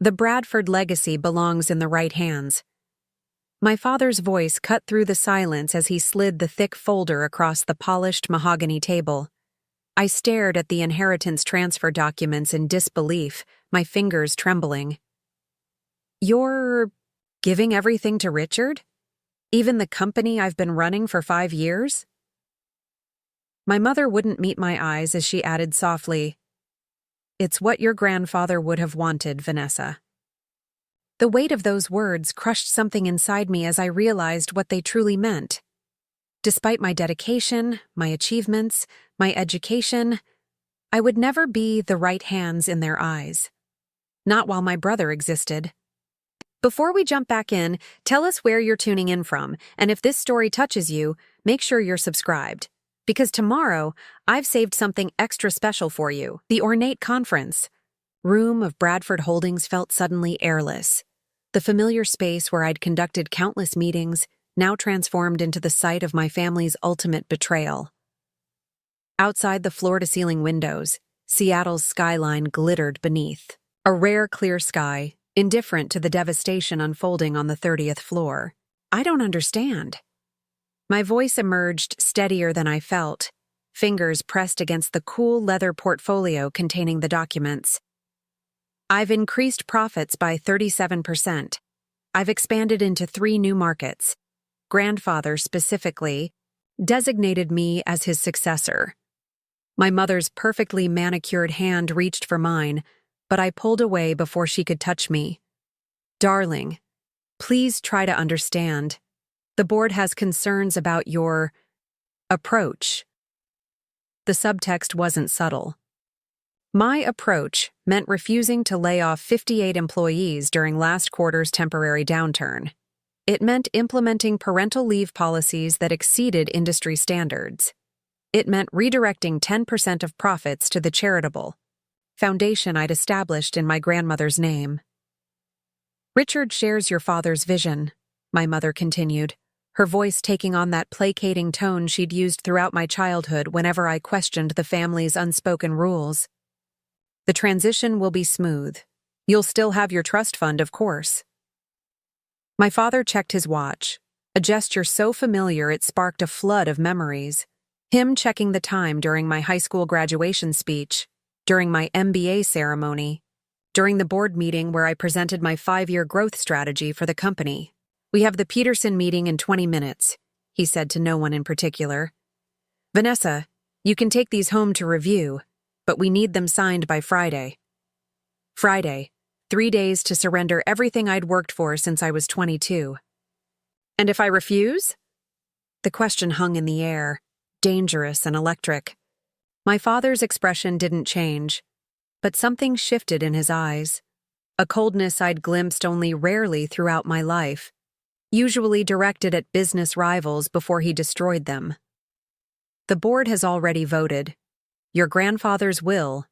The Bradford legacy belongs in the right hands. My father's voice cut through the silence as he slid the thick folder across the polished mahogany table. I stared at the inheritance transfer documents in disbelief, my fingers trembling. "You're giving everything to Richard? Even the company I've been running for 5 years?" My mother wouldn't meet my eyes as she added softly, "It's what your grandfather would have wanted, Vanessa." The weight of those words crushed something inside me as I realized what they truly meant. Despite my dedication, my achievements, my education, I would never be the right hands in their eyes. Not while my brother existed. Before we jump back in, tell us where you're tuning in from, and if this story touches you, make sure you're subscribed. Because tomorrow, I've saved something extra special for you, the ornate conference room of Bradford Holdings felt suddenly airless. The familiar space where I'd conducted countless meetings, now transformed into the site of my family's ultimate betrayal. Outside the floor-to-ceiling windows, Seattle's skyline glittered beneath. A rare clear sky, indifferent to the devastation unfolding on the 30th floor. "I don't understand." My voice emerged steadier than I felt, fingers pressed against the cool leather portfolio containing the documents. "I've increased profits by 37%. I've expanded into 3 new markets. Grandfather, specifically, designated me as his successor." My mother's perfectly manicured hand reached for mine, but I pulled away before she could touch me. "Darling, please try to understand. The board has concerns about your approach." The subtext wasn't subtle. My approach meant refusing to lay off 58 employees during last quarter's temporary downturn. It meant implementing parental leave policies that exceeded industry standards. It meant redirecting 10% of profits to the charitable foundation I'd established in my grandmother's name. "Richard shares your father's vision," my mother continued, her voice taking on that placating tone she'd used throughout my childhood whenever I questioned the family's unspoken rules. "The transition will be smooth. You'll still have your trust fund, of course." My father checked his watch, a gesture so familiar it sparked a flood of memories. Him checking the time during my high school graduation speech, during my MBA ceremony, during the board meeting where I presented my 5-year growth strategy for the company. "We have the Peterson meeting in 20 minutes, he said to no one in particular. "Vanessa, you can take these home to review, but we need them signed by Friday." Friday, 3 days to surrender everything I'd worked for since I was 22. "And if I refuse?" The question hung in the air, dangerous and electric. My father's expression didn't change, but something shifted in his eyes. A coldness I'd glimpsed only rarely throughout my life, usually directed at business rivals before he destroyed them. "The board has already voted. Your grandfather's will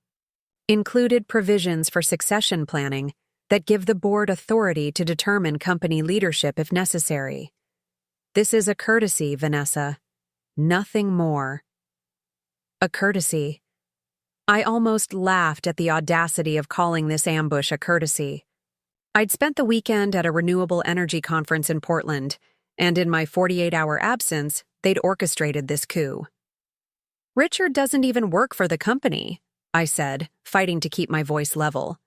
included provisions for succession planning that give the board authority to determine company leadership if necessary. This is a courtesy, Vanessa. Nothing more." A courtesy. I almost laughed at the audacity of calling this ambush a courtesy. I'd spent the weekend at a renewable energy conference in Portland, and in my 48-hour absence, they'd orchestrated this coup. "Richard doesn't even work for the company," I said, fighting to keep my voice level.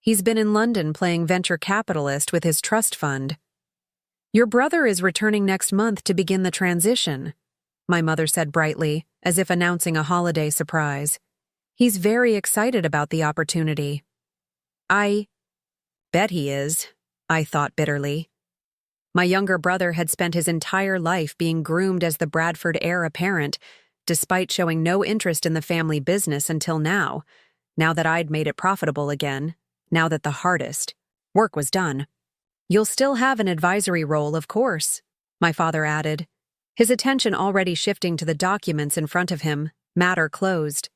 "He's been in London playing venture capitalist with his trust fund." "Your brother is returning next month to begin the transition," my mother said brightly, as if announcing a holiday surprise. "He's very excited about the opportunity." "I bet he is," I thought bitterly. My younger brother had spent his entire life being groomed as the Bradford heir apparent, despite showing no interest in the family business until now that I'd made it profitable again, now that the hardest work was done. "You'll still have an advisory role, of course," my father added, his attention already shifting to the documents in front of him, matter closed.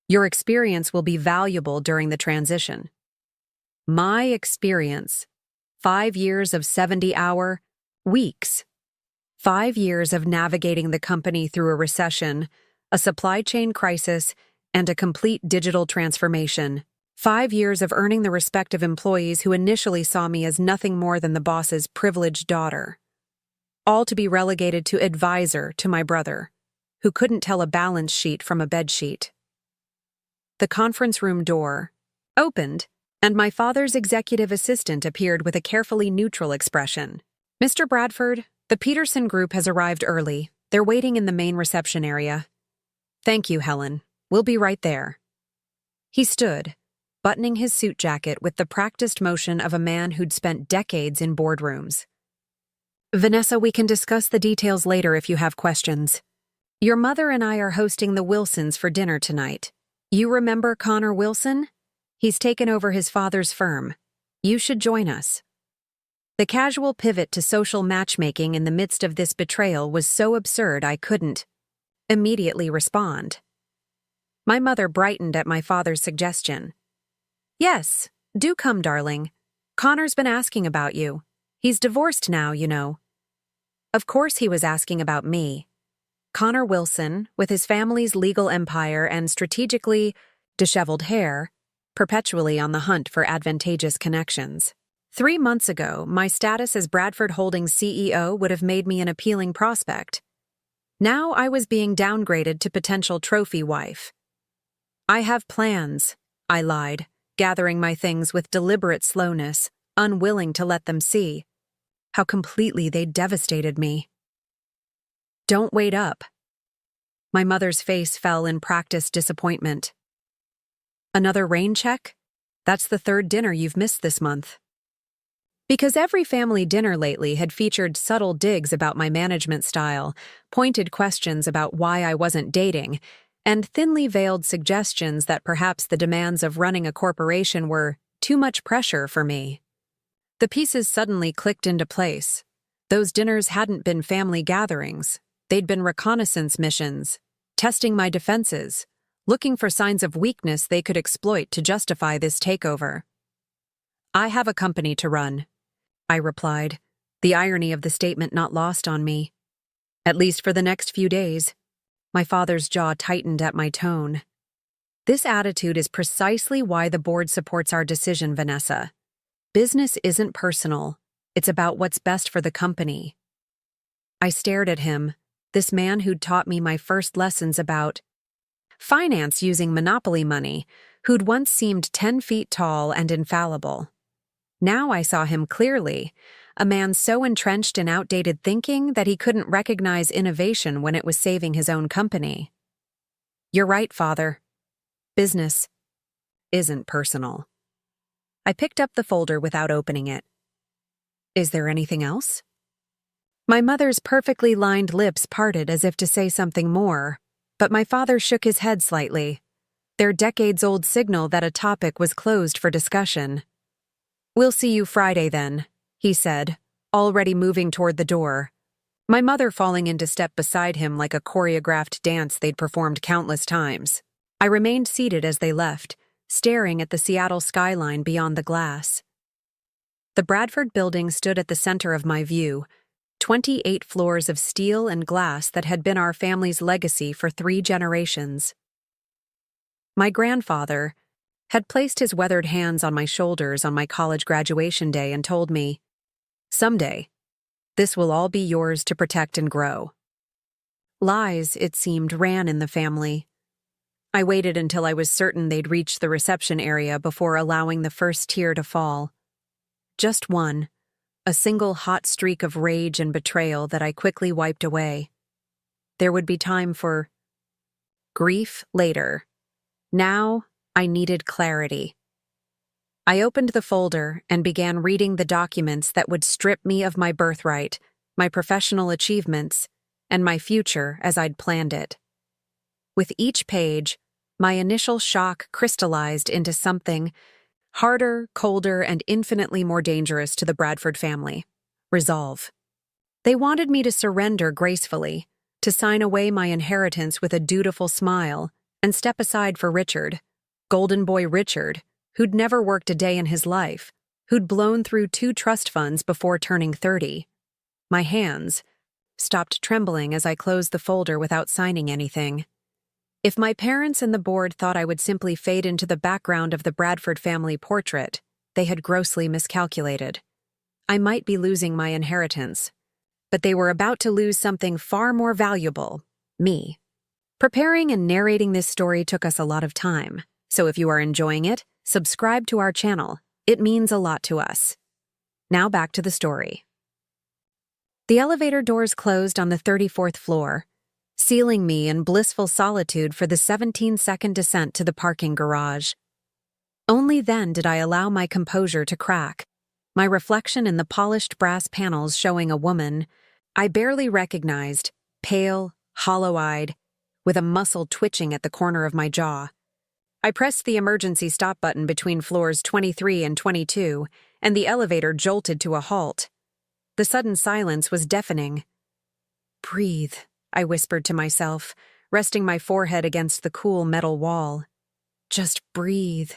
"Your experience will be valuable during the transition." My experience. 5 years of 70-hour weeks. 5 years of navigating the company through a recession, a supply chain crisis, and a complete digital transformation. 5 years of earning the respect of employees who initially saw me as nothing more than the boss's privileged daughter. All to be relegated to advisor to my brother, who couldn't tell a balance sheet from a bedsheet. The conference room door opened, and my father's executive assistant appeared with a carefully neutral expression. "Mr. Bradford, the Peterson Group has arrived early. They're waiting in the main reception area." "Thank you, Helen. We'll be right there." He stood, buttoning his suit jacket with the practiced motion of a man who'd spent decades in boardrooms. "Vanessa, we can discuss the details later if you have questions. Your mother and I are hosting the Wilsons for dinner tonight. You remember Connor Wilson? He's taken over his father's firm. You should join us." The casual pivot to social matchmaking in the midst of this betrayal was so absurd I couldn't immediately respond. My mother brightened at my father's suggestion. "Yes, do come, darling. Connor's been asking about you. He's divorced now, you know." Of course he was asking about me. Connor Wilson, with his family's legal empire and strategically disheveled hair, perpetually on the hunt for advantageous connections. 3 months ago, my status as Bradford Holdings CEO would have made me an appealing prospect. Now I was being downgraded to potential trophy wife. "I have plans," I lied, gathering my things with deliberate slowness, unwilling to let them see how completely they devastated me. "Don't wait up." My mother's face fell in practiced disappointment. "Another rain check? That's the 3rd dinner you've missed this month." Because every family dinner lately had featured subtle digs about my management style, pointed questions about why I wasn't dating, and thinly veiled suggestions that perhaps the demands of running a corporation were too much pressure for me. The pieces suddenly clicked into place. Those dinners hadn't been family gatherings. They'd been reconnaissance missions, testing my defenses, looking for signs of weakness they could exploit to justify this takeover. "I have a company to run," I replied, the irony of the statement not lost on me. "At least for the next few days." My father's jaw tightened at my tone. "This attitude is precisely why the board supports our decision, Vanessa. Business isn't personal. It's about what's best for the company." I stared at him, this man who'd taught me my first lessons about finance using monopoly money, who'd once seemed 10 feet tall and infallible. Now I saw him clearly, a man so entrenched in outdated thinking that he couldn't recognize innovation when it was saving his own company. "You're right, Father. Business isn't personal." I picked up the folder without opening it. "Is there anything else?" My mother's perfectly lined lips parted as if to say something more, but my father shook his head slightly, their decades-old signal that a topic was closed for discussion. "We'll see you Friday then," he said, already moving toward the door, my mother falling into step beside him like a choreographed dance they'd performed countless times. I remained seated as they left, staring at the Seattle skyline beyond the glass. The Bradford building stood at the center of my view, 28 floors of steel and glass that had been our family's legacy for 3 generations. My grandfather had placed his weathered hands on my shoulders on my college graduation day and told me, "Someday, this will all be yours to protect and grow." Lies, it seemed, ran in the family. I waited until I was certain they'd reached the reception area before allowing the first tear to fall. Just one, a single hot streak of rage and betrayal that I quickly wiped away. There would be time for grief later. Now, I needed clarity. I opened the folder and began reading the documents that would strip me of my birthright, my professional achievements, and my future as I'd planned it. With each page, my initial shock crystallized into something harder, colder, and infinitely more dangerous to the Bradford family: resolve. They wanted me to surrender gracefully, to sign away my inheritance with a dutiful smile, and step aside for Richard, Golden Boy Richard, who'd never worked a day in his life, who'd blown through 2 trust funds before turning 30. My hands stopped trembling as I closed the folder without signing anything. If my parents and the board thought I would simply fade into the background of the Bradford family portrait, they had grossly miscalculated. I might be losing my inheritance, but they were about to lose something far more valuable: me. Preparing and narrating this story took us a lot of time, so if you are enjoying it, subscribe to our channel. It means a lot to us. Now back to the story. The elevator doors closed on the 34th floor, sealing me in blissful solitude for the 17-second descent to the parking garage. Only then did I allow my composure to crack, my reflection in the polished brass panels showing a woman I barely recognized, pale, hollow-eyed, with a muscle twitching at the corner of my jaw. I pressed the emergency stop button between floors 23 and 22, and the elevator jolted to a halt. The sudden silence was deafening. "Breathe," I whispered to myself, resting my forehead against the cool metal wall. "Just breathe."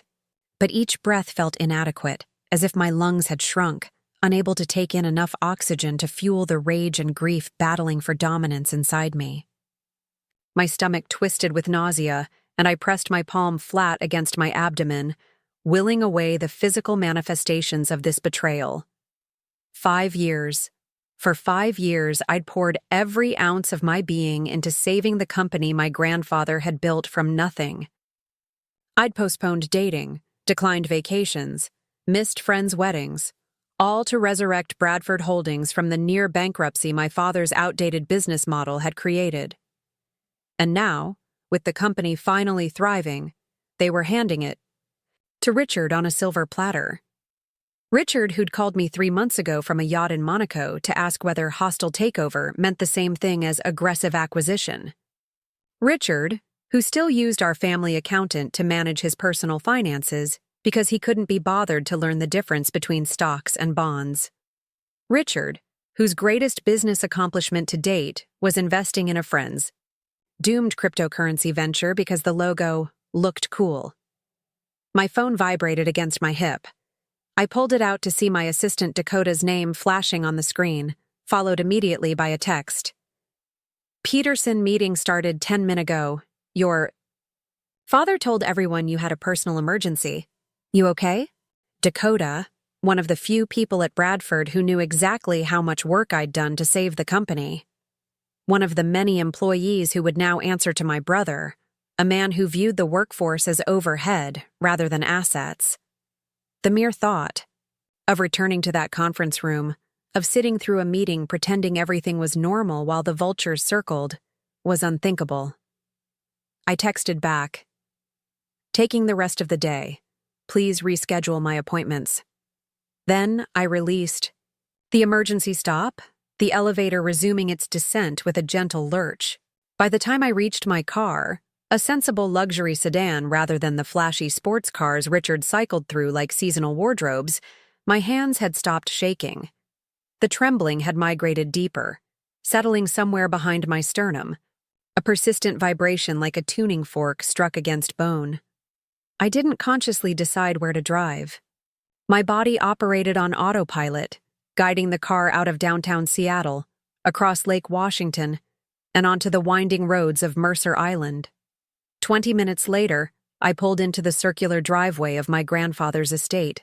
But each breath felt inadequate, as if my lungs had shrunk, unable to take in enough oxygen to fuel the rage and grief battling for dominance inside me. My stomach twisted with nausea, and I pressed my palm flat against my abdomen, willing away the physical manifestations of this betrayal. 5 years. For 5 years, I'd poured every ounce of my being into saving the company my grandfather had built from nothing. I'd postponed dating, declined vacations, missed friends' weddings, all to resurrect Bradford Holdings from the near bankruptcy my father's outdated business model had created. And now, with the company finally thriving, they were handing it to Richard on a silver platter. Richard, who'd called me 3 months ago from a yacht in Monaco to ask whether hostile takeover meant the same thing as aggressive acquisition. Richard, who still used our family accountant to manage his personal finances because he couldn't be bothered to learn the difference between stocks and bonds. Richard, whose greatest business accomplishment to date was investing in a friend's doomed cryptocurrency venture because the logo looked cool. My phone vibrated against my hip. I pulled it out to see my assistant Dakota's name flashing on the screen, followed immediately by a text. "Peterson meeting started 10 minutes ago. Your father told everyone you had a personal emergency. You okay?" Dakota, one of the few people at Bradford who knew exactly how much work I'd done to save the company. One of the many employees who would now answer to my brother, a man who viewed the workforce as overhead rather than assets. The mere thought of returning to that conference room, of sitting through a meeting pretending everything was normal while the vultures circled, was unthinkable. I texted back, "Taking the rest of the day. Please reschedule my appointments." Then I released the emergency stop, the elevator resuming its descent with a gentle lurch. By the time I reached my car, a sensible luxury sedan rather than the flashy sports cars Richard cycled through like seasonal wardrobes, my hands had stopped shaking. The trembling had migrated deeper, settling somewhere behind my sternum, a persistent vibration like a tuning fork struck against bone. I didn't consciously decide where to drive. My body operated on autopilot, guiding the car out of downtown Seattle, across Lake Washington, and onto the winding roads of Mercer Island. 20 minutes later, I pulled into the circular driveway of my grandfather's estate,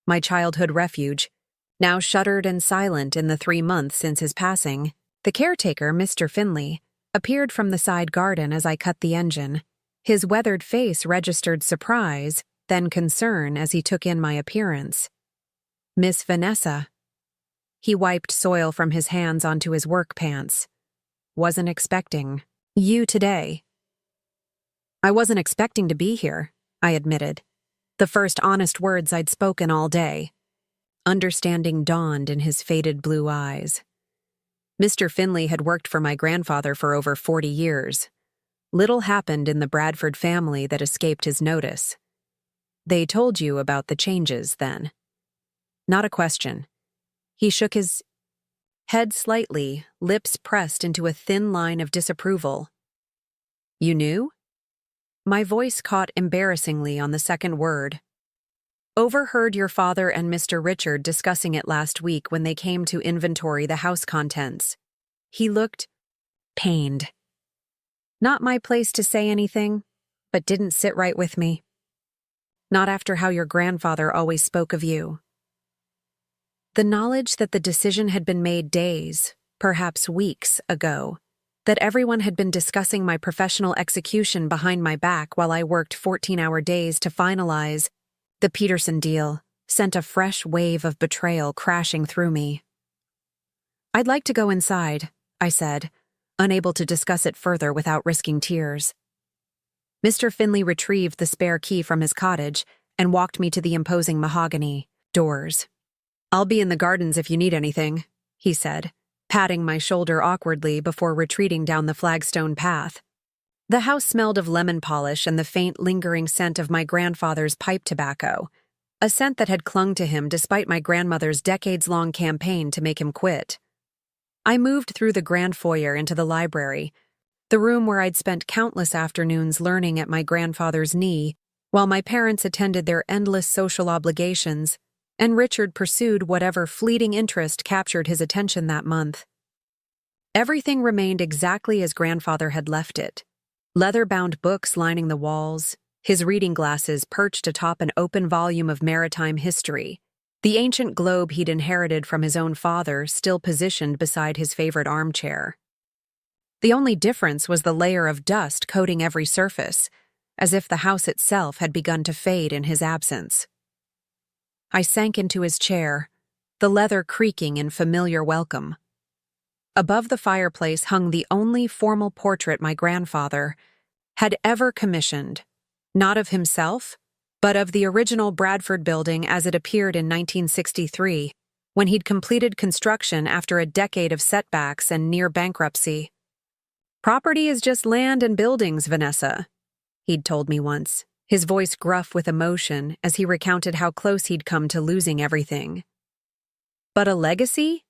my childhood refuge, now shuttered and silent in the 3 months since his passing. The caretaker, Mr. Finley, appeared from the side garden as I cut the engine. His weathered face registered surprise, then concern as he took in my appearance. "Miss Vanessa." He wiped soil from his hands onto his work pants. "Wasn't expecting you today." "I wasn't expecting to be here," I admitted. The first honest words I'd spoken all day. Understanding dawned in his faded blue eyes. Mr. Finley had worked for my grandfather for over 40 years. Little happened in the Bradford family that escaped his notice. "They told you about the changes, then?" Not a question. He shook his head slightly, lips pressed into a thin line of disapproval. "You knew?" My voice caught embarrassingly on the second word. "Overheard your father and Mr. Richard discussing it last week when they came to inventory the house contents." He looked pained. Not my place to say anything, but didn't sit right with me. Not after how your grandfather always spoke of you. The knowledge that the decision had been made days, perhaps weeks, ago, that everyone had been discussing my professional execution behind my back while I worked 14-hour days to finalize the Peterson deal, sent a fresh wave of betrayal crashing through me. "I'd like to go inside," I said, unable to discuss it further without risking tears. Mr. Finley retrieved the spare key from his cottage and walked me to the imposing mahogany doors. "I'll be in the gardens if you need anything," he said, patting my shoulder awkwardly before retreating down the flagstone path. The house smelled of lemon polish and the faint, lingering scent of my grandfather's pipe tobacco, a scent that had clung to him despite my grandmother's decades-long campaign to make him quit. I moved through the grand foyer into the library, the room where I'd spent countless afternoons learning at my grandfather's knee, while my parents attended their endless social obligations, and Richard pursued whatever fleeting interest captured his attention that month. Everything remained exactly as grandfather had left it. Leather-bound books lining the walls, his reading glasses perched atop an open volume of maritime history, the ancient globe he'd inherited from his own father still positioned beside his favorite armchair. The only difference was the layer of dust coating every surface, as if the house itself had begun to fade in his absence. I sank into his chair, the leather creaking in familiar welcome. Above the fireplace hung the only formal portrait my grandfather had ever commissioned, not of himself, but of the original Bradford building as it appeared in 1963, when he'd completed construction after a decade of setbacks and near bankruptcy. "Property is just land and buildings, Vanessa," he'd told me once, his voice gruff with emotion as he recounted how close he'd come to losing everything. "But a legacy?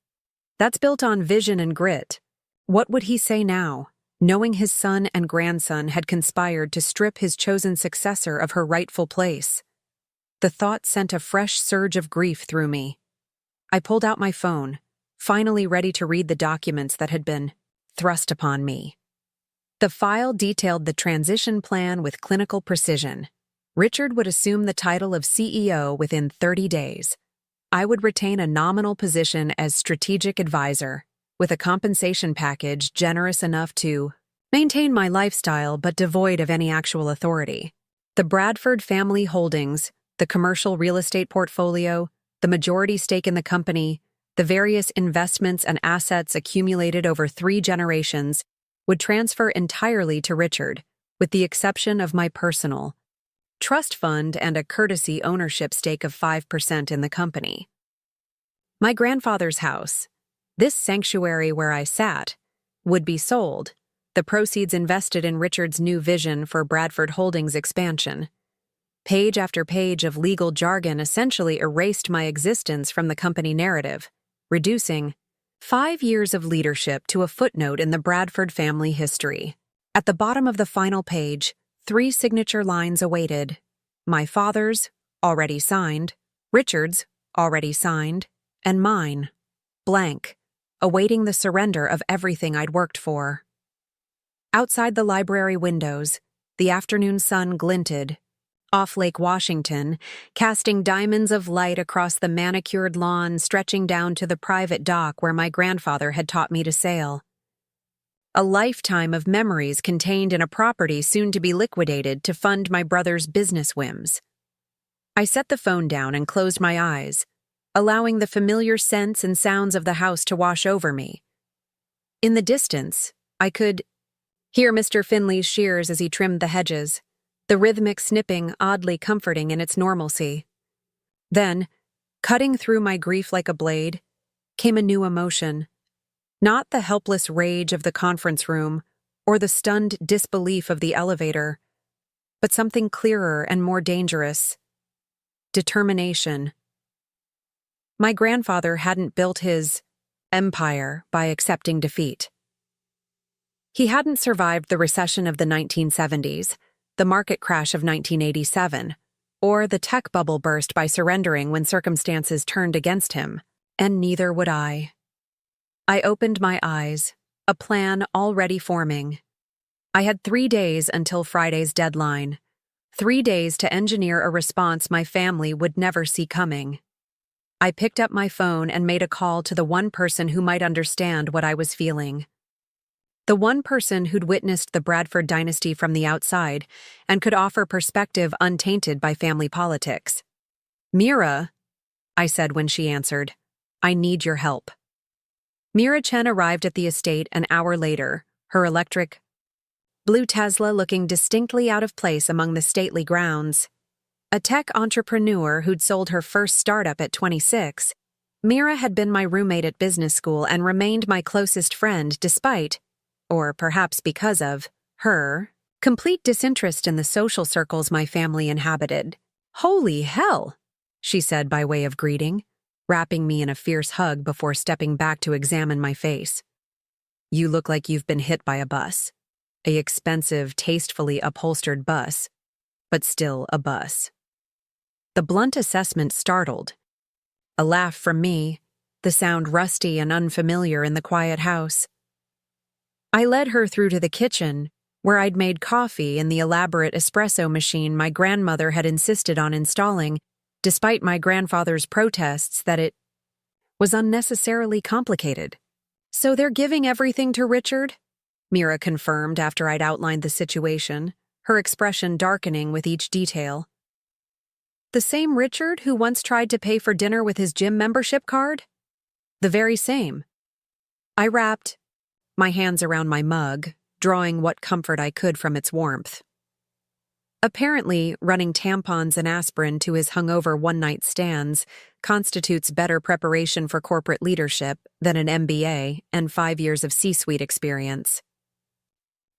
That's built on vision and grit." What would he say now, knowing his son and grandson had conspired to strip his chosen successor of her rightful place? The thought sent a fresh surge of grief through me. I pulled out my phone, finally ready to read the documents that had been thrust upon me. The file detailed the transition plan with clinical precision. Richard would assume the title of CEO within 30 days. I would retain a nominal position as strategic advisor, with a compensation package generous enough to maintain my lifestyle but devoid of any actual authority. The Bradford family holdings, the commercial real estate portfolio, the majority stake in the company, the various investments and assets accumulated over 3 generations would transfer entirely to Richard, with the exception of my personal trust fund and a courtesy ownership stake of 5% in the company. My grandfather's house, this sanctuary where I sat, would be sold, the proceeds invested in Richard's new vision for Bradford Holdings' expansion. Page after page of legal jargon essentially erased my existence from the company narrative, reducing 5 years of leadership to a footnote in the Bradford family history. At the bottom of the final page, 3 signature lines awaited: my father's, already signed, Richard's, already signed, and mine, blank, awaiting the surrender of everything I'd worked for. Outside the library windows, the afternoon sun glinted, off Lake Washington, casting diamonds of light across the manicured lawn stretching down to the private dock where my grandfather had taught me to sail. A lifetime of memories contained in a property soon to be liquidated to fund my brother's business whims. I set the phone down and closed my eyes, allowing the familiar scents and sounds of the house to wash over me. In the distance, I could hear Mr. Finley's shears as he trimmed the hedges, the rhythmic snipping oddly comforting in its normalcy. Then, cutting through my grief like a blade, came a new emotion. Not the helpless rage of the conference room or the stunned disbelief of the elevator, but something clearer and more dangerous: determination. My grandfather hadn't built his empire by accepting defeat. He hadn't survived the recession of the 1970s, the market crash of 1987, or the tech bubble burst by surrendering when circumstances turned against him, and neither would I. I opened my eyes, a plan already forming. I had 3 days until Friday's deadline. 3 days to engineer a response my family would never see coming. I picked up my phone and made a call to the one person who might understand what I was feeling. The one person who'd witnessed the Bradford dynasty from the outside and could offer perspective untainted by family politics. "Mira," I said when she answered, "I need your help." Mira Chen arrived at the estate an hour later, her electric blue Tesla looking distinctly out of place among the stately grounds. A tech entrepreneur who'd sold her first startup at 26, Mira had been my roommate at business school and remained my closest friend despite, or perhaps because of, her complete disinterest in the social circles my family inhabited. "Holy hell," she said by way of greeting, wrapping me in a fierce hug before stepping back to examine my face. "You look like you've been hit by a bus. A expensive, tastefully upholstered bus, but still a bus." The blunt assessment startled. A laugh from me, the sound rusty and unfamiliar in the quiet house. I led her through to the kitchen, where I'd made coffee in the elaborate espresso machine my grandmother had insisted on installing, despite my grandfather's protests that it was unnecessarily complicated. "So they're giving everything to Richard?" Mira confirmed after I'd outlined the situation, her expression darkening with each detail. "The same Richard who once tried to pay for dinner with his gym membership card?" "The very same." I wrapped my hands around my mug, drawing what comfort I could from its warmth. Apparently, running tampons and aspirin to his hungover one-night stands constitutes better preparation for corporate leadership than an MBA and 5 years of C-suite experience.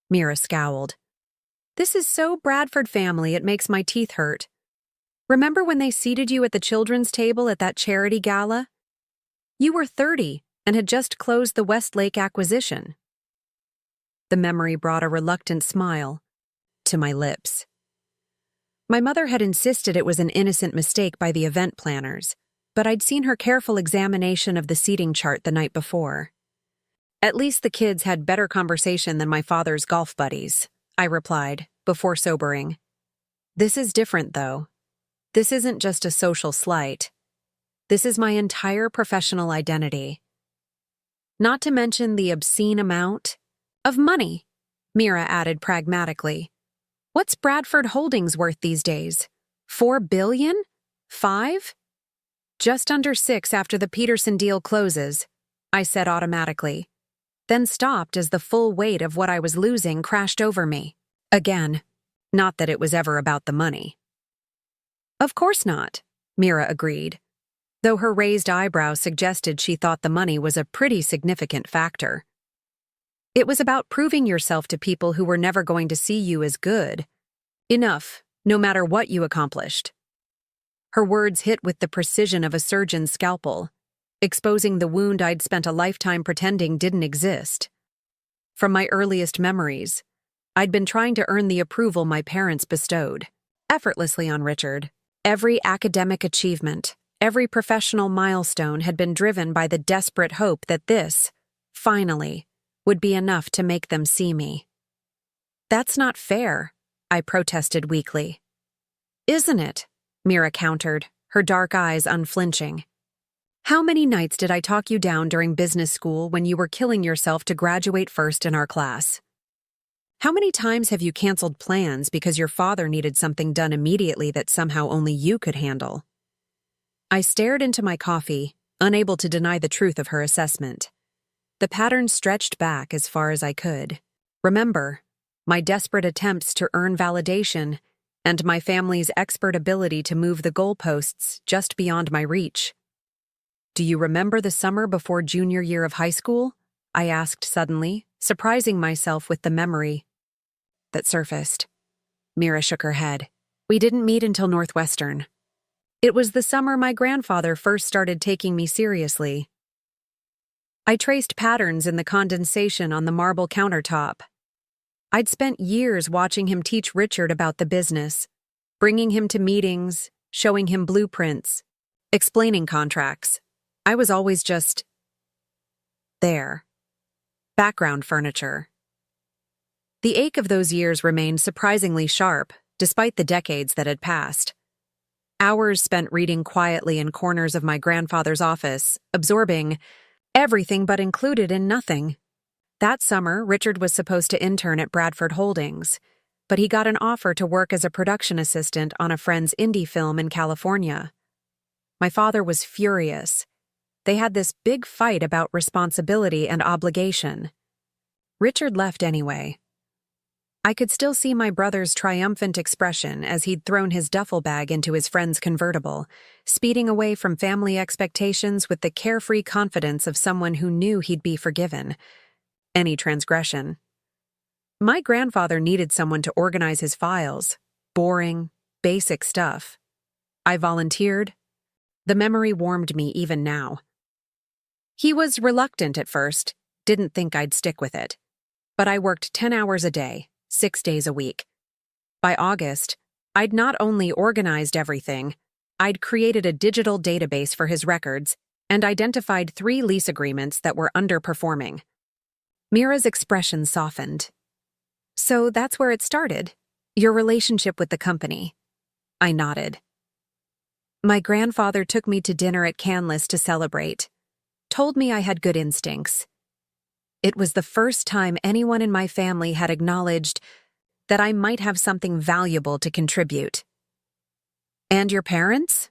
Mira scowled. "This is so Bradford family it makes my teeth hurt. Remember when they seated you at the children's table at that charity gala? You were 30 and had just closed the Westlake acquisition." The memory brought a reluctant smile to my lips. My mother had insisted it was an innocent mistake by the event planners, but I'd seen her careful examination of the seating chart the night before. "At least the kids had better conversation than my father's golf buddies," I replied, before sobering. "This is different, though. This isn't just a social slight. This is my entire professional identity. Not to mention the obscene amount of money," Mira added pragmatically. "What's Bradford Holdings worth these days? 4 billion? 5? Just under 6 after the Peterson deal closes," I said automatically, then stopped as the full weight of what I was losing crashed over me. Again, not that it was ever about the money. "Of course not," Mira agreed, though her raised eyebrows suggested she thought the money was a pretty significant factor. "It was about proving yourself to people who were never going to see you as good enough, no matter what you accomplished." Her words hit with the precision of a surgeon's scalpel, exposing the wound I'd spent a lifetime pretending didn't exist. From my earliest memories, I'd been trying to earn the approval my parents bestowed, effortlessly on Richard. Every academic achievement, every professional milestone had been driven by the desperate hope that this, finally, would be enough to make them see me. "That's not fair," I protested weakly. "Isn't it?" Mira countered, her dark eyes unflinching. "How many nights did I talk you down during business school when you were killing yourself to graduate first in our class? How many times have you canceled plans because your father needed something done immediately that somehow only you could handle?" I stared into my coffee, unable to deny the truth of her assessment. The pattern stretched back as far as I could. Remember, my desperate attempts to earn validation and my family's expert ability to move the goalposts just beyond my reach. "Do you remember the summer before junior year of high school?" I asked suddenly, surprising myself with the memory that surfaced. Mira shook her head. "We didn't meet until Northwestern. It was the summer my grandfather first started taking me seriously." I traced patterns in the condensation on the marble countertop. I'd spent years watching him teach Richard about the business, bringing him to meetings, showing him blueprints, explaining contracts. I was always just there. Background furniture. The ache of those years remained surprisingly sharp, despite the decades that had passed. Hours spent reading quietly in corners of my grandfather's office, absorbing everything but included in nothing. That summer, Richard was supposed to intern at Bradford Holdings, but he got an offer to work as a production assistant on a friend's indie film in California. My father was furious. They had this big fight about responsibility and obligation. Richard left anyway. I could still see my brother's triumphant expression as he'd thrown his duffel bag into his friend's convertible, speeding away from family expectations with the carefree confidence of someone who knew he'd be forgiven any transgression. My grandfather needed someone to organize his files. Boring, basic stuff. I volunteered. The memory warmed me even now. He was reluctant at first, didn't think I'd stick with it. But I worked 10 hours a day, 6 days a week. By August, I'd not only organized everything, I'd created a digital database for his records and identified 3 lease agreements that were underperforming. Mira's expression softened. So that's where it started, your relationship with the company. I nodded. My grandfather took me to dinner at Canlis to celebrate, told me I had good instincts. It was the first time anyone in my family had acknowledged that I might have something valuable to contribute. And your parents?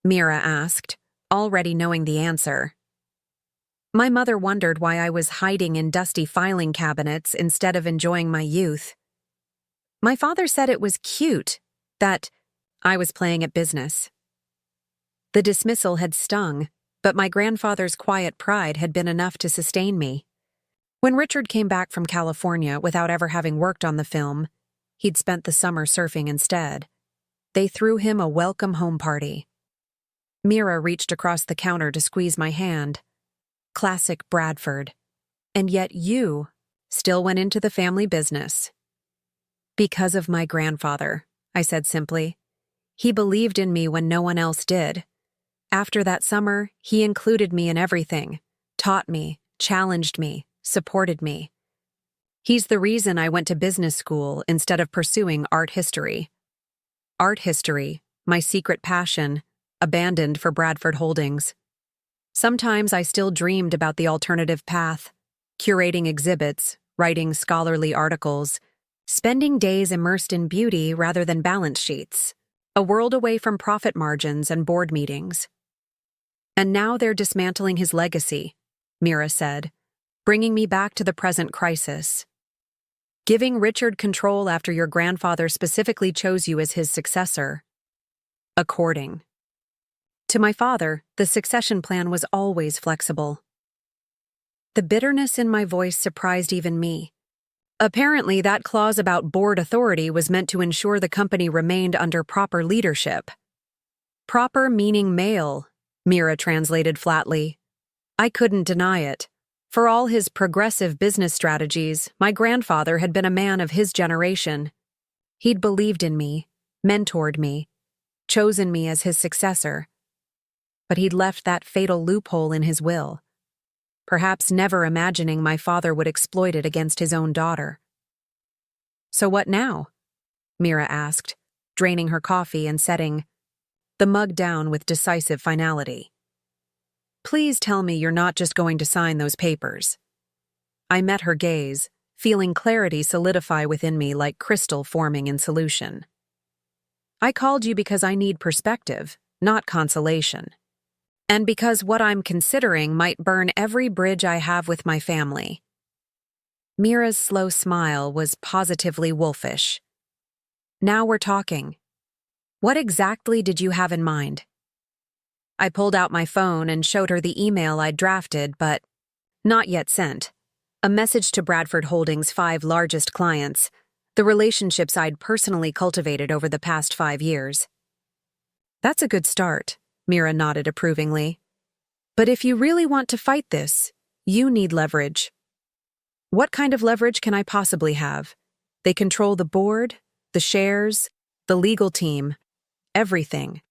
Mira asked, already knowing the answer. My mother wondered why I was hiding in dusty filing cabinets instead of enjoying my youth. My father said it was cute that I was playing at business. The dismissal had stung, but my grandfather's quiet pride had been enough to sustain me. When Richard came back from California without ever having worked on the film, he'd spent the summer surfing instead. They threw him a welcome home party. Mira reached across the counter to squeeze my hand. Classic Bradford. And yet you still went into the family business. Because of my grandfather, I said simply. He believed in me when no one else did. After that summer, he included me in everything, taught me, challenged me, supported me. He's the reason I went to business school instead of pursuing art history. Art history, my secret passion, abandoned for Bradford Holdings. Sometimes I still dreamed about the alternative path, curating exhibits, writing scholarly articles, spending days immersed in beauty rather than balance sheets, a world away from profit margins and board meetings. And now they're dismantling his legacy, Mira said, bringing me back to the present crisis. Giving Richard control after your grandfather specifically chose you as his successor. According. To my father, the succession plan was always flexible. The bitterness in my voice surprised even me. Apparently, that clause about board authority was meant to ensure the company remained under proper leadership. Proper meaning male, Mira translated flatly. I couldn't deny it. For all his progressive business strategies, my grandfather had been a man of his generation. He'd believed in me, mentored me, chosen me as his successor. But he'd left that fatal loophole in his will, perhaps never imagining my father would exploit it against his own daughter. So what now? Mira asked, draining her coffee and setting the mug down with decisive finality. Please tell me you're not just going to sign those papers. I met her gaze, feeling clarity solidify within me like crystal forming in solution. I called you because I need perspective, not consolation. And because what I'm considering might burn every bridge I have with my family. Mira's slow smile was positively wolfish. Now we're talking. What exactly did you have in mind? I pulled out my phone and showed her the email I'd drafted but not yet sent. A message to Bradford Holdings' 5 largest clients, the relationships I'd personally cultivated over the past 5 years. That's a good start. Mira nodded approvingly. But if you really want to fight this, you need leverage. What kind of leverage can I possibly have? They control the board, the shares, the legal team, everything.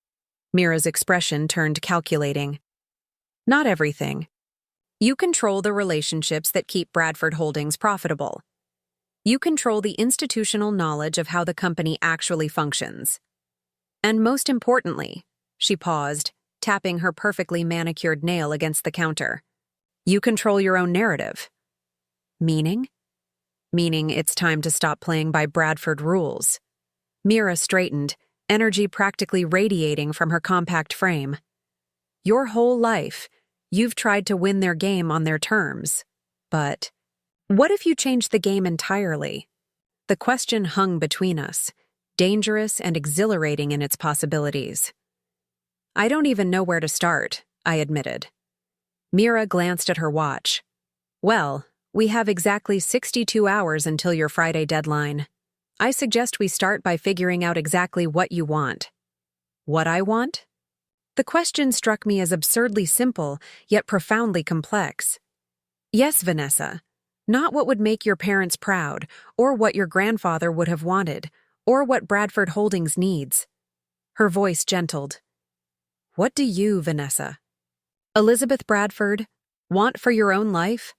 Mira's expression turned calculating. Not everything. You control the relationships that keep Bradford Holdings profitable. You control the institutional knowledge of how the company actually functions. And most importantly, she paused, tapping her perfectly manicured nail against the counter. You control your own narrative. Meaning? Meaning it's time to stop playing by Bradford rules. Mira straightened, energy practically radiating from her compact frame. Your whole life, you've tried to win their game on their terms. But what if you changed the game entirely? The question hung between us, dangerous and exhilarating in its possibilities. I don't even know where to start, I admitted. Mira glanced at her watch. Well, we have exactly 62 hours until your Friday deadline. I suggest we start by figuring out exactly what you want. What I want? The question struck me as absurdly simple, yet profoundly complex. Yes, Vanessa. Not what would make your parents proud, or what your grandfather would have wanted, or what Bradford Holdings needs. Her voice gentled. What do you, Vanessa, Elizabeth Bradford, want for your own life?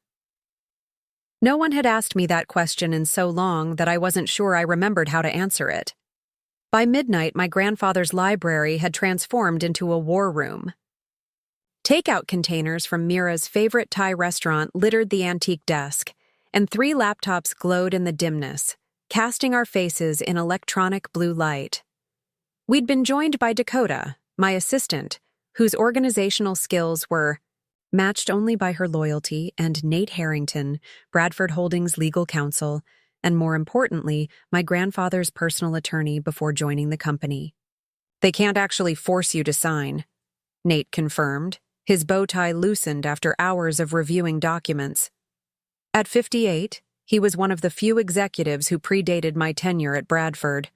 No one had asked me that question in so long that I wasn't sure I remembered how to answer it. By midnight, my grandfather's library had transformed into a war room. Takeout containers from Mira's favorite Thai restaurant littered the antique desk, and 3 laptops glowed in the dimness, casting our faces in electronic blue light. We'd been joined by Dakota, my assistant, whose organizational skills were matched only by her loyalty, and Nate Harrington, Bradford Holdings legal counsel, and more importantly, my grandfather's personal attorney before joining the company. They can't actually force you to sign, Nate confirmed, his bow tie loosened after hours of reviewing documents. At 58, he was one of the few executives who predated my tenure at Bradford.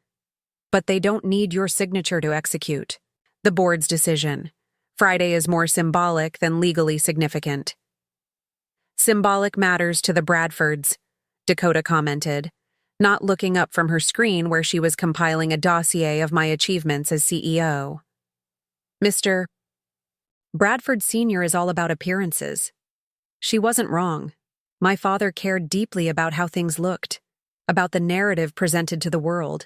But they don't need your signature to execute. The board's decision. Friday is more symbolic than legally significant. Symbolic matters to the Bradfords, Dakota commented, not looking up from her screen where she was compiling a dossier of my achievements as CEO. Mr. Bradford Sr. is all about appearances. She wasn't wrong. My father cared deeply about how things looked, about the narrative presented to the world.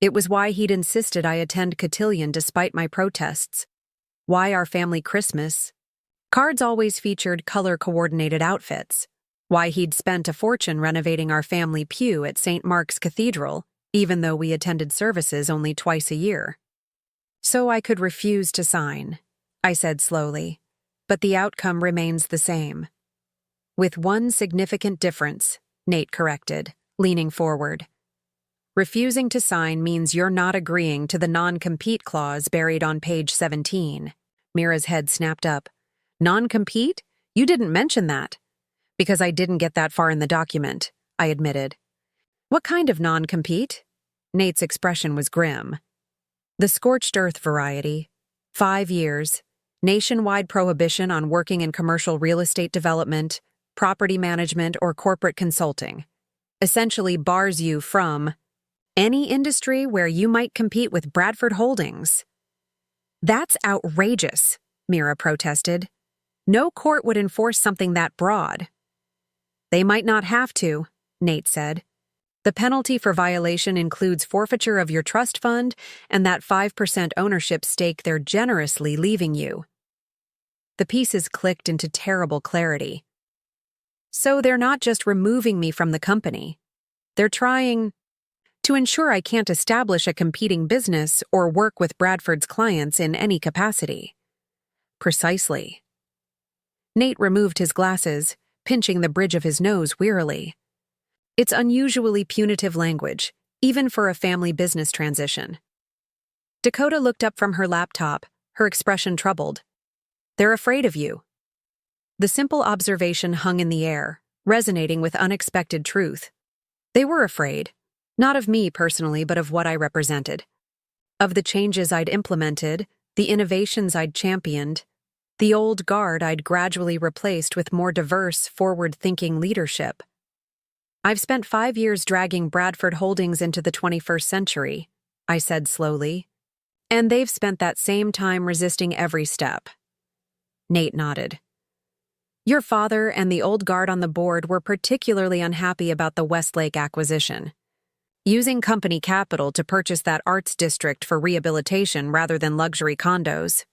It was why he'd insisted I attend cotillion despite my protests. Why our family Christmas cards always featured color-coordinated outfits. Why he'd spent a fortune renovating our family pew at St. Mark's Cathedral, even though we attended services only twice a year. So I could refuse to sign, I said slowly, but the outcome remains the same. With one significant difference, Nate corrected, leaning forward. Refusing to sign means you're not agreeing to the non-compete clause buried on page 17. Mira's head snapped up. Non-compete? You didn't mention that. Because I didn't get that far in the document, I admitted. What kind of non-compete? Nate's expression was grim. The scorched earth variety. 5 years. Nationwide prohibition on working in commercial real estate development, property management, or corporate consulting. Essentially bars you from any industry where you might compete with Bradford Holdings. That's outrageous, Mira protested. No court would enforce something that broad. They might not have to, Nate said. The penalty for violation includes forfeiture of your trust fund and that 5% ownership stake they're generously leaving you. The pieces clicked into terrible clarity. So they're not just removing me from the company. They're trying to ensure I can't establish a competing business or work with Bradford's clients in any capacity. Precisely. Nate removed his glasses, pinching the bridge of his nose wearily. It's unusually punitive language, even for a family business transition. Dakota looked up from her laptop, her expression troubled. They're afraid of you. The simple observation hung in the air, resonating with unexpected truth. They were afraid, not of me personally, but of what I represented. Of the changes I'd implemented, the innovations I'd championed, the old guard I'd gradually replaced with more diverse, forward-thinking leadership. I've spent 5 years dragging Bradford Holdings into the 21st century, I said slowly. And they've spent that same time resisting every step. Nate nodded. Your father and the old guard on the board were particularly unhappy about the Westlake acquisition. Using company capital to purchase that arts district for rehabilitation rather than luxury condos.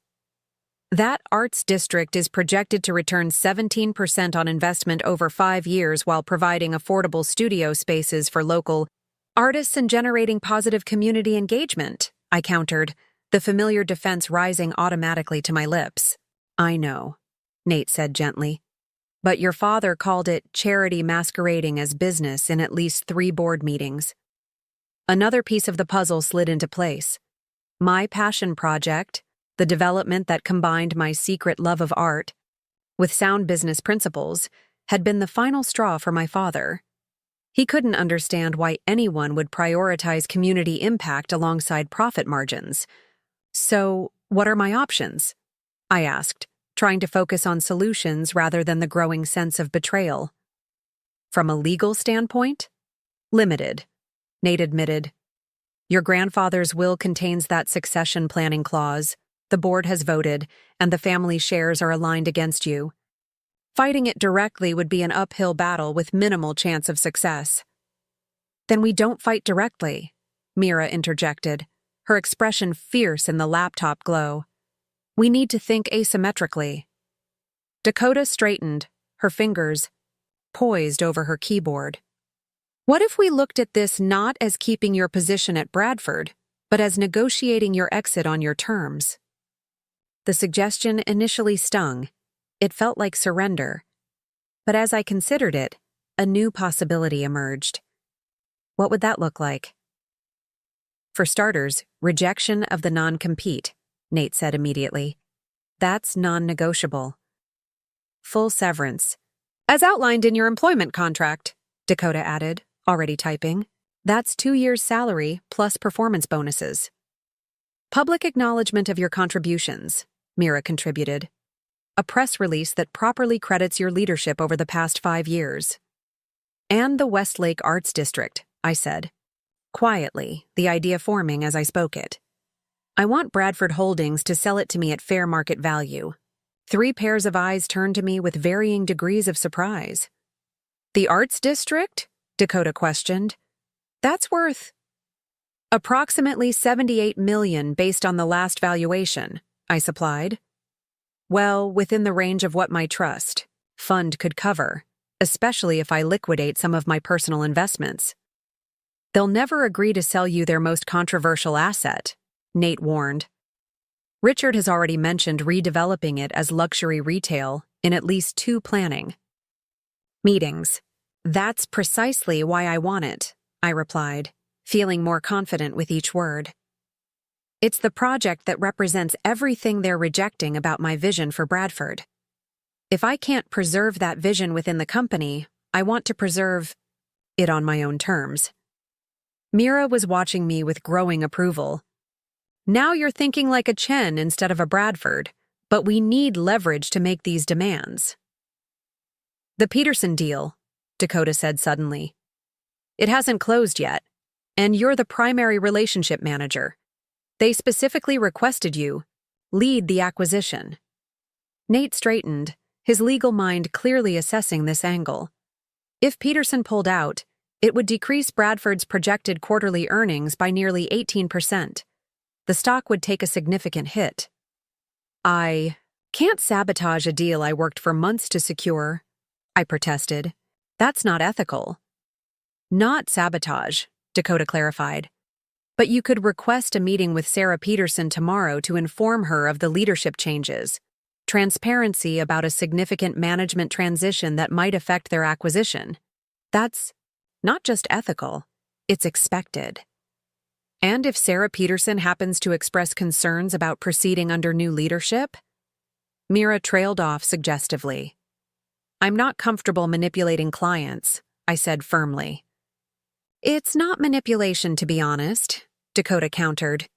That arts district is projected to return 17% on investment over 5 years while providing affordable studio spaces for local artists and generating positive community engagement, I countered, the familiar defense rising automatically to my lips. I know, Nate said gently. But your father called it charity masquerading as business in at least 3 board meetings. Another piece of the puzzle slid into place. My passion project, the development that combined my secret love of art with sound business principles, had been the final straw for my father. He couldn't understand why anyone would prioritize community impact alongside profit margins. So, what are my options? I asked, trying to focus on solutions rather than the growing sense of betrayal. From a legal standpoint? Limited, Nate admitted. Your grandfather's will contains that succession planning clause. The board has voted, and the family shares are aligned against you. Fighting it directly would be an uphill battle with minimal chance of success. Then we don't fight directly, Mira interjected, her expression fierce in the laptop glow. We need to think asymmetrically. Dakota straightened, her fingers poised over her keyboard. What if we looked at this not as keeping your position at Bradford, but as negotiating your exit on your terms? The suggestion initially stung. It felt like surrender. But as I considered it, a new possibility emerged. What would that look like? For starters, rejection of the non-compete, Nate said immediately. That's non-negotiable. Full severance. As outlined in your employment contract, Dakota added, already typing. That's 2 years' salary plus performance bonuses. Public acknowledgement of your contributions, Mira contributed. A press release that properly credits your leadership over the past 5 years. And the Westlake Arts District, I said. Quietly, the idea forming as I spoke it. I want Bradford Holdings to sell it to me at fair market value. 3 pairs of eyes turned to me with varying degrees of surprise. The Arts District? Dakota questioned. That's worth approximately $78 million based on the last valuation, I supplied. Well, within the range of what my trust fund could cover, especially if I liquidate some of my personal investments. They'll never agree to sell you their most controversial asset, Nate warned. Richard has already mentioned redeveloping it as luxury retail in at least 2 planning meetings. That's precisely why I want it, I replied, feeling more confident with each word. It's the project that represents everything they're rejecting about my vision for Bradford. If I can't preserve that vision within the company, I want to preserve it on my own terms. Mira was watching me with growing approval. Now you're thinking like a Chen instead of a Bradford, but we need leverage to make these demands. The Peterson deal, Dakota said suddenly. It hasn't closed yet, and you're the primary relationship manager. They specifically requested you lead the acquisition. Nate straightened, his legal mind clearly assessing this angle. If Peterson pulled out, it would decrease Bradford's projected quarterly earnings by nearly 18%. The stock would take a significant hit. I can't sabotage a deal I worked for months to secure, I protested. That's not ethical. Not sabotage, Dakota clarified. But you could request a meeting with Sarah Peterson tomorrow to inform her of the leadership changes, transparency about a significant management transition that might affect their acquisition. That's not just ethical, it's expected. And if Sarah Peterson happens to express concerns about proceeding under new leadership? Mira trailed off suggestively. I'm not comfortable manipulating clients, I said firmly. It's not manipulation, to be honest, Dakota countered.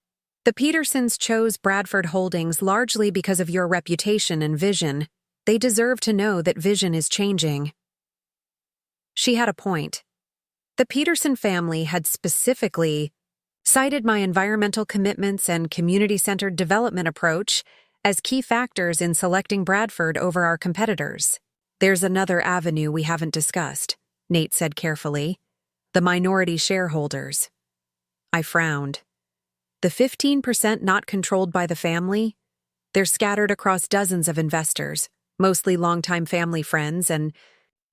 The Petersons chose Bradford Holdings largely because of your reputation and vision. They deserve to know that vision is changing. She had a point. The Peterson family had specifically cited my environmental commitments and community-centered development approach as key factors in selecting Bradford over our competitors. There's another avenue we haven't discussed, Nate said carefully. The minority shareholders. I frowned. The 15% not controlled by the family? They're scattered across dozens of investors, mostly longtime family friends and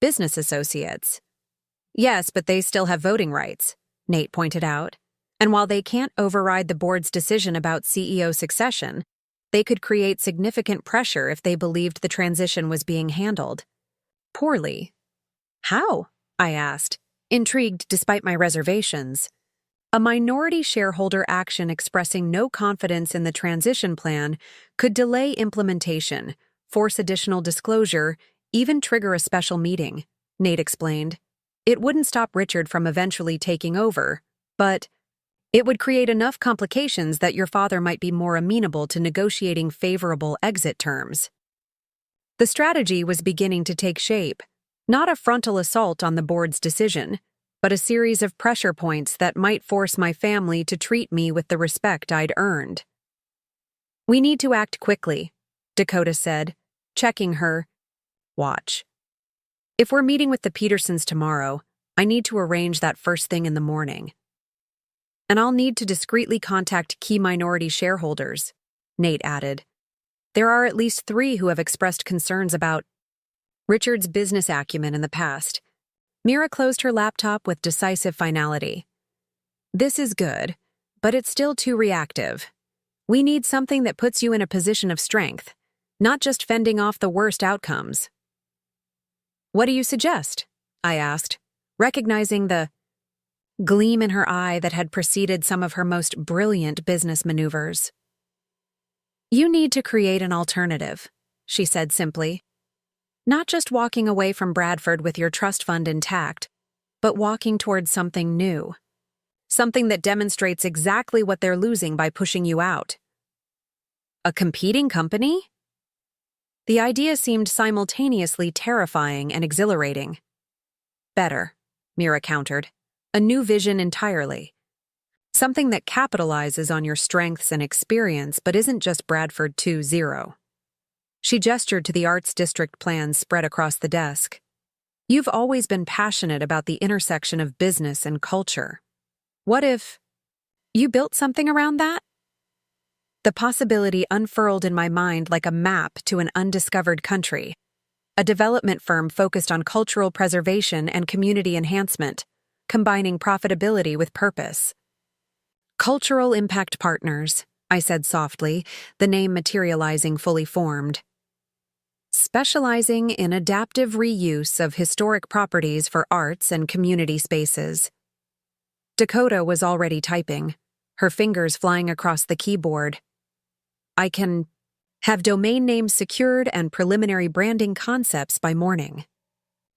business associates. Yes, but they still have voting rights, Nate pointed out. And while they can't override the board's decision about CEO succession, they could create significant pressure if they believed the transition was being handled poorly. How? I asked, intrigued despite my reservations. A minority shareholder action expressing no confidence in the transition plan could delay implementation, force additional disclosure, even trigger a special meeting, Nate explained. It wouldn't stop Richard from eventually taking over, but it would create enough complications that your father might be more amenable to negotiating favorable exit terms. The strategy was beginning to take shape, not a frontal assault on the board's decision, but a series of pressure points that might force my family to treat me with the respect I'd earned. We need to act quickly, Dakota said, checking her watch. If we're meeting with the Petersons tomorrow, I need to arrange that first thing in the morning. And I'll need to discreetly contact key minority shareholders, Nate added. There are at least 3 who have expressed concerns about Richard's business acumen in the past. Mira closed her laptop with decisive finality. This is good, but it's still too reactive. We need something that puts you in a position of strength, not just fending off the worst outcomes. What do you suggest? I asked, recognizing the gleam in her eye that had preceded some of her most brilliant business maneuvers. You need to create an alternative, she said simply. Not just walking away from Bradford with your trust fund intact, but walking towards something new. Something that demonstrates exactly what they're losing by pushing you out. A competing company? The idea seemed simultaneously terrifying and exhilarating. Better, Mira countered. A new vision entirely. Something that capitalizes on your strengths and experience but isn't just Bradford 2.0. She gestured to the Arts District plans spread across the desk. You've always been passionate about the intersection of business and culture. What if you built something around that? The possibility unfurled in my mind like a map to an undiscovered country. A development firm focused on cultural preservation and community enhancement, combining profitability with purpose. Cultural Impact Partners, I said softly, the name materializing fully formed. Specializing in adaptive reuse of historic properties for arts and community spaces. Dakota was already typing, her fingers flying across the keyboard. I can have domain names secured and preliminary branding concepts by morning.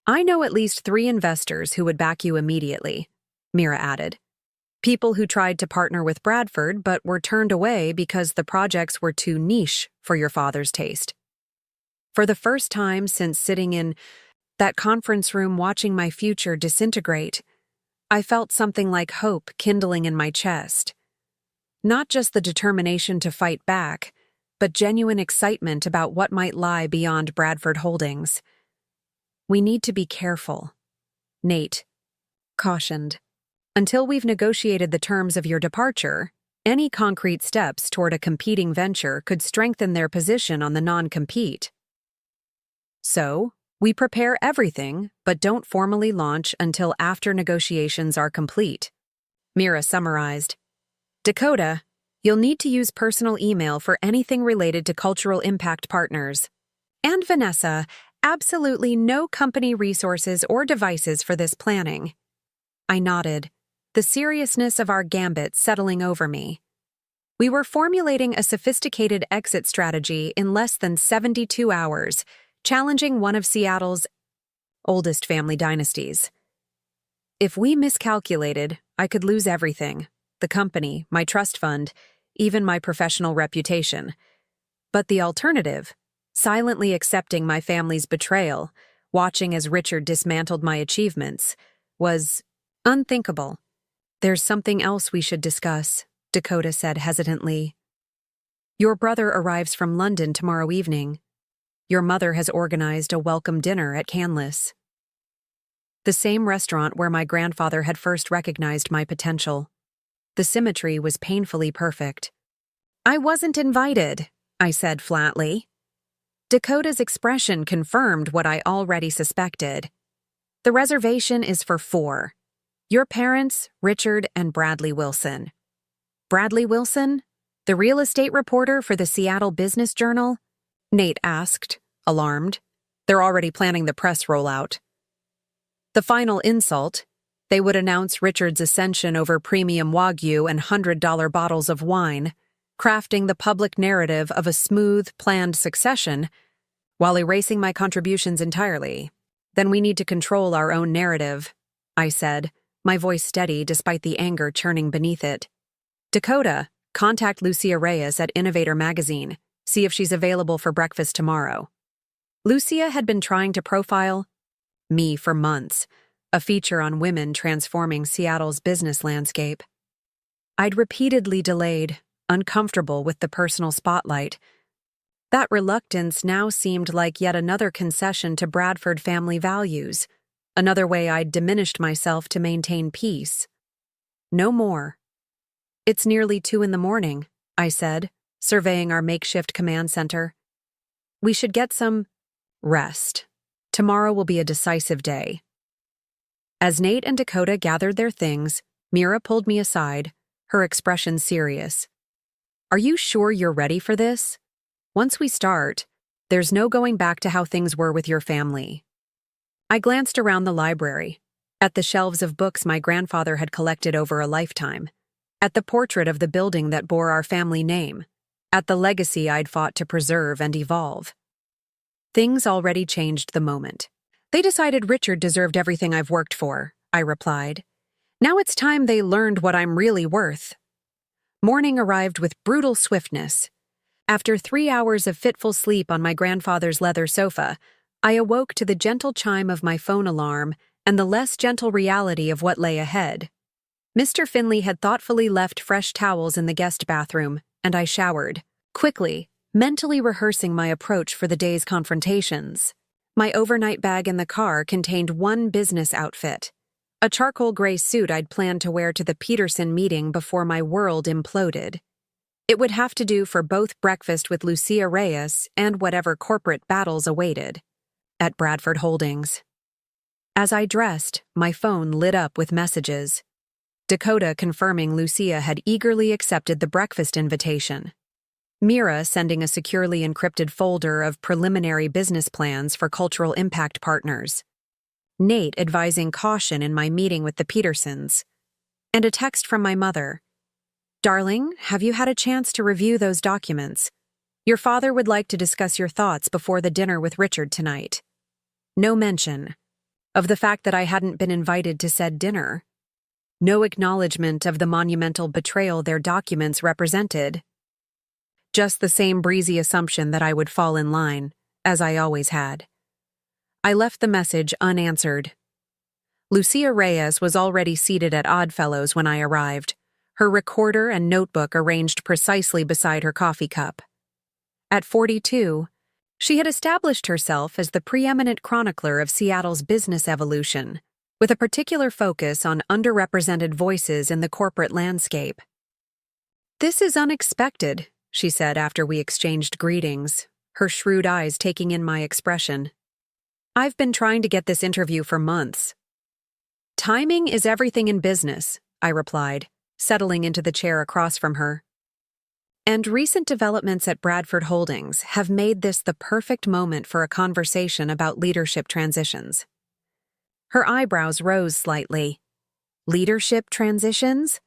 I know at least 3 investors who would back you immediately, Mira added. People who tried to partner with Bradford but were turned away because the projects were too niche for your father's taste. For the first time since sitting in that conference room watching my future disintegrate, I felt something like hope kindling in my chest. Not just the determination to fight back, but genuine excitement about what might lie beyond Bradford Holdings. We need to be careful, Nate cautioned. Until we've negotiated the terms of your departure, any concrete steps toward a competing venture could strengthen their position on the non-compete. So, we prepare everything, but don't formally launch until after negotiations are complete. Mira summarized. Dakota, you'll need to use personal email for anything related to Cultural Impact Partners. And Vanessa, absolutely no company resources or devices for this planning. I nodded, the seriousness of our gambit settling over me. We were formulating a sophisticated exit strategy in less than 72 hours, challenging one of Seattle's oldest family dynasties. If we miscalculated, I could lose everything, the company, my trust fund, even my professional reputation. But the alternative, silently accepting my family's betrayal, watching as Richard dismantled my achievements, was unthinkable. There's something else we should discuss, Dakota said hesitantly. Your brother arrives from London tomorrow evening. your mother has organized a welcome dinner at Canlis. The same restaurant where my grandfather had first recognized my potential. The symmetry was painfully perfect. I wasn't invited, I said flatly. Dakota's expression confirmed what I already suspected. The reservation is for 4. Your parents, Richard and Bradley Wilson. Bradley Wilson? The real estate reporter for the Seattle Business Journal? Nate asked, alarmed. They're already planning the press rollout. The final insult, they would announce Richard's ascension over premium Wagyu and $100 bottles of wine, crafting the public narrative of a smooth, planned succession, while erasing my contributions entirely. Then we need to control our own narrative, I said, my voice steady despite the anger churning beneath it. Dakota, contact Lucia Reyes at Innovator Magazine. See if she's available for breakfast tomorrow. Lucia had been trying to profile me for months, a feature on women transforming Seattle's business landscape. I'd repeatedly delayed, uncomfortable with the personal spotlight. That reluctance now seemed like yet another concession to Bradford family values, another way I'd diminished myself to maintain peace. No more. It's nearly 2 a.m, I said, surveying our makeshift command center. We should get some rest. Tomorrow will be a decisive day. As Nate and Dakota gathered their things, Mira pulled me aside, her expression serious. Are you sure you're ready for this? Once we start, there's no going back to how things were with your family. I glanced around the library, at the shelves of books my grandfather had collected over a lifetime, at the portrait of the building that bore our family name, at the legacy I'd fought to preserve and evolve. Things already changed the moment. They decided Richard deserved everything I've worked for, I replied. Now it's time they learned what I'm really worth. Morning arrived with brutal swiftness. After 3 hours of fitful sleep on my grandfather's leather sofa, I awoke to the gentle chime of my phone alarm and the less gentle reality of what lay ahead. Mr. Finley had thoughtfully left fresh towels in the guest bathroom, and I showered, quickly, mentally rehearsing my approach for the day's confrontations. My overnight bag in the car contained one business outfit, a charcoal gray suit I'd planned to wear to the Peterson meeting before my world imploded. It would have to do for both breakfast with Lucia Reyes and whatever corporate battles awaited at Bradford Holdings. As I dressed, my phone lit up with messages. Dakota confirming Lucia had eagerly accepted the breakfast invitation. Mira sending a securely encrypted folder of preliminary business plans for cultural impact partners. Nate advising caution in my meeting with the Petersons. And a text from my mother. Darling, have you had a chance to review those documents? Your father would like to discuss your thoughts before the dinner with Richard tonight. No mention of the fact that I hadn't been invited to said dinner. No acknowledgement of the monumental betrayal their documents represented. Just the same breezy assumption that I would fall in line, as I always had. I left the message unanswered. Lucia Reyes was already seated at Oddfellows when I arrived, her recorder and notebook arranged precisely beside her coffee cup. At 42, she had established herself as the preeminent chronicler of Seattle's business evolution, with a particular focus on underrepresented voices in the corporate landscape. This is unexpected, she said after we exchanged greetings, her shrewd eyes taking in my expression. I've been trying to get this interview for months. Timing is everything in business, I replied, settling into the chair across from her. And recent developments at Bradford Holdings have made this the perfect moment for a conversation about leadership transitions. Her eyebrows rose slightly. Leadership transitions?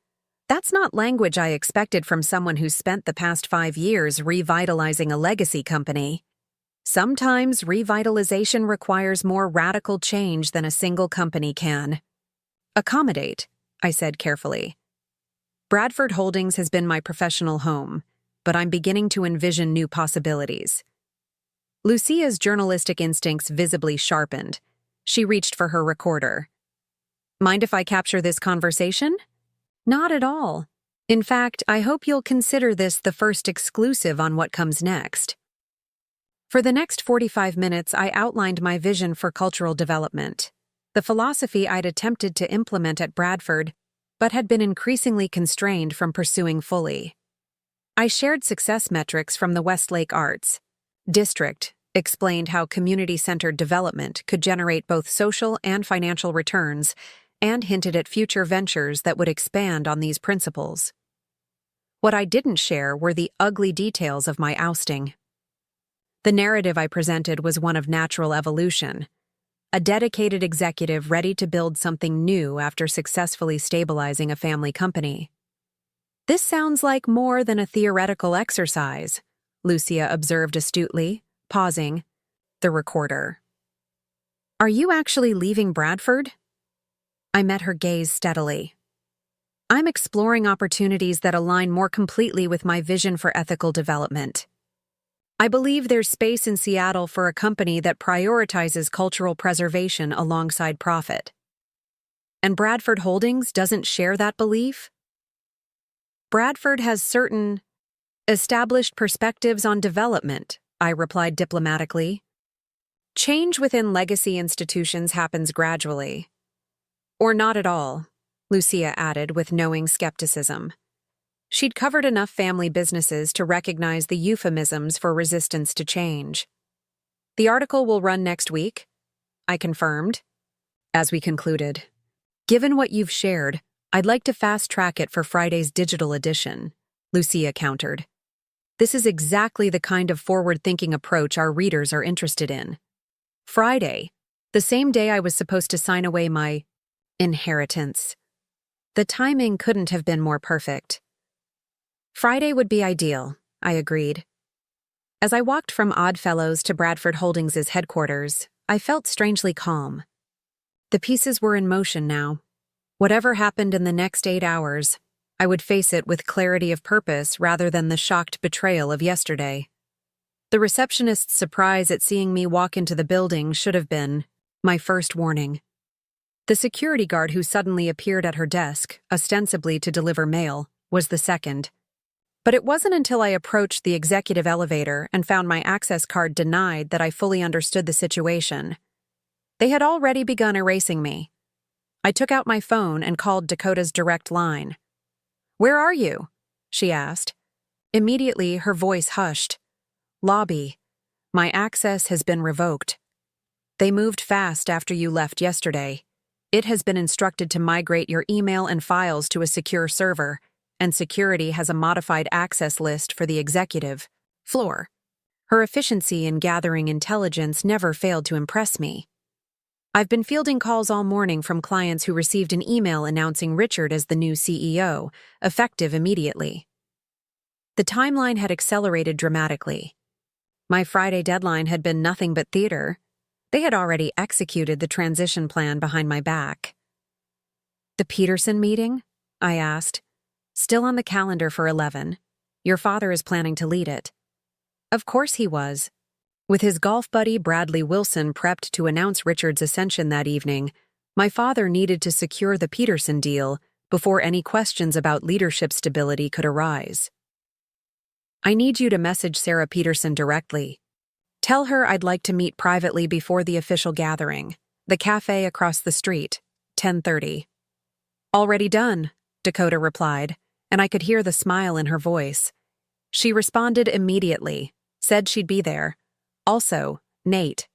That's not language I expected from someone who's spent the past 5 years revitalizing a legacy company. Sometimes revitalization requires more radical change than a single company can. Accommodate, I said carefully. Bradford Holdings has been my professional home, but I'm beginning to envision new possibilities. Lucia's journalistic instincts visibly sharpened. She reached for her recorder. Mind if I capture this conversation? Not at all. In fact, I hope you'll consider this the first exclusive on what comes next. For the next 45 minutes, I outlined my vision for cultural development, the philosophy I'd attempted to implement at Bradford, but had been increasingly constrained from pursuing fully. I shared success metrics from the Westlake Arts District, explained how community-centered development could generate both social and financial returns, and hinted at future ventures that would expand on these principles. What I didn't share were the ugly details of my ousting. The narrative I presented was one of natural evolution, a dedicated executive ready to build something new after successfully stabilizing a family company. "This sounds like more than a theoretical exercise," Lucia observed astutely, pausing. The recorder. "Are you actually leaving Bradford?" I met her gaze steadily. "I'm exploring opportunities that align more completely with my vision for ethical development. I believe there's space in Seattle for a company that prioritizes cultural preservation alongside profit. And Bradford Holdings doesn't share that belief?" "Bradford has certain established perspectives on development," I replied diplomatically. "Change within legacy institutions happens gradually." "Or not at all," Lucia added with knowing skepticism. She'd covered enough family businesses to recognize the euphemisms for resistance to change. "The article will run next week," I confirmed. As we concluded, "Given what you've shared, I'd like to fast-track it for Friday's digital edition," Lucia countered. "This is exactly the kind of forward-thinking approach our readers are interested in." Friday, the same day I was supposed to sign away my inheritance. The timing couldn't have been more perfect. Friday would be ideal, I agreed. As I walked from Oddfellows to Bradford Holdings' headquarters, I felt strangely calm. The pieces were in motion now. Whatever happened in the next 8 hours, I would face it with clarity of purpose rather than the shocked betrayal of yesterday. The receptionist's surprise at seeing me walk into the building should have been my first warning. The security guard who suddenly appeared at her desk, ostensibly to deliver mail, was the second. But it wasn't until I approached the executive elevator and found my access card denied that I fully understood the situation. They had already begun erasing me. I took out my phone and called Dakota's direct line. "Where are you?" she asked. Immediately, her voice hushed. "Lobby. My access has been revoked. They moved fast after you left yesterday. It has been instructed to migrate your email and files to a secure server, and security has a modified access list for the executive floor." Her efficiency in gathering intelligence never failed to impress me. I've been fielding calls all morning from clients who received an email announcing Richard as the new CEO, effective immediately. The timeline had accelerated dramatically. My Friday deadline had been nothing but theater. They had already executed the transition plan behind my back. "The Peterson meeting?" I asked. "Still on the calendar for 11. Your father is planning to lead it." Of course he was. With his golf buddy Bradley Wilson prepped to announce Richard's ascension that evening, my father needed to secure the Peterson deal before any questions about leadership stability could arise. "I need you to message Sarah Peterson directly. Tell her I'd like to meet privately before the official gathering. The cafe across the street, 10:30. "Already done," Dakota replied, and I could hear the smile in her voice. She responded immediately, said she'd be there. Also, "Nate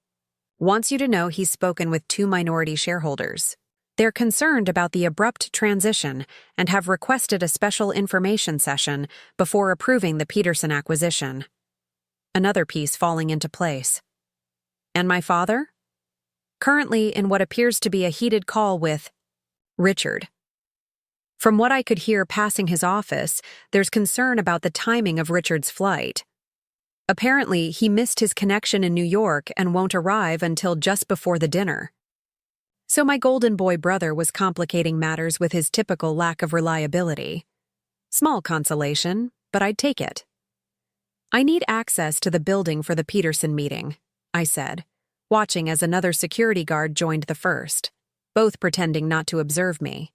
wants you to know he's spoken with 2 minority shareholders. They're concerned about the abrupt transition and have requested a special information session before approving the Peterson acquisition." Another piece falling into place. "And my father?" "Currently in what appears to be a heated call with Richard. From what I could hear passing his office, there's concern about the timing of Richard's flight. Apparently, he missed his connection in New York and won't arrive until just before the dinner. So my golden boy brother was complicating matters with his typical lack of reliability. Small consolation, but I'd take it. "I need access to the building for the Peterson meeting," I said, watching as another security guard joined the first, both pretending not to observe me.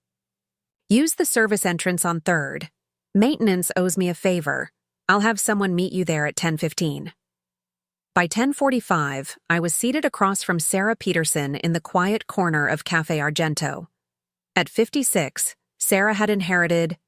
"Use the service entrance on 3rd. Maintenance owes me a favor. I'll have someone meet you there at 10:15. By 10:45, I was seated across from Sarah Peterson in the quiet corner of Cafe Argento. At 56, Sarah had inherited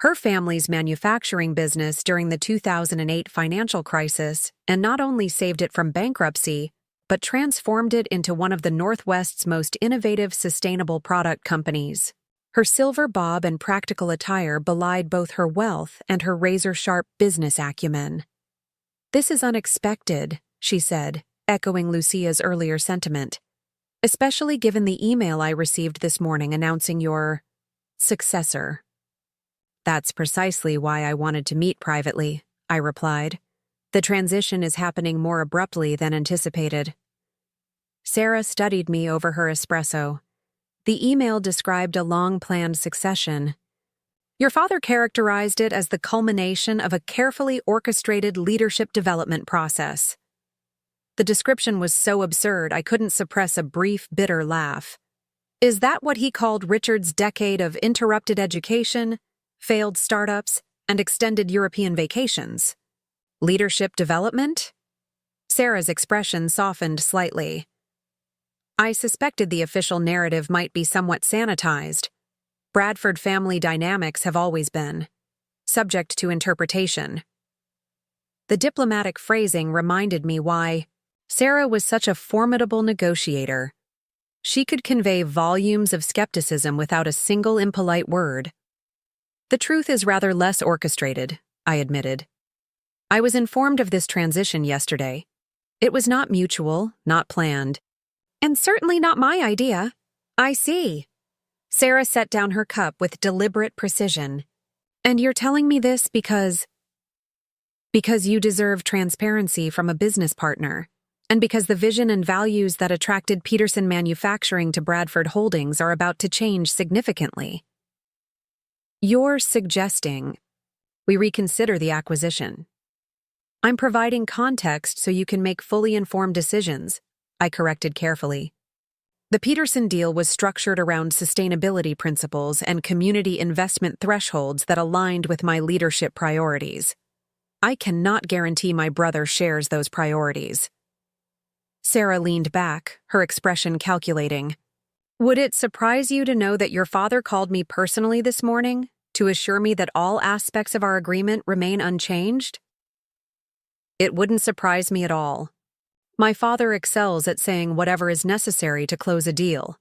her family's manufacturing business during the 2008 financial crisis and not only saved it from bankruptcy, but transformed it into one of the Northwest's most innovative sustainable product companies. Her silver bob and practical attire belied both her wealth and her razor-sharp business acumen. "This is unexpected," she said, echoing Lucia's earlier sentiment, "especially given the email I received this morning announcing your successor." "That's precisely why I wanted to meet privately," I replied. "The transition is happening more abruptly than anticipated." Sarah studied me over her espresso. The email described a long-planned succession. "Your father characterized it as the culmination of a carefully orchestrated leadership development process." The description was so absurd I couldn't suppress a brief, bitter laugh. Is that what he called Richard's decade of interrupted education, failed startups, and extended European vacations? Leadership development? Sarah's expression softened slightly. I suspected the official narrative might be somewhat sanitized. Bradford family dynamics have always been subject to interpretation. The diplomatic phrasing reminded me why Sarah was such a formidable negotiator. She could convey volumes of skepticism without a single impolite word. "The truth is rather less orchestrated," I admitted. "I was informed of this transition yesterday. It was not mutual, not planned, and certainly not my idea." "I see." Sarah set down her cup with deliberate precision. "And you're telling me this because you deserve transparency from a business partner, and because the vision and values that attracted Peterson Manufacturing to Bradford Holdings are about to change significantly. You're suggesting we reconsider the acquisition." "I'm providing context so you can make fully informed decisions," I corrected carefully. "The Peterson deal was structured around sustainability principles and community investment thresholds that aligned with my leadership priorities. I cannot guarantee my brother shares those priorities." Sarah leaned back, her expression calculating. "Would it surprise you to know that your father called me personally this morning to assure me that all aspects of our agreement remain unchanged?" "It wouldn't surprise me at all. My father excels at saying whatever is necessary to close a deal."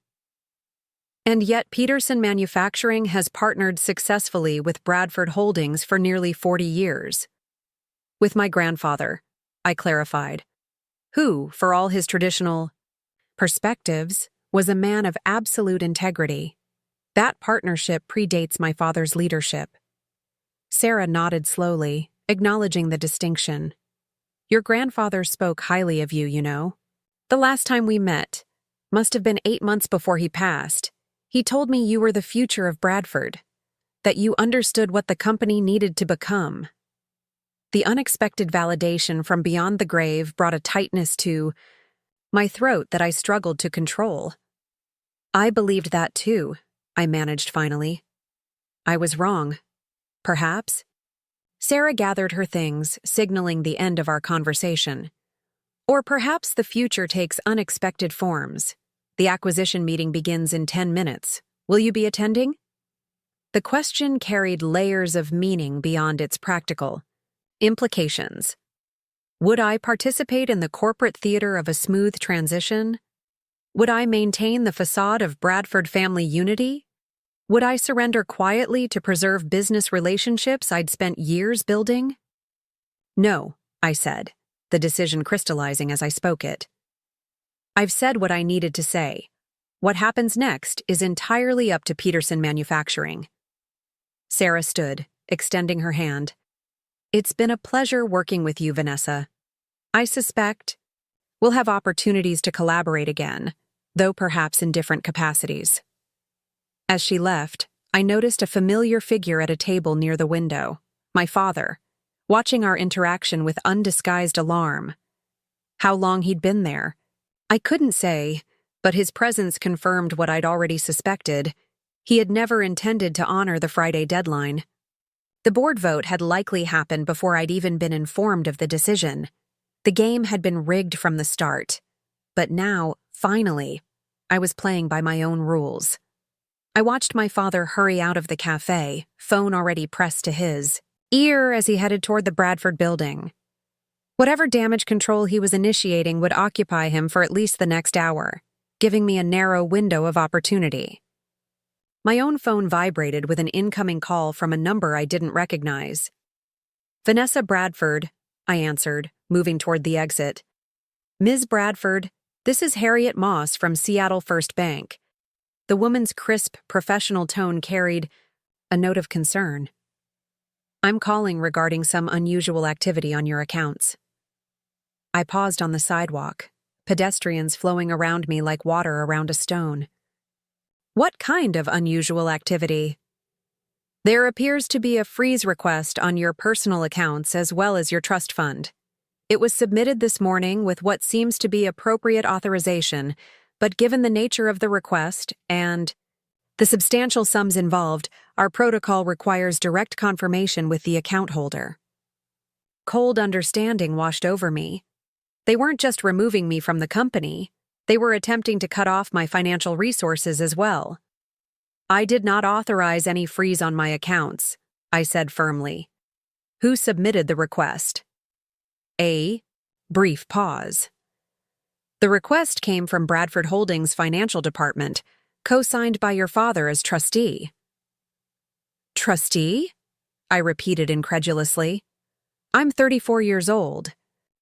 "And yet Peterson Manufacturing has partnered successfully with Bradford Holdings for nearly 40 years. "With my grandfather," I clarified, "who, for all his traditional perspectives, was a man of absolute integrity. That partnership predates my father's leadership." Sarah nodded slowly, acknowledging the distinction. "Your grandfather spoke highly of you, you know. The last time we met, must have been 8 months before he passed, he told me you were the future of Bradford, that you understood what the company needed to become." The unexpected validation from beyond the grave brought a tightness to my throat that I struggled to control. "I believed that too," I managed finally. "I was wrong. Perhaps." Sarah gathered her things, signaling the end of our conversation. "Or perhaps the future takes unexpected forms. The acquisition meeting begins in 10 minutes. Will you be attending?" The question carried layers of meaning beyond its practical implications. Would I participate in the corporate theater of a smooth transition? Would I maintain the facade of Bradford family unity? Would I surrender quietly to preserve business relationships I'd spent years building? "No," I said, the decision crystallizing as I spoke it. "I've said what I needed to say. What happens next is entirely up to Peterson Manufacturing." Sarah stood, extending her hand. "It's been a pleasure working with you, Vanessa. I suspect we'll have opportunities to collaborate again, though perhaps in different capacities." As she left, I noticed a familiar figure at a table near the window, my father, watching our interaction with undisguised alarm. How long he'd been there, I couldn't say, but his presence confirmed what I'd already suspected. He had never intended to honor the Friday deadline. The board vote had likely happened before I'd even been informed of the decision. The game had been rigged from the start, but now, finally, I was playing by my own rules. I watched my father hurry out of the cafe, phone already pressed to his ear as he headed toward the Bradford building. Whatever damage control he was initiating would occupy him for at least the next hour, giving me a narrow window of opportunity. My own phone vibrated with an incoming call from a number I didn't recognize. "Vanessa Bradford," I answered, moving toward the exit. "Ms. Bradford, this is Harriet Moss from Seattle First Bank." The woman's crisp, professional tone carried a note of concern. "I'm calling regarding some unusual activity on your accounts." I paused on the sidewalk, pedestrians flowing around me like water around a stone. "What kind of unusual activity?" "There appears to be a freeze request on your personal accounts as well as your trust fund. It was submitted this morning with what seems to be appropriate authorization, but given the nature of the request and the substantial sums involved, our protocol requires direct confirmation with the account holder." Cold understanding washed over me. They weren't just removing me from the company, they were attempting to cut off my financial resources as well. "I did not authorize any freeze on my accounts," I said firmly. "Who submitted the request?" A brief pause. "The request came from Bradford Holdings' financial department, co-signed by your father as trustee." "Trustee?" I repeated incredulously. "I'm 34 years old.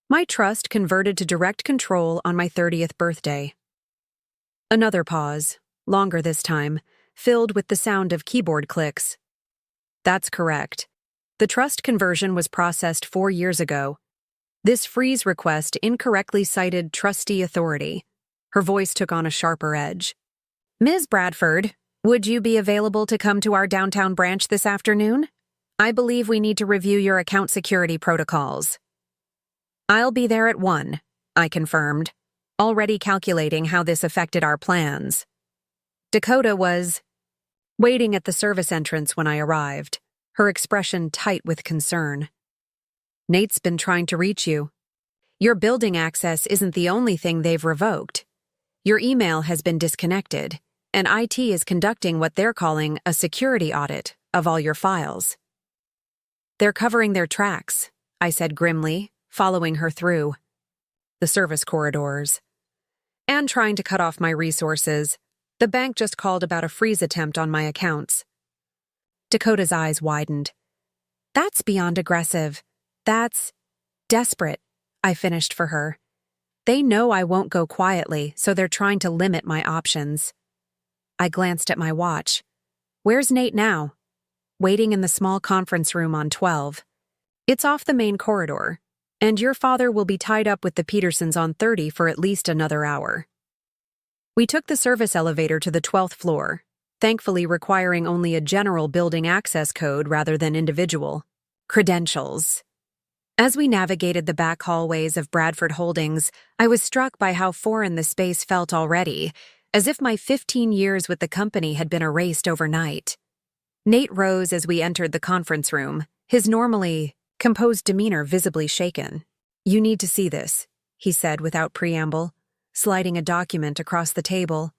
My trust converted to direct control on my 30th birthday." Another pause, longer this time, filled with the sound of keyboard clicks. "That's correct. The trust conversion was processed 4 years ago. This freeze request incorrectly cited trustee authority." Her voice took on a sharper edge. "Ms. Bradford, would you be available to come to our downtown branch this afternoon? I believe we need to review your account security protocols." "I'll be there at 1, I confirmed, already calculating how this affected our plans. Dakota was waiting at the service entrance when I arrived, her expression tight with concern. "Nate's been trying to reach you. Your building access isn't the only thing they've revoked. Your email has been disconnected, and IT is conducting what they're calling a security audit of all your files." "They're covering their tracks," I said grimly, following her through the service corridors. "And trying to cut off my resources. The bank just called about a freeze attempt on my accounts." Dakota's eyes widened. "That's beyond aggressive. That's desperate," I finished for her. "They know I won't go quietly, so they're trying to limit my options." I glanced at my watch. "Where's Nate now?" "Waiting in the small conference room on 12. It's off the main corridor, and your father will be tied up with the Petersons on 30 for at least another hour." We took the service elevator to the 12th floor, thankfully requiring only a general building access code rather than individual credentials. As we navigated the back hallways of Bradford Holdings, I was struck by how foreign the space felt already, as if my 15 years with the company had been erased overnight. Nate rose as we entered the conference room, his normally composed demeanor visibly shaken. "You need to see this," he said without preamble, sliding a document across the table.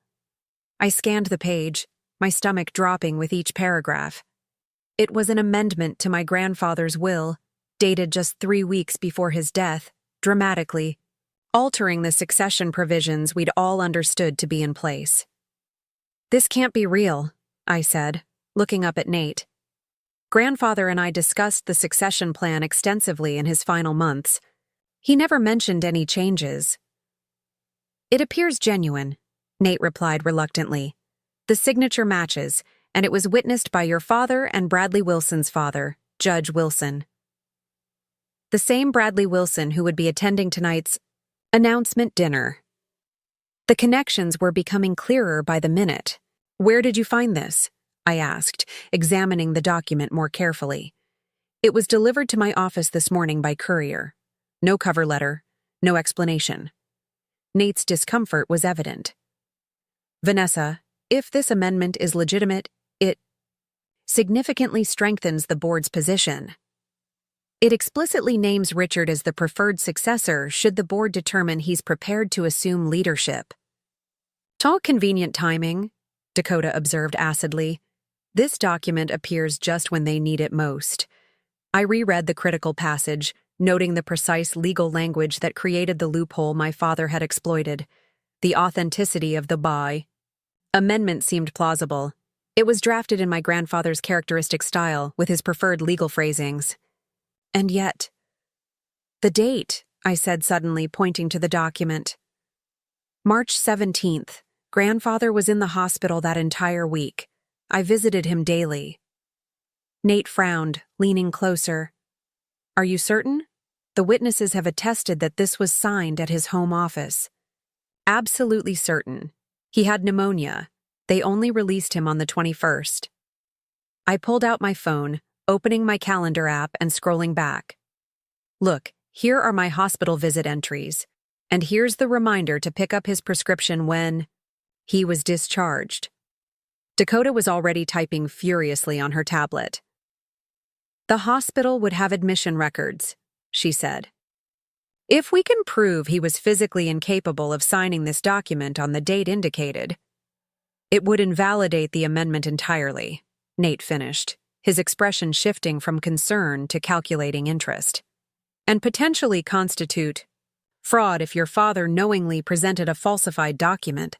I scanned the page, my stomach dropping with each paragraph. It was an amendment to my grandfather's will, dated just 3 weeks before his death, dramatically, altering the succession provisions we'd all understood to be in place. "This can't be real," I said, looking up at Nate. "Grandfather and I discussed the succession plan extensively in his final months. He never mentioned any changes." "It appears genuine," Nate replied reluctantly. "The signature matches, and it was witnessed by your father and Bradley Wilson's father, Judge Wilson. The same Bradley Wilson who would be attending tonight's announcement dinner." The connections were becoming clearer by the minute. "Where did you find this?" I asked, examining the document more carefully. "It was delivered to my office this morning by courier. No cover letter, no explanation." Nate's discomfort was evident. "Vanessa, if this amendment is legitimate, it significantly strengthens the board's position." It explicitly names Richard as the preferred successor should the board determine he's prepared to assume leadership. "All convenient timing," Dakota observed acidly. "This document appears just when they need it most." I reread the critical passage, noting the precise legal language that created the loophole my father had exploited. The authenticity of the by amendment seemed plausible. It was drafted in my grandfather's characteristic style, with his preferred legal phrasings. And yet, "The date," I said suddenly, pointing to the document. "March 17th. Grandfather was in the hospital that entire week. I visited him daily." Nate frowned, leaning closer. "Are you certain? The witnesses have attested that this was signed at his home office." "Absolutely certain. He had pneumonia. They only released him on the 21st. I pulled out my phone, opening my calendar app and scrolling back. "Look, here are my hospital visit entries. And here's the reminder to pick up his prescription when he was discharged." Dakota was already typing furiously on her tablet. "The hospital would have admission records," she said. "If we can prove he was physically incapable of signing this document on the date indicated, it would invalidate the amendment entirely," Nate finished, his expression shifting from concern to calculating interest, "and potentially constitute fraud if your father knowingly presented a falsified document."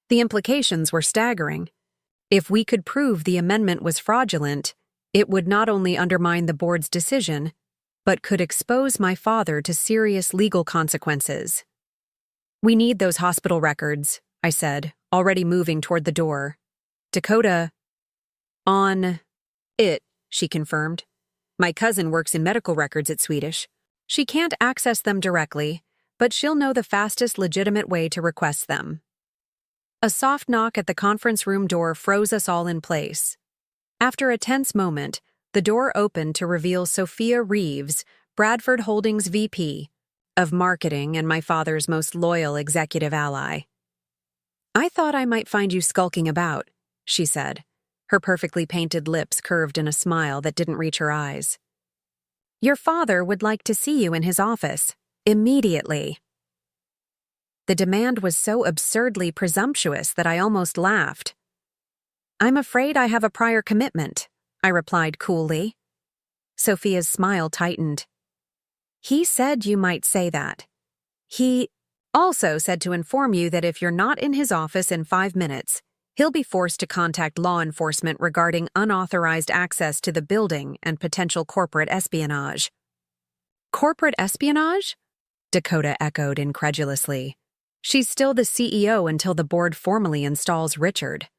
The implications were staggering. If we could prove the amendment was fraudulent, it would not only undermine the board's decision, but could expose my father to serious legal consequences. "We need those hospital records," I said, already moving toward the door. Dakota, "On it," she confirmed. "My cousin works in medical records at Swedish. She can't access them directly, but she'll know the fastest legitimate way to request them." A soft knock at the conference room door froze us all in place. After a tense moment, the door opened to reveal Sophia Reeves, Bradford Holdings VP of Marketing and my father's most loyal executive ally. "I thought I might find you skulking about," she said, her perfectly painted lips curved in a smile that didn't reach her eyes. "Your father would like to see you in his office, immediately." The demand was so absurdly presumptuous that I almost laughed. "I'm afraid I have a prior commitment," I replied coolly. Sophia's smile tightened. "He said you might say that. He also said to inform you that if you're not in his office in 5 minutes, he'll be forced to contact law enforcement regarding unauthorized access to the building and potential corporate espionage." "Corporate espionage?" Dakota echoed incredulously. "She's still the CEO until the board formally installs Richard."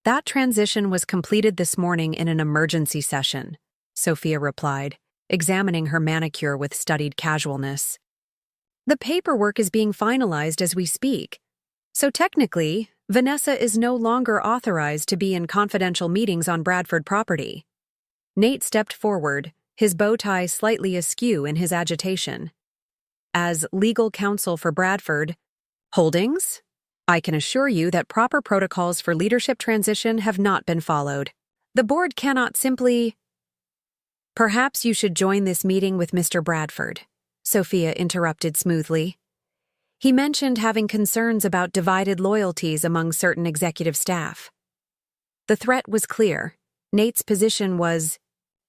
"That transition was completed this morning in an emergency session," Sophia replied, examining her manicure with studied casualness. "The paperwork is being finalized as we speak. So technically, Vanessa is no longer authorized to be in confidential meetings on Bradford property." Nate stepped forward, his bow tie slightly askew in his agitation. "As legal counsel for Bradford Holdings, I can assure you that proper protocols for leadership transition have not been followed. The board cannot simply—" "Perhaps you should join this meeting with Mr. Bradford," Sophia interrupted smoothly. "He mentioned having concerns about divided loyalties among certain executive staff." The threat was clear. Nate's position was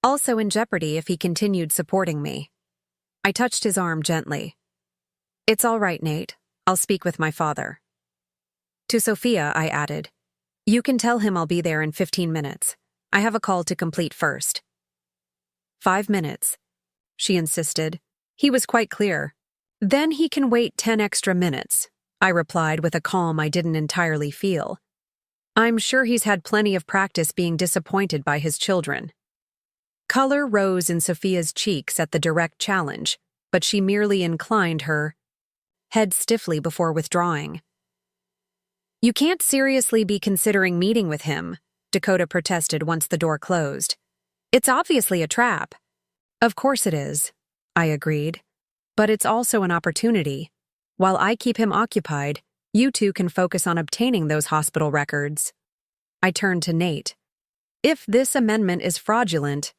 also in jeopardy if he continued supporting me. I touched his arm gently. "It's all right, Nate. I'll speak with my father." To Sophia, I added, "You can tell him I'll be there in 15 minutes. I have a call to complete first." 5 minutes, she insisted. He was quite clear. "Then he can wait 10 extra minutes," I replied with a calm I didn't entirely feel. "I'm sure he's had plenty of practice being disappointed by his children." Color rose in Sophia's cheeks at the direct challenge, but she merely inclined her head stiffly before withdrawing. "You can't seriously be considering meeting with him," Dakota protested once the door closed. "It's obviously a trap." "Of course it is," I agreed. "But it's also an opportunity. While I keep him occupied, you two can focus on obtaining those hospital records." I turned to Nate. "If this amendment is fraudulent,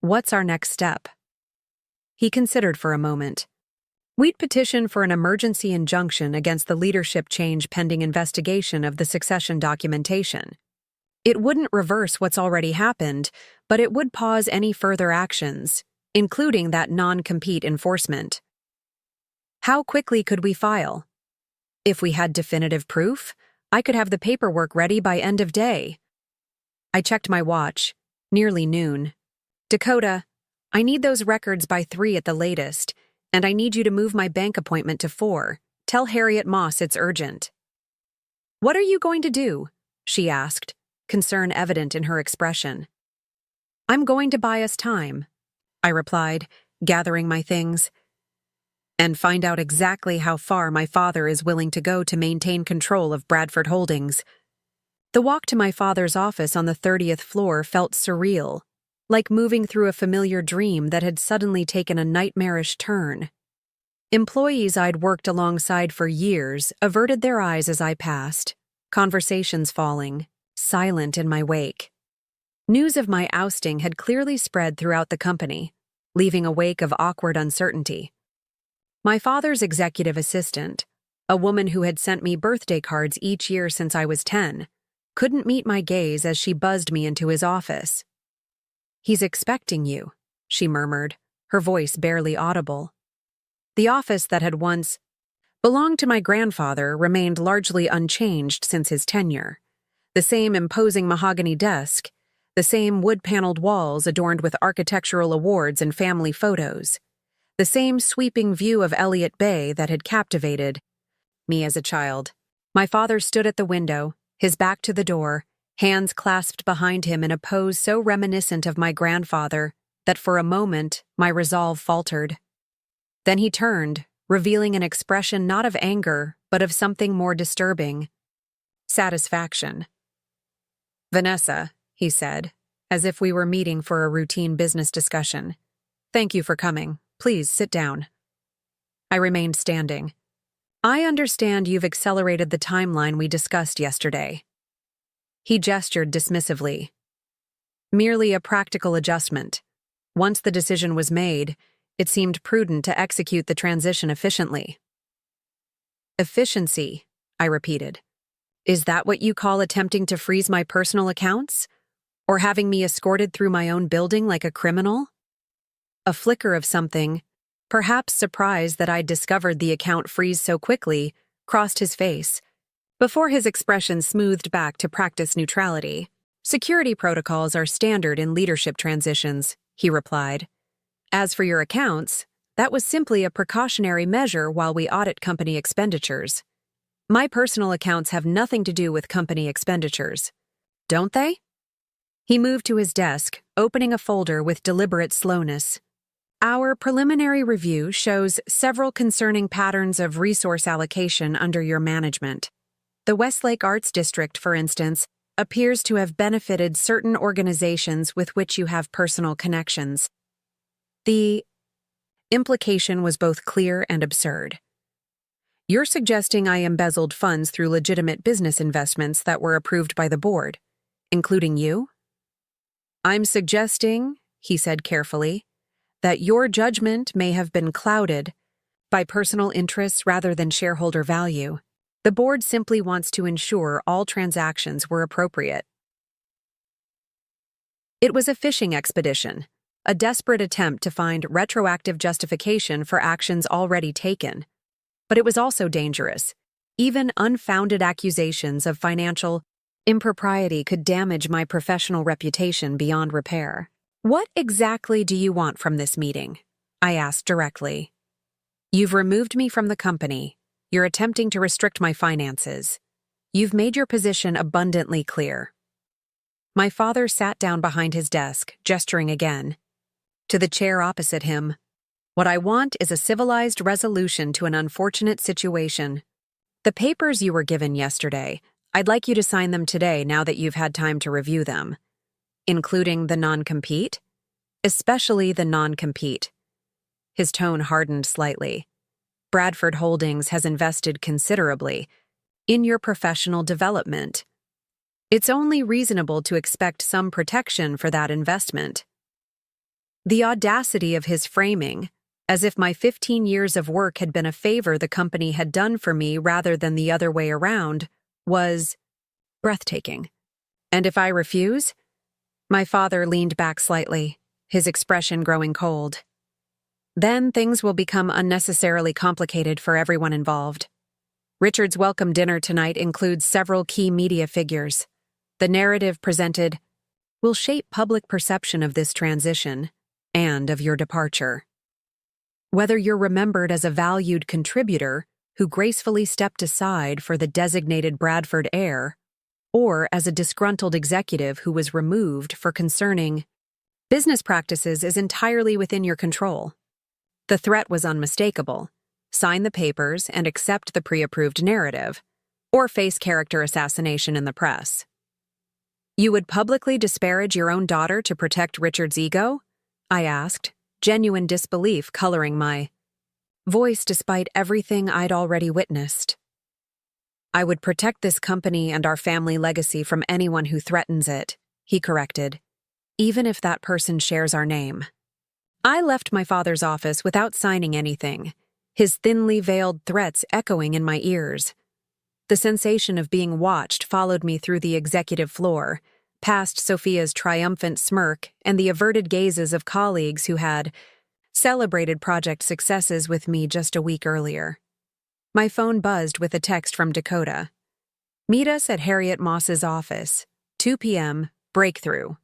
what's our next step?" He considered for a moment. We'd petition for an emergency injunction against the leadership change pending investigation of the succession documentation. It wouldn't reverse what's already happened, but it would pause any further actions, including that non-compete enforcement. How quickly could we file? If we had definitive proof, I could have the paperwork ready by end of day. I checked my watch. Nearly noon. Dakota, I need those records by 3 at the latest, and I need you to move my bank appointment to 4. Tell Harriet Moss it's urgent. What are you going to do? She asked, concern evident in her expression. I'm going to buy us time, I replied, gathering my things, and find out exactly how far my father is willing to go to maintain control of Bradford Holdings. The walk to my father's office on the 30th floor felt surreal, like moving through a familiar dream that had suddenly taken a nightmarish turn. Employees I'd worked alongside for years averted their eyes as I passed, conversations falling, silent in my wake. News of my ousting had clearly spread throughout the company, leaving a wake of awkward uncertainty. My father's executive assistant, a woman who had sent me birthday cards each year since I was 10, couldn't meet my gaze as she buzzed me into his office. He's expecting you, she murmured, her voice barely audible. The office that had once belonged to my grandfather remained largely unchanged since his tenure. The same imposing mahogany desk, the same wood-paneled walls adorned with architectural awards and family photos, the same sweeping view of Elliott Bay that had captivated me as a child. My father stood at the window, his back to the door, hands clasped behind him in a pose so reminiscent of my grandfather that for a moment my resolve faltered. Then he turned, revealing an expression not of anger, but of something more disturbing. Satisfaction. Vanessa, he said, as if we were meeting for a routine business discussion. Thank you for coming. Please sit down. I remained standing. I understand you've accelerated the timeline we discussed yesterday. He gestured dismissively. Merely a practical adjustment. Once the decision was made, it seemed prudent to execute the transition efficiently. Efficiency, I repeated. Is that what you call attempting to freeze my personal accounts? Or having me escorted through my own building like a criminal? A flicker of something, perhaps surprise that I'd discovered the account freeze so quickly, crossed his face, before his expression smoothed back to practice neutrality. Security protocols are standard in leadership transitions, he replied. As for your accounts, that was simply a precautionary measure while we audit company expenditures. My personal accounts have nothing to do with company expenditures. Don't they? He moved to his desk, opening a folder with deliberate slowness. Our preliminary review shows several concerning patterns of resource allocation under your management. The Westlake Arts District, for instance, appears to have benefited certain organizations with which you have personal connections. The implication was both clear and absurd. You're suggesting I embezzled funds through legitimate business investments that were approved by the board, including you? I'm suggesting, he said carefully, that your judgment may have been clouded by personal interests rather than shareholder value. The board simply wants to ensure all transactions were appropriate. It was a fishing expedition, a desperate attempt to find retroactive justification for actions already taken. But it was also dangerous. Even unfounded accusations of financial impropriety could damage my professional reputation beyond repair. What exactly do you want from this meeting? I asked directly. You've removed me from the company. You're attempting to restrict my finances. You've made your position abundantly clear. My father sat down behind his desk, gesturing again. To the chair opposite him. What I want is a civilized resolution to an unfortunate situation. The papers you were given yesterday, I'd like you to sign them today now that you've had time to review them. Including the non-compete? Especially the non-compete. His tone hardened slightly. Bradford Holdings has invested considerably in your professional development. It's only reasonable to expect some protection for that investment. The audacity of his framing, as if my 15 years of work had been a favor the company had done for me rather than the other way around, was breathtaking. And if I refuse? My father leaned back slightly, his expression growing cold. Then things will become unnecessarily complicated for everyone involved. Richard's welcome dinner tonight includes several key media figures. The narrative presented will shape public perception of this transition and of your departure. Whether you're remembered as a valued contributor who gracefully stepped aside for the designated Bradford heir, or as a disgruntled executive who was removed for concerning business practices is entirely within your control. The threat was unmistakable. Sign the papers and accept the pre-approved narrative, or face character assassination in the press. You would publicly disparage your own daughter to protect Richard's ego? I asked, genuine disbelief coloring my voice despite everything I'd already witnessed. I would protect this company and our family legacy from anyone who threatens it, he corrected, even if that person shares our name. I left my father's office without signing anything, his thinly veiled threats echoing in my ears. The sensation of being watched followed me through the executive floor, past Sophia's triumphant smirk and the averted gazes of colleagues who had celebrated project successes with me just a week earlier. My phone buzzed with a text from Dakota. Meet us at Harriet Moss's office, 2 p.m., breakthrough.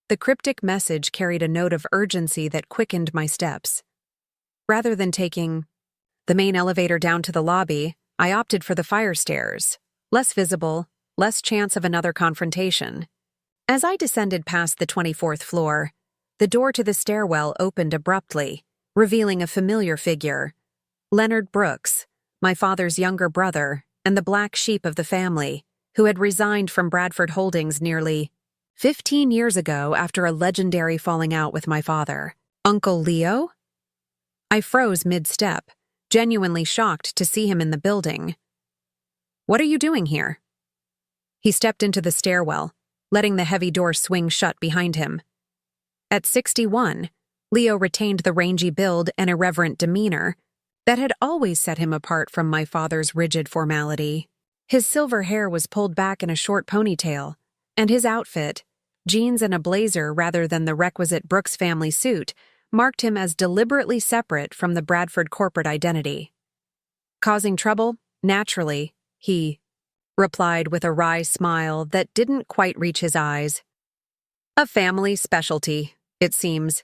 The cryptic message carried a note of urgency that quickened my steps. Rather than taking the main elevator down to the lobby, I opted for the fire stairs, less visible, less chance of another confrontation. As I descended past the 24th floor, the door to the stairwell opened abruptly, revealing a familiar figure. Leonard Brooks, my father's younger brother, and the black sheep of the family, who had resigned from Bradford Holdings nearly 15 years ago after a legendary falling out with my father. Uncle Leo? I froze mid-step, genuinely shocked to see him in the building. What are you doing here? He stepped into the stairwell, letting the heavy door swing shut behind him. At 61, Leo retained the rangy build and irreverent demeanor that had always set him apart from my father's rigid formality. His silver hair was pulled back in a short ponytail, and his outfit, jeans and a blazer rather than the requisite Brooks family suit, marked him as deliberately separate from the Bradford corporate identity. Causing trouble? Naturally, he replied with a wry smile that didn't quite reach his eyes. A family specialty, it seems,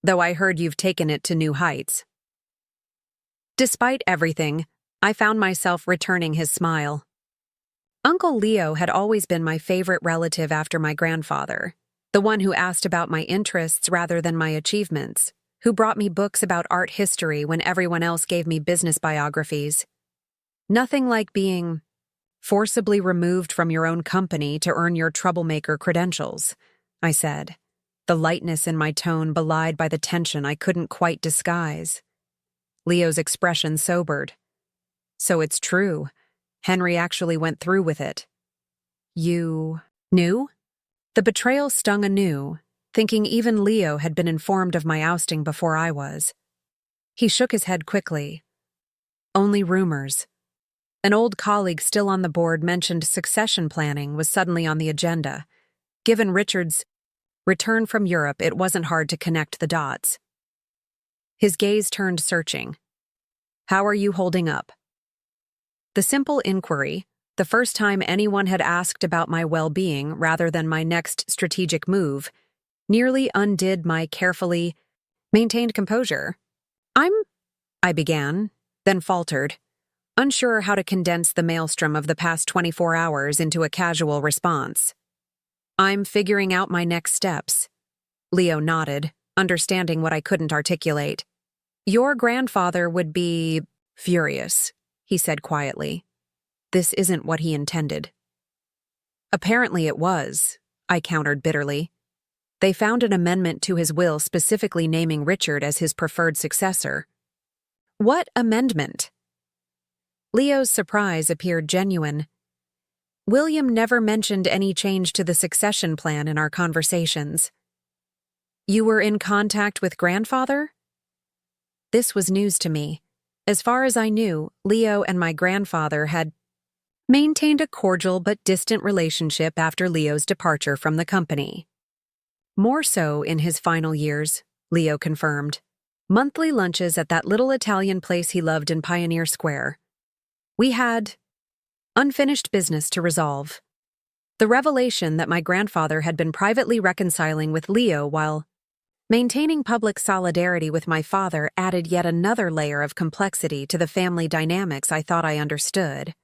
though I heard you've taken it to new heights. Despite everything, I found myself returning his smile. Uncle Leo had always been my favorite relative after my grandfather, the one who asked about my interests rather than my achievements, who brought me books about art history when everyone else gave me business biographies. Nothing like being forcibly removed from your own company to earn your troublemaker credentials, I said, the lightness in my tone belied by the tension I couldn't quite disguise. Leo's expression sobered. So it's true. Henry actually went through with it. You knew? The betrayal stung anew, thinking even Leo had been informed of my ousting before I was. He shook his head quickly. Only rumors. An old colleague still on the board mentioned succession planning was suddenly on the agenda. Given Richard's return from Europe, it wasn't hard to connect the dots. His gaze turned searching. How are you holding up? The simple inquiry, the first time anyone had asked about my well-being rather than my next strategic move, nearly undid my carefully maintained composure. I began, then faltered, unsure how to condense the maelstrom of the past 24 hours into a casual response. I'm figuring out my next steps. Leo nodded, understanding what I couldn't articulate. Your grandfather would be furious, he said quietly. This isn't what he intended. Apparently it was, I countered bitterly. They found an amendment to his will specifically naming Richard as his preferred successor. What amendment? Leo's surprise appeared genuine. William never mentioned any change to the succession plan in our conversations. You were in contact with grandfather? This was news to me. As far as I knew, Leo and my grandfather had maintained a cordial but distant relationship after Leo's departure from the company. More so in his final years, Leo confirmed. Monthly lunches at that little Italian place he loved in Pioneer Square. We had unfinished business to resolve. The revelation that my grandfather had been privately reconciling with Leo while maintaining public solidarity with my father added yet another layer of complexity to the family dynamics I thought I understood.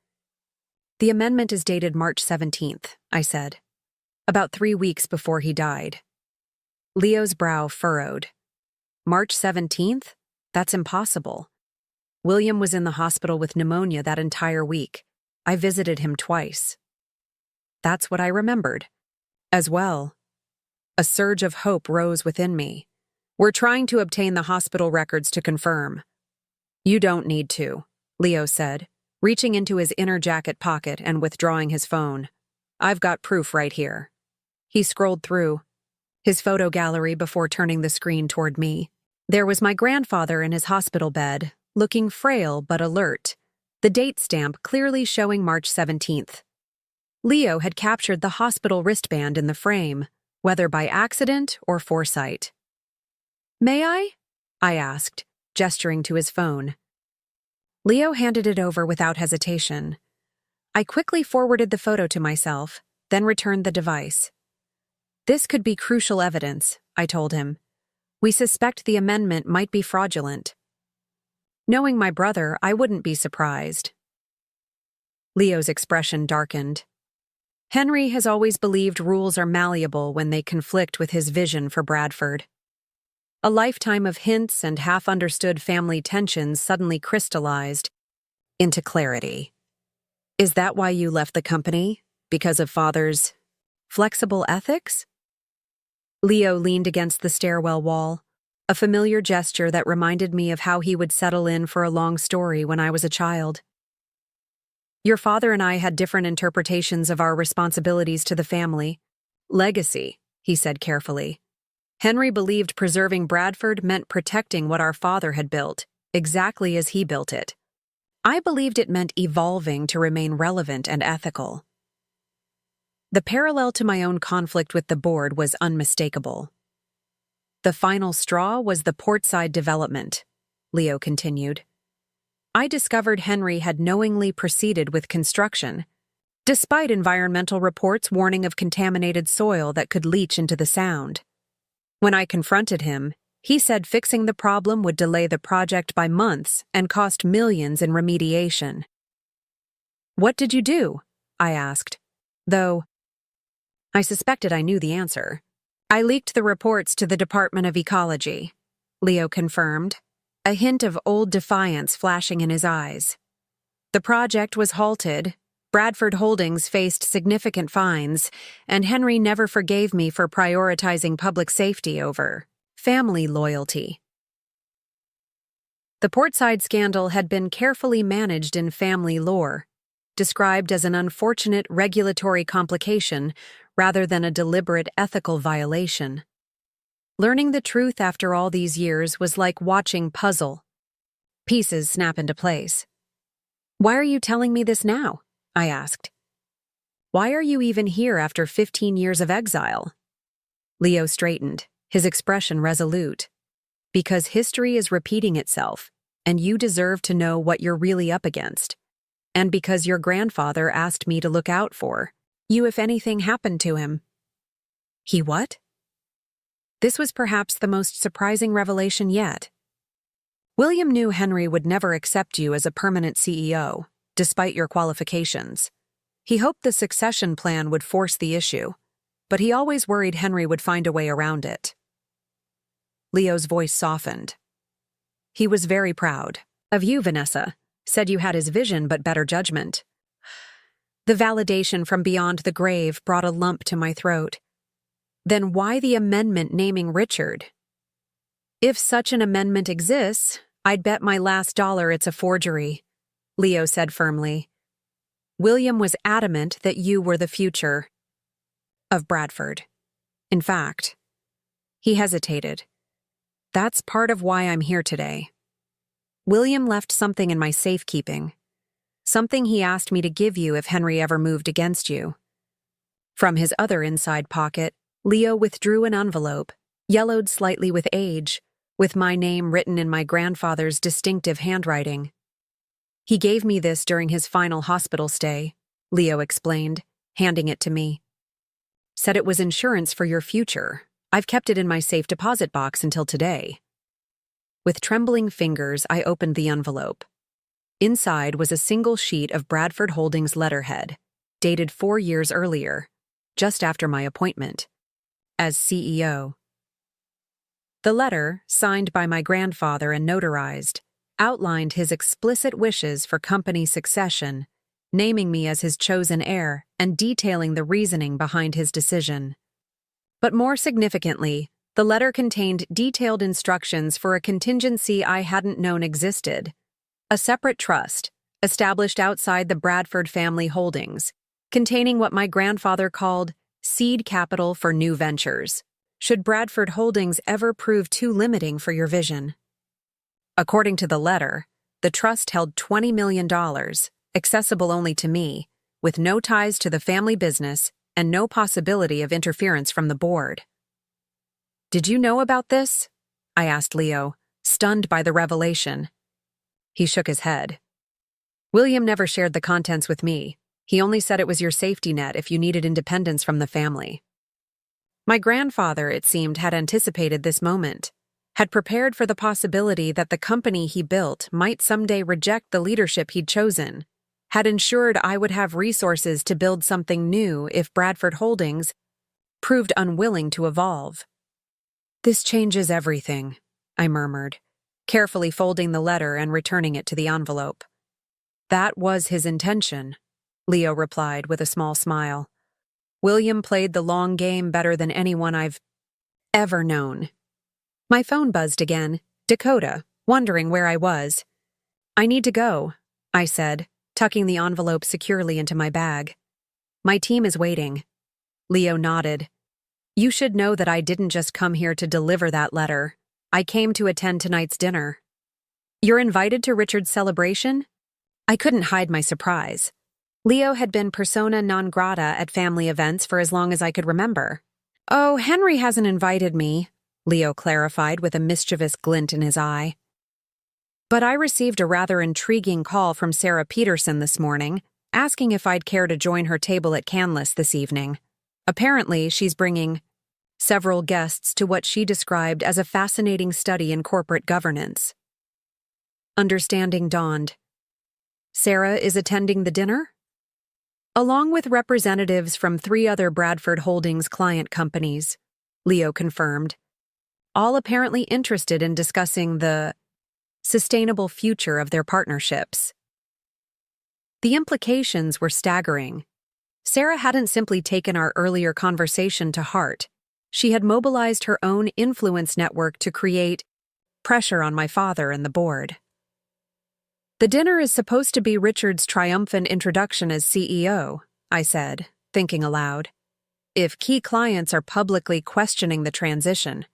The amendment is dated March 17th, I said, about 3 weeks before he died. Leo's brow furrowed. March 17th? That's impossible. William was in the hospital with pneumonia that entire week. I visited him twice. That's what I remembered. As well. A surge of hope rose within me. We're trying to obtain the hospital records to confirm. You don't need to, Leo said, reaching into his inner jacket pocket and withdrawing his phone. I've got proof right here. He scrolled through his photo gallery before turning the screen toward me. There was my grandfather in his hospital bed, looking frail but alert, the date stamp clearly showing March 17th. Leo had captured the hospital wristband in the frame, whether by accident or foresight. May I asked, gesturing to his phone. Leo handed it over without hesitation. I quickly forwarded the photo to myself, then returned the device. This could be crucial evidence, I told him. We suspect the amendment might be fraudulent. Knowing my brother, I wouldn't be surprised. Leo's expression darkened. Henry has always believed rules are malleable when they conflict with his vision for Bradford. A lifetime of hints and half-understood family tensions suddenly crystallized into clarity. Is that why you left the company? Because of Father's flexible ethics? Leo leaned against the stairwell wall, a familiar gesture that reminded me of how he would settle in for a long story when I was a child. Your father and I had different interpretations of our responsibilities to the family. Legacy, he said carefully. Henry believed preserving Bradford meant protecting what our father had built, exactly as he built it. I believed it meant evolving to remain relevant and ethical. The parallel to my own conflict with the board was unmistakable. The final straw was the portside development, Leo continued. I discovered Henry had knowingly proceeded with construction, despite environmental reports warning of contaminated soil that could leach into the Sound. When I confronted him, he said fixing the problem would delay the project by months and cost millions in remediation. What did you do? I asked, though I suspected I knew the answer. I leaked the reports to the Department of Ecology, Leo confirmed, a hint of old defiance flashing in his eyes. The project was halted, Bradford Holdings faced significant fines, and Henry never forgave me for prioritizing public safety over family loyalty. The Portside scandal had been carefully managed in family lore, described as an unfortunate regulatory complication rather than a deliberate ethical violation. Learning the truth after all these years was like watching puzzle pieces snap into place. Why are you telling me this now? I asked. Why are you even here after 15 years of exile? Leo straightened, his expression resolute. Because history is repeating itself, and you deserve to know what you're really up against. And because your grandfather asked me to look out for you if anything happened to him. He what? This was perhaps the most surprising revelation yet. William knew Henry would never accept you as a permanent CEO, despite your qualifications. He hoped the succession plan would force the issue, but he always worried Henry would find a way around it. Leo's voice softened. He was very proud of you, Vanessa. Said you had his vision but better judgment. The validation from beyond the grave brought a lump to my throat. Then why the amendment naming Richard? If such an amendment exists, I'd bet my last dollar it's a forgery, Leo said firmly. William was adamant that you were the future of Bradford. In fact, he hesitated. That's part of why I'm here today. William left something in my safekeeping. Something he asked me to give you if Henry ever moved against you. From his other inside pocket, Leo withdrew an envelope, yellowed slightly with age, with my name written in my grandfather's distinctive handwriting. He gave me this during his final hospital stay, Leo explained, handing it to me. Said it was insurance for your future. I've kept it in my safe deposit box until today. With trembling fingers, I opened the envelope. Inside was a single sheet of Bradford Holdings letterhead, dated 4 years earlier, just after my appointment as CEO. The letter, signed by my grandfather and notarized, outlined his explicit wishes for company succession, naming me as his chosen heir and detailing the reasoning behind his decision. But more significantly, the letter contained detailed instructions for a contingency I hadn't known existed, a separate trust, established outside the Bradford family holdings, containing what my grandfather called seed capital for new ventures, should Bradford Holdings ever prove too limiting for your vision. According to the letter, the trust held $20 million, accessible only to me, with no ties to the family business and no possibility of interference from the board. Did you know about this? I asked Leo, stunned by the revelation. He shook his head. William never shared the contents with me. He only said it was your safety net if you needed independence from the family. My grandfather, it seemed, had anticipated this moment, had prepared for the possibility that the company he built might someday reject the leadership he'd chosen, had ensured I would have resources to build something new if Bradford Holdings proved unwilling to evolve. This changes everything, I murmured, carefully folding the letter and returning it to the envelope. That was his intention, Leo replied with a small smile. William played the long game better than anyone I've ever known. My phone buzzed again, Dakota, wondering where I was. I need to go, I said, tucking the envelope securely into my bag. My team is waiting. Leo nodded. You should know that I didn't just come here to deliver that letter. I came to attend tonight's dinner. You're invited to Richard's celebration? I couldn't hide my surprise. Leo had been persona non grata at family events for as long as I could remember. Oh, Henry hasn't invited me, Leo clarified with a mischievous glint in his eye. But I received a rather intriguing call from Sarah Peterson this morning, asking if I'd care to join her table at Canlis this evening. Apparently, she's bringing several guests to what she described as a fascinating study in corporate governance. Understanding dawned. Sarah is attending the dinner? Along with representatives from 3 other Bradford Holdings client companies, Leo confirmed, all apparently interested in discussing the sustainable future of their partnerships. The implications were staggering. Sarah hadn't simply taken our earlier conversation to heart. She had mobilized her own influence network to create pressure on my father and the board. The dinner is supposed to be Richard's triumphant introduction as CEO, I said, thinking aloud. If key clients are publicly questioning the transition,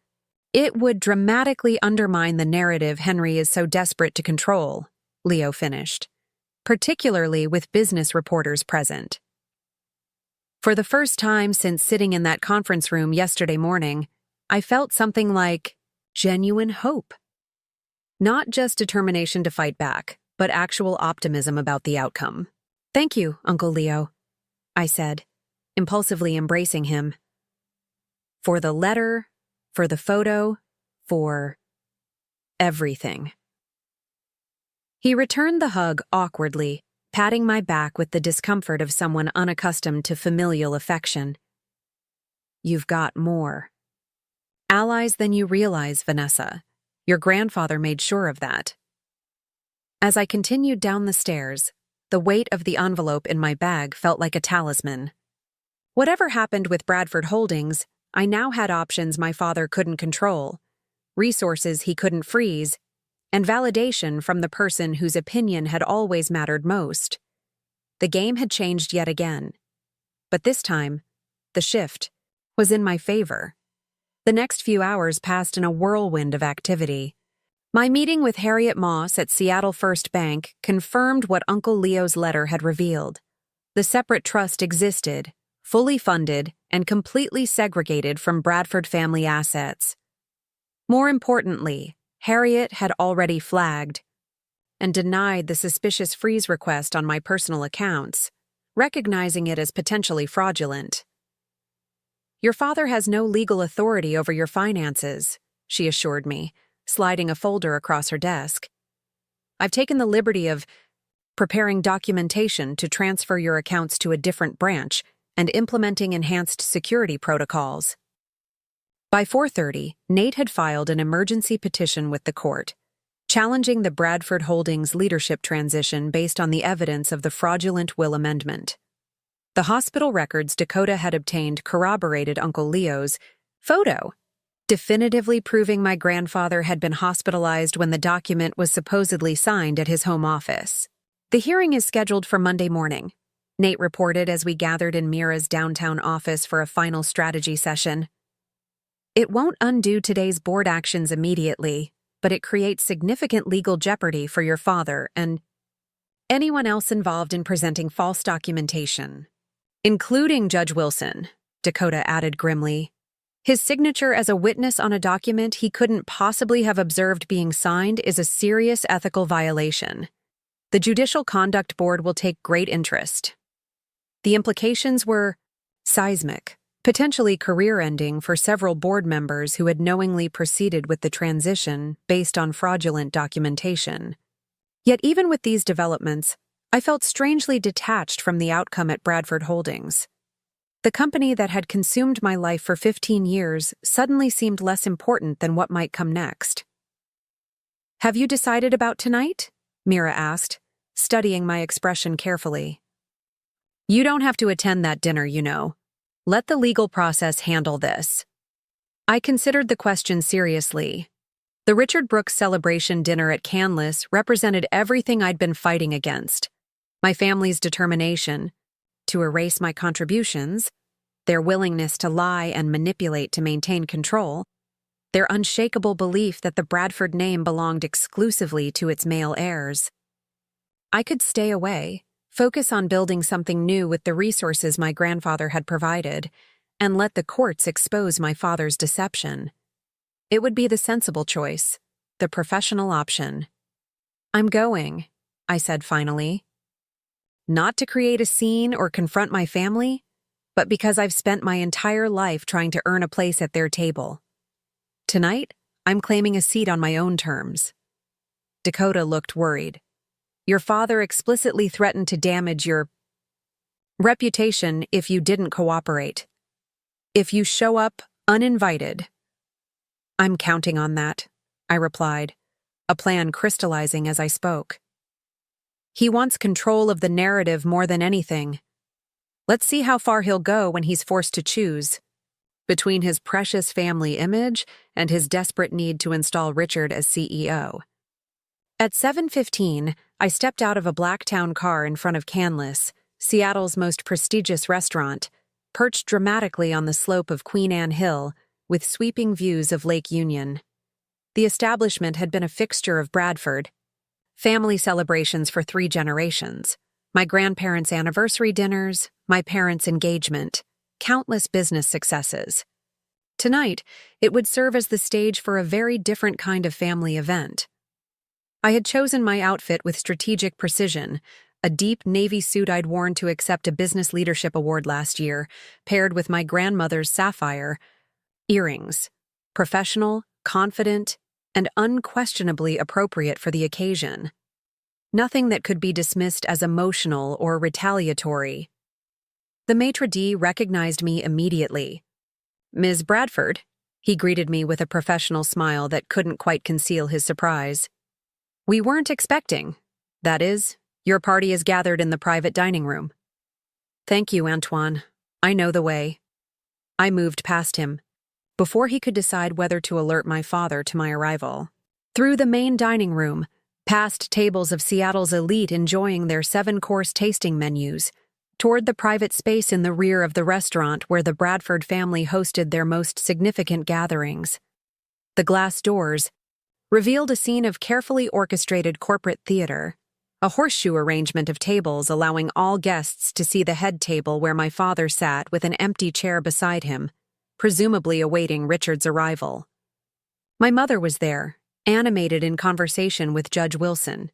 it would dramatically undermine the narrative Henry is so desperate to control, Leo finished, particularly with business reporters present. For the first time since sitting in that conference room yesterday morning, I felt something like genuine hope. Not just determination to fight back, but actual optimism about the outcome. Thank you, Uncle Leo, I said, impulsively embracing him. For the letter, for the photo, for everything. He returned the hug awkwardly, patting my back with the discomfort of someone unaccustomed to familial affection. You've got more allies than you realize, Vanessa. Your grandfather made sure of that. As I continued down the stairs, the weight of the envelope in my bag felt like a talisman. Whatever happened with Bradford Holdings, I now had options my father couldn't control, resources he couldn't freeze, and validation from the person whose opinion had always mattered most. The game had changed yet again. But this time, the shift was in my favor. The next few hours passed in a whirlwind of activity. My meeting with Harriet Moss at Seattle First Bank confirmed what Uncle Leo's letter had revealed. The separate trust existed, fully funded, and completely segregated from Bradford family assets. More importantly, Harriet had already flagged and denied the suspicious freeze request on my personal accounts, recognizing it as potentially fraudulent. "Your father has no legal authority over your finances," she assured me, sliding a folder across her desk. "I've taken the liberty of preparing documentation to transfer your accounts to a different branch and implementing enhanced security protocols." By 4:30, Nate had filed an emergency petition with the court, challenging the Bradford Holdings leadership transition based on the evidence of the fraudulent will amendment. The hospital records Dakota had obtained corroborated Uncle Leo's photo, definitively proving my grandfather had been hospitalized when the document was supposedly signed at his home office. "The hearing is scheduled for Monday morning," Nate reported as we gathered in Mira's downtown office for a final strategy session. "It won't undo today's board actions immediately, but it creates significant legal jeopardy for your father and anyone else involved in presenting false documentation, including Judge Wilson," Dakota added grimly. "His signature as a witness on a document he couldn't possibly have observed being signed is a serious ethical violation. The Judicial Conduct Board will take great interest." The implications were seismic, potentially career-ending for several board members who had knowingly proceeded with the transition based on fraudulent documentation. Yet even with these developments, I felt strangely detached from the outcome at Bradford Holdings. The company that had consumed my life for 15 years suddenly seemed less important than what might come next. "Have you decided about tonight?" Mira asked, studying my expression carefully. "You don't have to attend that dinner, you know. Let the legal process handle this." I considered the question seriously. The Richard Brooks celebration dinner at Canlis represented everything I'd been fighting against. My family's determination to erase my contributions, their willingness to lie and manipulate to maintain control, their unshakable belief that the Bradford name belonged exclusively to its male heirs. I could stay away, focus on building something new with the resources my grandfather had provided, and let the courts expose my father's deception. It would be the sensible choice, the professional option. "I'm going," I said finally. Not to create a scene or confront my family, but because I've spent my entire life trying to earn a place at their table. Tonight, I'm claiming a seat on my own terms. Dakota looked worried. "Your father explicitly threatened to damage your reputation if you didn't cooperate. If you show up uninvited." "I'm counting on that," I replied, a plan crystallizing as I spoke. "He wants control of the narrative more than anything. Let's see how far he'll go when he's forced to choose between his precious family image and his desperate need to install Richard as CEO. At 7:15, I stepped out of a Blacktown car in front of Canlis, Seattle's most prestigious restaurant, perched dramatically on the slope of Queen Anne Hill, with sweeping views of Lake Union. The establishment had been a fixture of Bradford. Family celebrations for 3 generations, my grandparents' anniversary dinners, my parents' engagement, countless business successes. Tonight, it would serve as the stage for a very different kind of family event. I had chosen my outfit with strategic precision, a deep navy suit I'd worn to accept a business leadership award last year, paired with my grandmother's sapphire earrings, professional, confident, and unquestionably appropriate for the occasion. Nothing that could be dismissed as emotional or retaliatory. The maitre d' recognized me immediately. "Ms. Bradford," he greeted me with a professional smile that couldn't quite conceal his surprise. "We weren't expecting. That is, your party is gathered in the private dining room." "Thank you, Antoine. I know the way." I moved past him, before he could decide whether to alert my father to my arrival. Through the main dining room, past tables of Seattle's elite enjoying their 7-course tasting menus, toward the private space in the rear of the restaurant where the Bradford family hosted their most significant gatherings. The glass doors, revealed a scene of carefully orchestrated corporate theater, a horseshoe arrangement of tables allowing all guests to see the head table where my father sat with an empty chair beside him, presumably awaiting Richard's arrival. My mother was there, animated in conversation with Judge Wilson.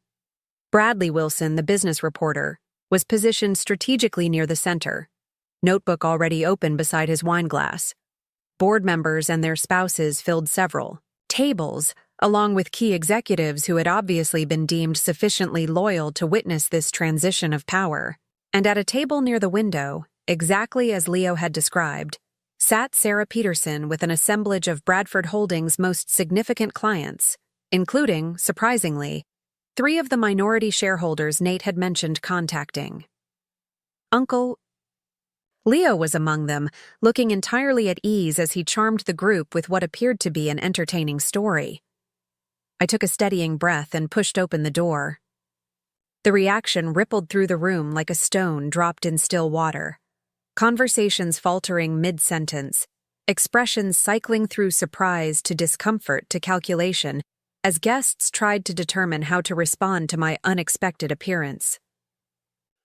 Bradley Wilson, the business reporter, was positioned strategically near the center, notebook already open beside his wine glass. Board members and their spouses filled several tables, along with key executives who had obviously been deemed sufficiently loyal to witness this transition of power. And at a table near the window, exactly as Leo had described, sat Sarah Peterson with an assemblage of Bradford Holdings' most significant clients, including, surprisingly, 3 of the minority shareholders Nate had mentioned contacting. Uncle Leo was among them, looking entirely at ease as he charmed the group with what appeared to be an entertaining story. I took a steadying breath and pushed open the door. The reaction rippled through the room like a stone dropped in still water. Conversations faltering mid-sentence, expressions cycling through surprise to discomfort to calculation as guests tried to determine how to respond to my unexpected appearance.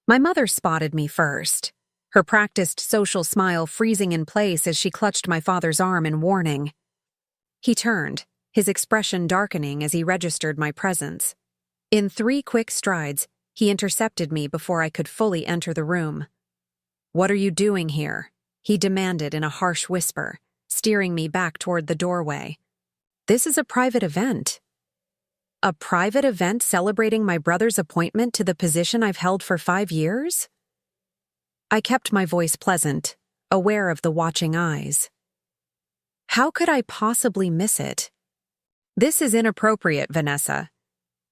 My mother spotted me first, her practiced social smile freezing in place as she clutched my father's arm in warning. He turned, his expression darkening as he registered my presence. In 3 quick strides, he intercepted me before I could fully enter the room. "What are you doing here?" he demanded in a harsh whisper, steering me back toward the doorway. "This is a private event." "A private event celebrating my brother's appointment to the position I've held for 5 years?" I kept my voice pleasant, aware of the watching eyes. How could I possibly miss it? "This is inappropriate, Vanessa.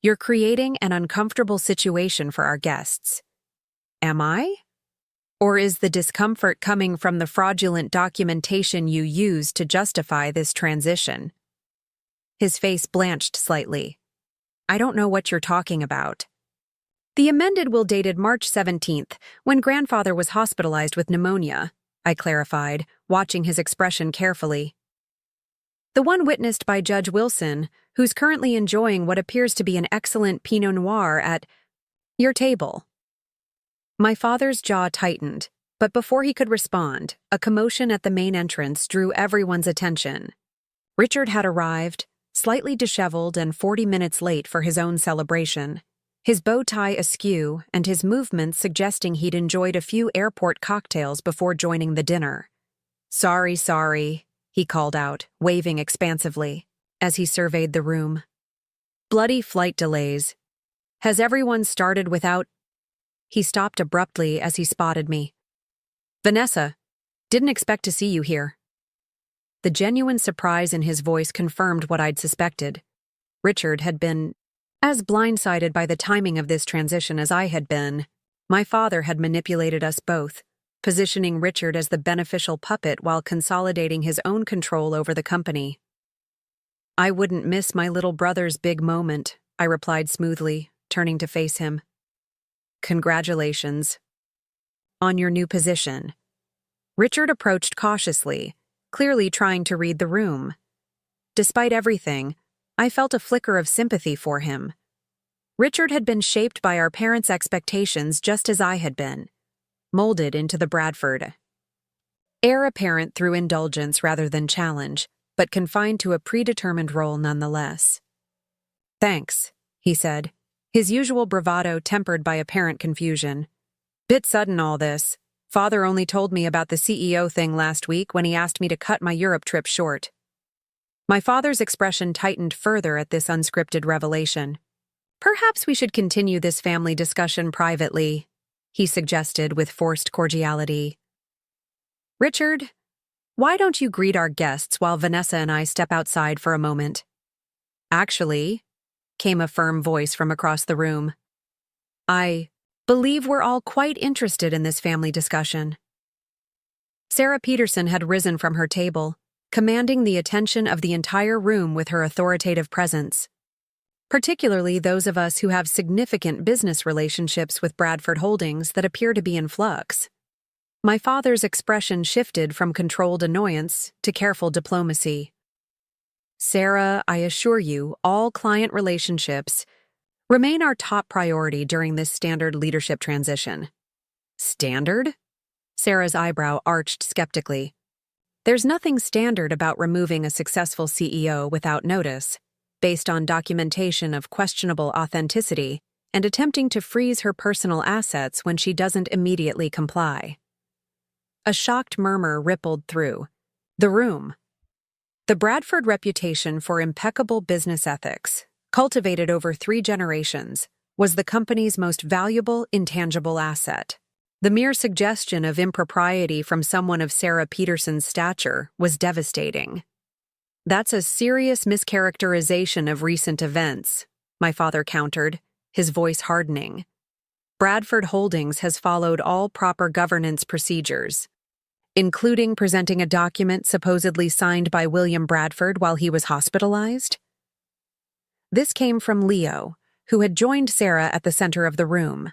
You're creating an uncomfortable situation for our guests." "Am I? Or is the discomfort coming from the fraudulent documentation you used to justify this transition?" His face blanched slightly. "I don't know what you're talking about." "The amended will dated March 17th, when grandfather was hospitalized with pneumonia," I clarified, watching his expression carefully. "The one witnessed by Judge Wilson, who's currently enjoying what appears to be an excellent Pinot Noir at your table." My father's jaw tightened, but before he could respond, a commotion at the main entrance drew everyone's attention. Richard had arrived, slightly disheveled and 40 minutes late for his own celebration, his bow tie askew and his movements suggesting he'd enjoyed a few airport cocktails before joining the dinner. Sorry, he called out, waving expansively, as he surveyed the room. "Bloody flight delays. Has everyone started without—" He stopped abruptly as he spotted me. "Vanessa, didn't expect to see you here." The genuine surprise in his voice confirmed what I'd suspected. Richard had been as blindsided by the timing of this transition as I had been. My father had manipulated us both, positioning Richard as the beneficial puppet while consolidating his own control over the company. "I wouldn't miss my little brother's big moment," I replied smoothly, turning to face him. "Congratulations on your new position." Richard approached cautiously, clearly trying to read the room. Despite everything, I felt a flicker of sympathy for him. Richard had been shaped by our parents' expectations just as I had been, molded into the Bradford heir apparent through indulgence rather than challenge, but confined to a predetermined role nonetheless. "Thanks," he said, his usual bravado tempered by apparent confusion. "Bit sudden all this. Father only told me about the CEO thing last week when he asked me to cut my Europe trip short." My father's expression tightened further at this unscripted revelation. "Perhaps we should continue this family discussion privately," he suggested with forced cordiality. "Richard, why don't you greet our guests while Vanessa and I step outside for a moment?" "Actually," came a firm voice from across the room, "I believe we're all quite interested in this family discussion." Sarah Peterson had risen from her table, commanding the attention of the entire room with her authoritative presence. Particularly those of us who have significant business relationships with Bradford Holdings that appear to be in flux. My father's expression shifted from controlled annoyance to careful diplomacy. Sarah, I assure you, all client relationships remain our top priority during this standard leadership transition. Standard? Sarah's eyebrow arched skeptically. There's nothing standard about removing a successful CEO without notice, based on documentation of questionable authenticity and attempting to freeze her personal assets when she doesn't immediately comply. A shocked murmur rippled through the room. The Bradford reputation for impeccable business ethics, cultivated over 3 generations, was the company's most valuable intangible asset. The mere suggestion of impropriety from someone of Sarah Peterson's stature was devastating. That's a serious mischaracterization of recent events, my father countered, his voice hardening. Bradford Holdings has followed all proper governance procedures, including presenting a document supposedly signed by William Bradford while he was hospitalized. This came from Leo, who had joined Sarah at the center of the room.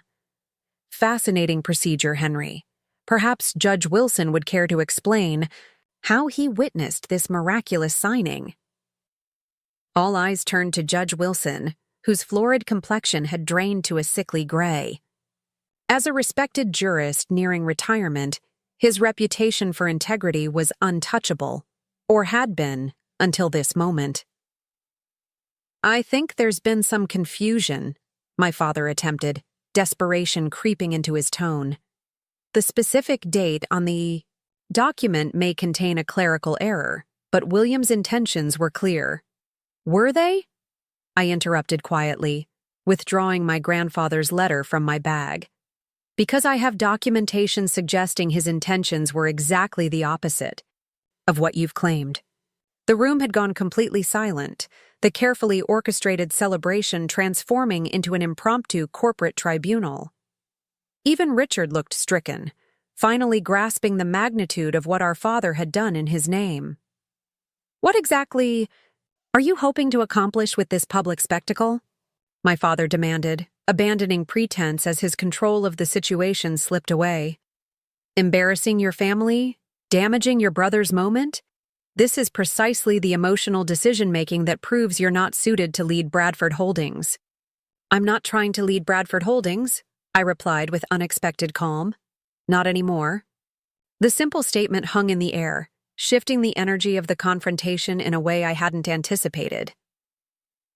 Fascinating procedure, Henry. Perhaps Judge Wilson would care to explain how he witnessed this miraculous signing. All eyes turned to Judge Wilson, whose florid complexion had drained to a sickly gray. As a respected jurist nearing retirement, his reputation for integrity was untouchable, or had been until this moment. I think there's been some confusion, my father attempted, desperation creeping into his tone. The specific date on the document may contain a clerical error, but William's intentions were clear. Were they? I interrupted quietly, withdrawing my grandfather's letter from my bag. Because I have documentation suggesting his intentions were exactly the opposite of what you've claimed. The room had gone completely silent, the carefully orchestrated celebration transforming into an impromptu corporate tribunal. Even Richard looked stricken, finally grasping the magnitude of what our father had done in his name. What exactly are you hoping to accomplish with this public spectacle? My father demanded, abandoning pretense as his control of the situation slipped away. Embarrassing your family? Damaging your brother's moment? This is precisely the emotional decision-making that proves you're not suited to lead Bradford Holdings. I'm not trying to lead Bradford Holdings, I replied with unexpected calm. Not anymore. The simple statement hung in the air, shifting the energy of the confrontation in a way I hadn't anticipated.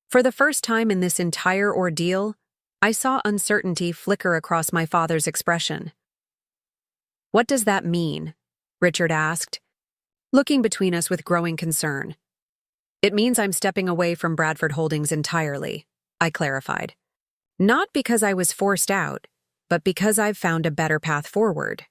For the first time in this entire ordeal, I saw uncertainty flicker across my father's expression. What does that mean? Richard asked, looking between us with growing concern. It means I'm stepping away from Bradford Holdings entirely, I clarified. Not because I was forced out, but because I've found a better path forward.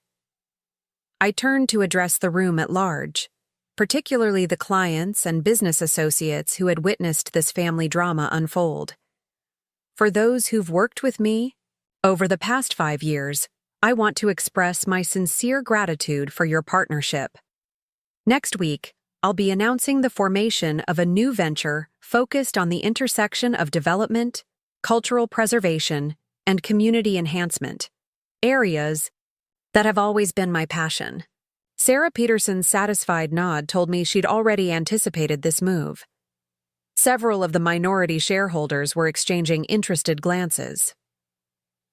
I turned to address the room at large, particularly the clients and business associates who had witnessed this family drama unfold. For those who've worked with me over the past 5 years, I want to express my sincere gratitude for your partnership. Next week, I'll be announcing the formation of a new venture focused on the intersection of development, cultural preservation, and community enhancement, areas that have always been my passion. Sarah Peterson's satisfied nod told me she'd already anticipated this move. Several of the minority shareholders were exchanging interested glances.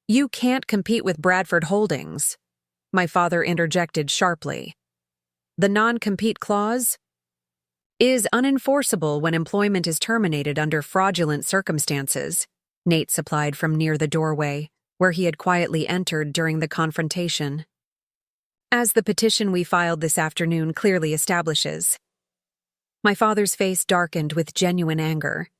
You can't compete with Bradford Holdings, my father interjected sharply. The non-compete clause is unenforceable when employment is terminated under fraudulent circumstances, Nate supplied from near the doorway, where he had quietly entered during the confrontation. As the petition we filed this afternoon clearly establishes. My father's face darkened with genuine anger.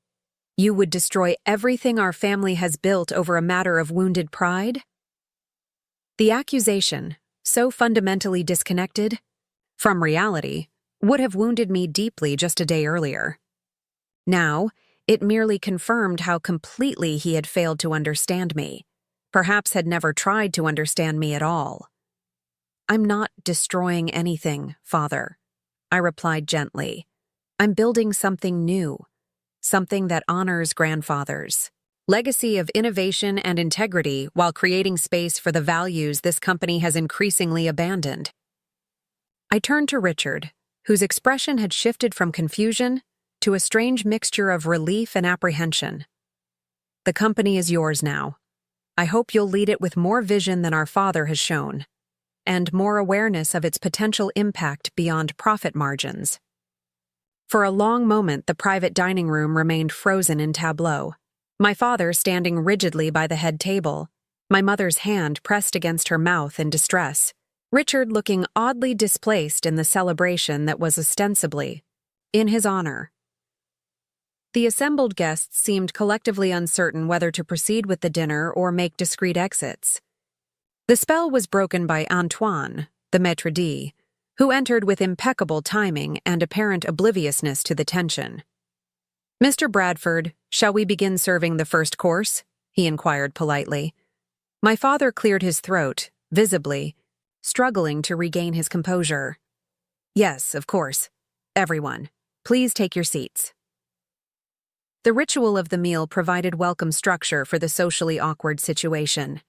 You would destroy everything our family has built over a matter of wounded pride? The accusation, so fundamentally disconnected from reality, would have wounded me deeply just a day earlier. Now, it merely confirmed how completely he had failed to understand me, perhaps had never tried to understand me at all. I'm not destroying anything, Father, I replied gently. I'm building something new, something that honors grandfathers. Legacy of innovation and integrity while creating space for the values this company has increasingly abandoned. I turned to Richard, whose expression had shifted from confusion to a strange mixture of relief and apprehension. The company is yours now. I hope you'll lead it with more vision than our father has shown, and more awareness of its potential impact beyond profit margins. For a long moment, the private dining room remained frozen in tableau. My father standing rigidly by the head table, my mother's hand pressed against her mouth in distress, Richard looking oddly displaced in the celebration that was ostensibly in his honor. The assembled guests seemed collectively uncertain whether to proceed with the dinner or make discreet exits. The spell was broken by Antoine, the maître d', who entered with impeccable timing and apparent obliviousness to the tension. "Mr. Bradford, shall we begin serving the first course?" he inquired politely. My father cleared his throat, visibly, struggling to regain his composure. "Yes, of course. Everyone, please take your seats." The ritual of the meal provided welcome structure for the socially awkward situation.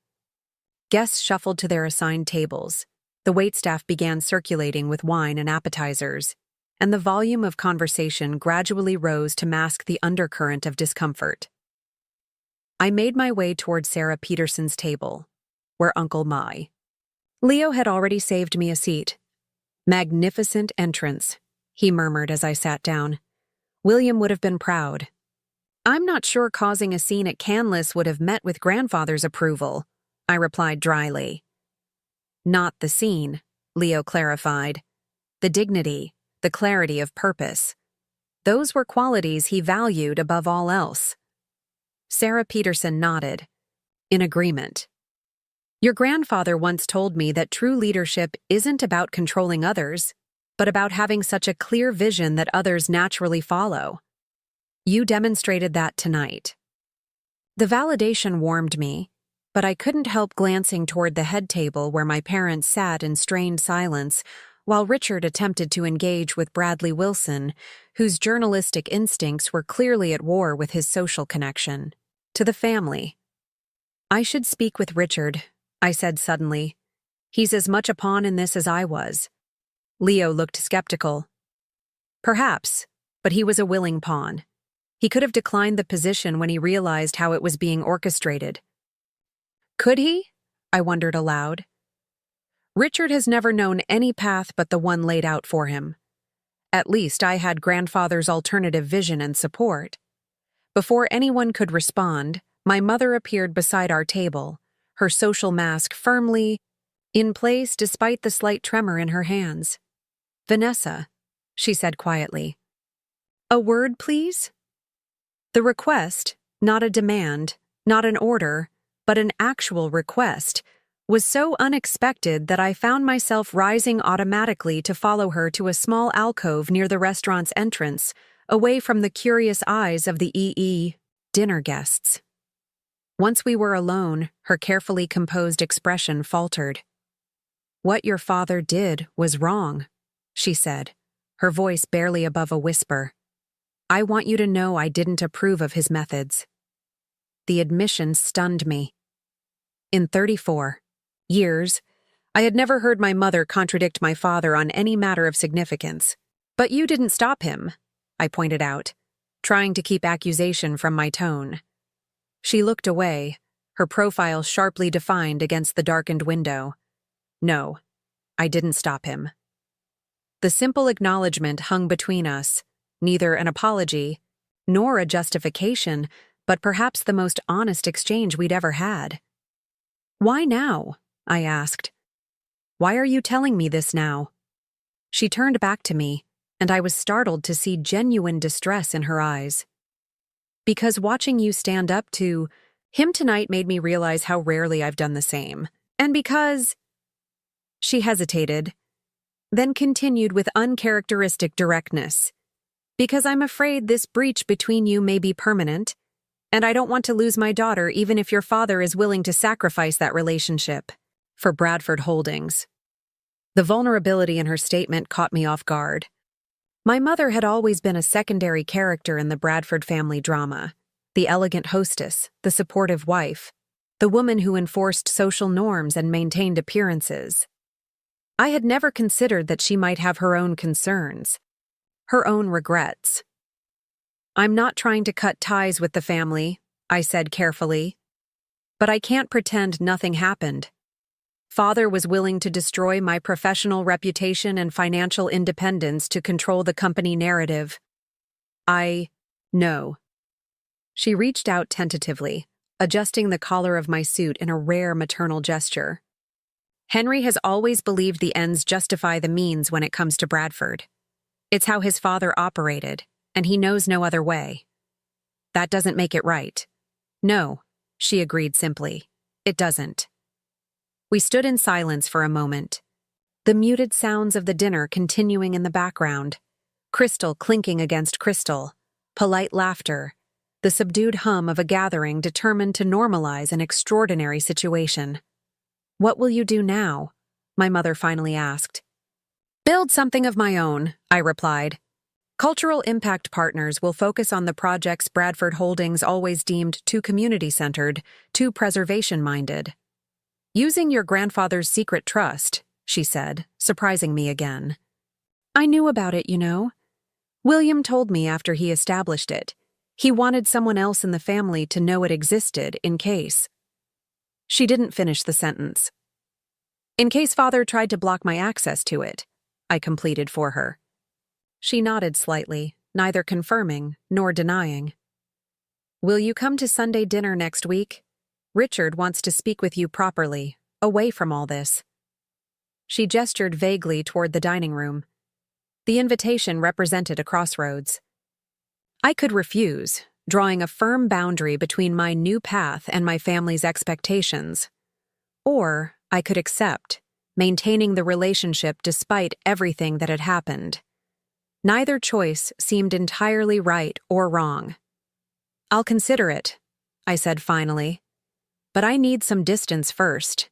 Guests shuffled to their assigned tables. The waitstaff began circulating with wine and appetizers, and the volume of conversation gradually rose to mask the undercurrent of discomfort. I made my way toward Sarah Peterson's table, where Uncle Mai. Leo had already saved me a seat. "Magnificent entrance," he murmured as I sat down. "William would have been proud." "I'm not sure causing a scene at Canlis would have met with grandfather's approval," I replied dryly. "Not the scene," Leo clarified. "The dignity, the clarity of purpose. Those were qualities he valued above all else." Sarah Peterson nodded, in agreement. "Your grandfather once told me that true leadership isn't about controlling others, but about having such a clear vision that others naturally follow. You demonstrated that tonight." The validation warmed me, but I couldn't help glancing toward the head table where my parents sat in strained silence while Richard attempted to engage with Bradley Wilson, whose journalistic instincts were clearly at war with his social connection to the family. "I should speak with Richard," I said suddenly. "He's as much a pawn in this as I was." Leo looked skeptical. "Perhaps, but he was a willing pawn. He could have declined the position when he realized how it was being orchestrated." "Could he?" I wondered aloud. "Richard has never known any path but the one laid out for him. At least I had grandfather's alternative vision and support." Before anyone could respond, my mother appeared beside our table, her social mask firmly in place despite the slight tremor in her hands. "Vanessa," she said quietly. "A word, please?" The request, not a demand, not an order, but an actual request, was so unexpected that I found myself rising automatically to follow her to a small alcove near the restaurant's entrance, away from the curious eyes of the dinner guests. Once we were alone, her carefully composed expression faltered. "What your father did was wrong," she said, her voice barely above a whisper. "I want you to know I didn't approve of his methods." The admission stunned me. In 34 years, I had never heard my mother contradict my father on any matter of significance. "But you didn't stop him," I pointed out, trying to keep accusation from my tone. She looked away, her profile sharply defined against the darkened window. "No, I didn't stop him." The simple acknowledgement hung between us, neither an apology nor a justification, but perhaps the most honest exchange we'd ever had. "Why now?" I asked. "Why are you telling me this now?" She turned back to me, and I was startled to see genuine distress in her eyes. "Because watching you stand up to him tonight made me realize how rarely I've done the same. And because—" She hesitated, then continued with uncharacteristic directness. "Because I'm afraid this breach between you may be permanent, and I don't want to lose my daughter even if your father is willing to sacrifice that relationship for Bradford Holdings." The vulnerability in her statement caught me off guard. My mother had always been a secondary character in the Bradford family drama, the elegant hostess, the supportive wife, the woman who enforced social norms and maintained appearances. I had never considered that she might have her own concerns, her own regrets. I'm not trying to cut ties with the family, I said carefully. But I can't pretend nothing happened. Father was willing to destroy my professional reputation and financial independence to control the company narrative. I know. She reached out tentatively, adjusting the collar of my suit in a rare maternal gesture. Henry has always believed the ends justify the means when it comes to Bradford. It's how his father operated, and he knows no other way. That doesn't make it right. No, she agreed simply. It doesn't. We stood in silence for a moment, the muted sounds of the dinner continuing in the background, crystal clinking against crystal, polite laughter, the subdued hum of a gathering determined to normalize an extraordinary situation. "What will you do now?" my mother finally asked. "Build something of my own," I replied. "Cultural impact partners will focus on the projects Bradford Holdings always deemed too community-centered, too preservation-minded." "Using your grandfather's secret trust," she said, surprising me again. "I knew about it, you know. William told me after he established it. He wanted someone else in the family to know it existed in case." She didn't finish the sentence. "In case Father tried to block my access to it," I completed for her. She nodded slightly, neither confirming nor denying. "Will you come to Sunday dinner next week? Richard wants to speak with you properly, away from all this." She gestured vaguely toward the dining room. The invitation represented a crossroads. I could refuse, drawing a firm boundary between my new path and my family's expectations. Or I could accept, maintaining the relationship despite everything that had happened. Neither choice seemed entirely right or wrong. "I'll consider it," I said finally. "But I need some distance first."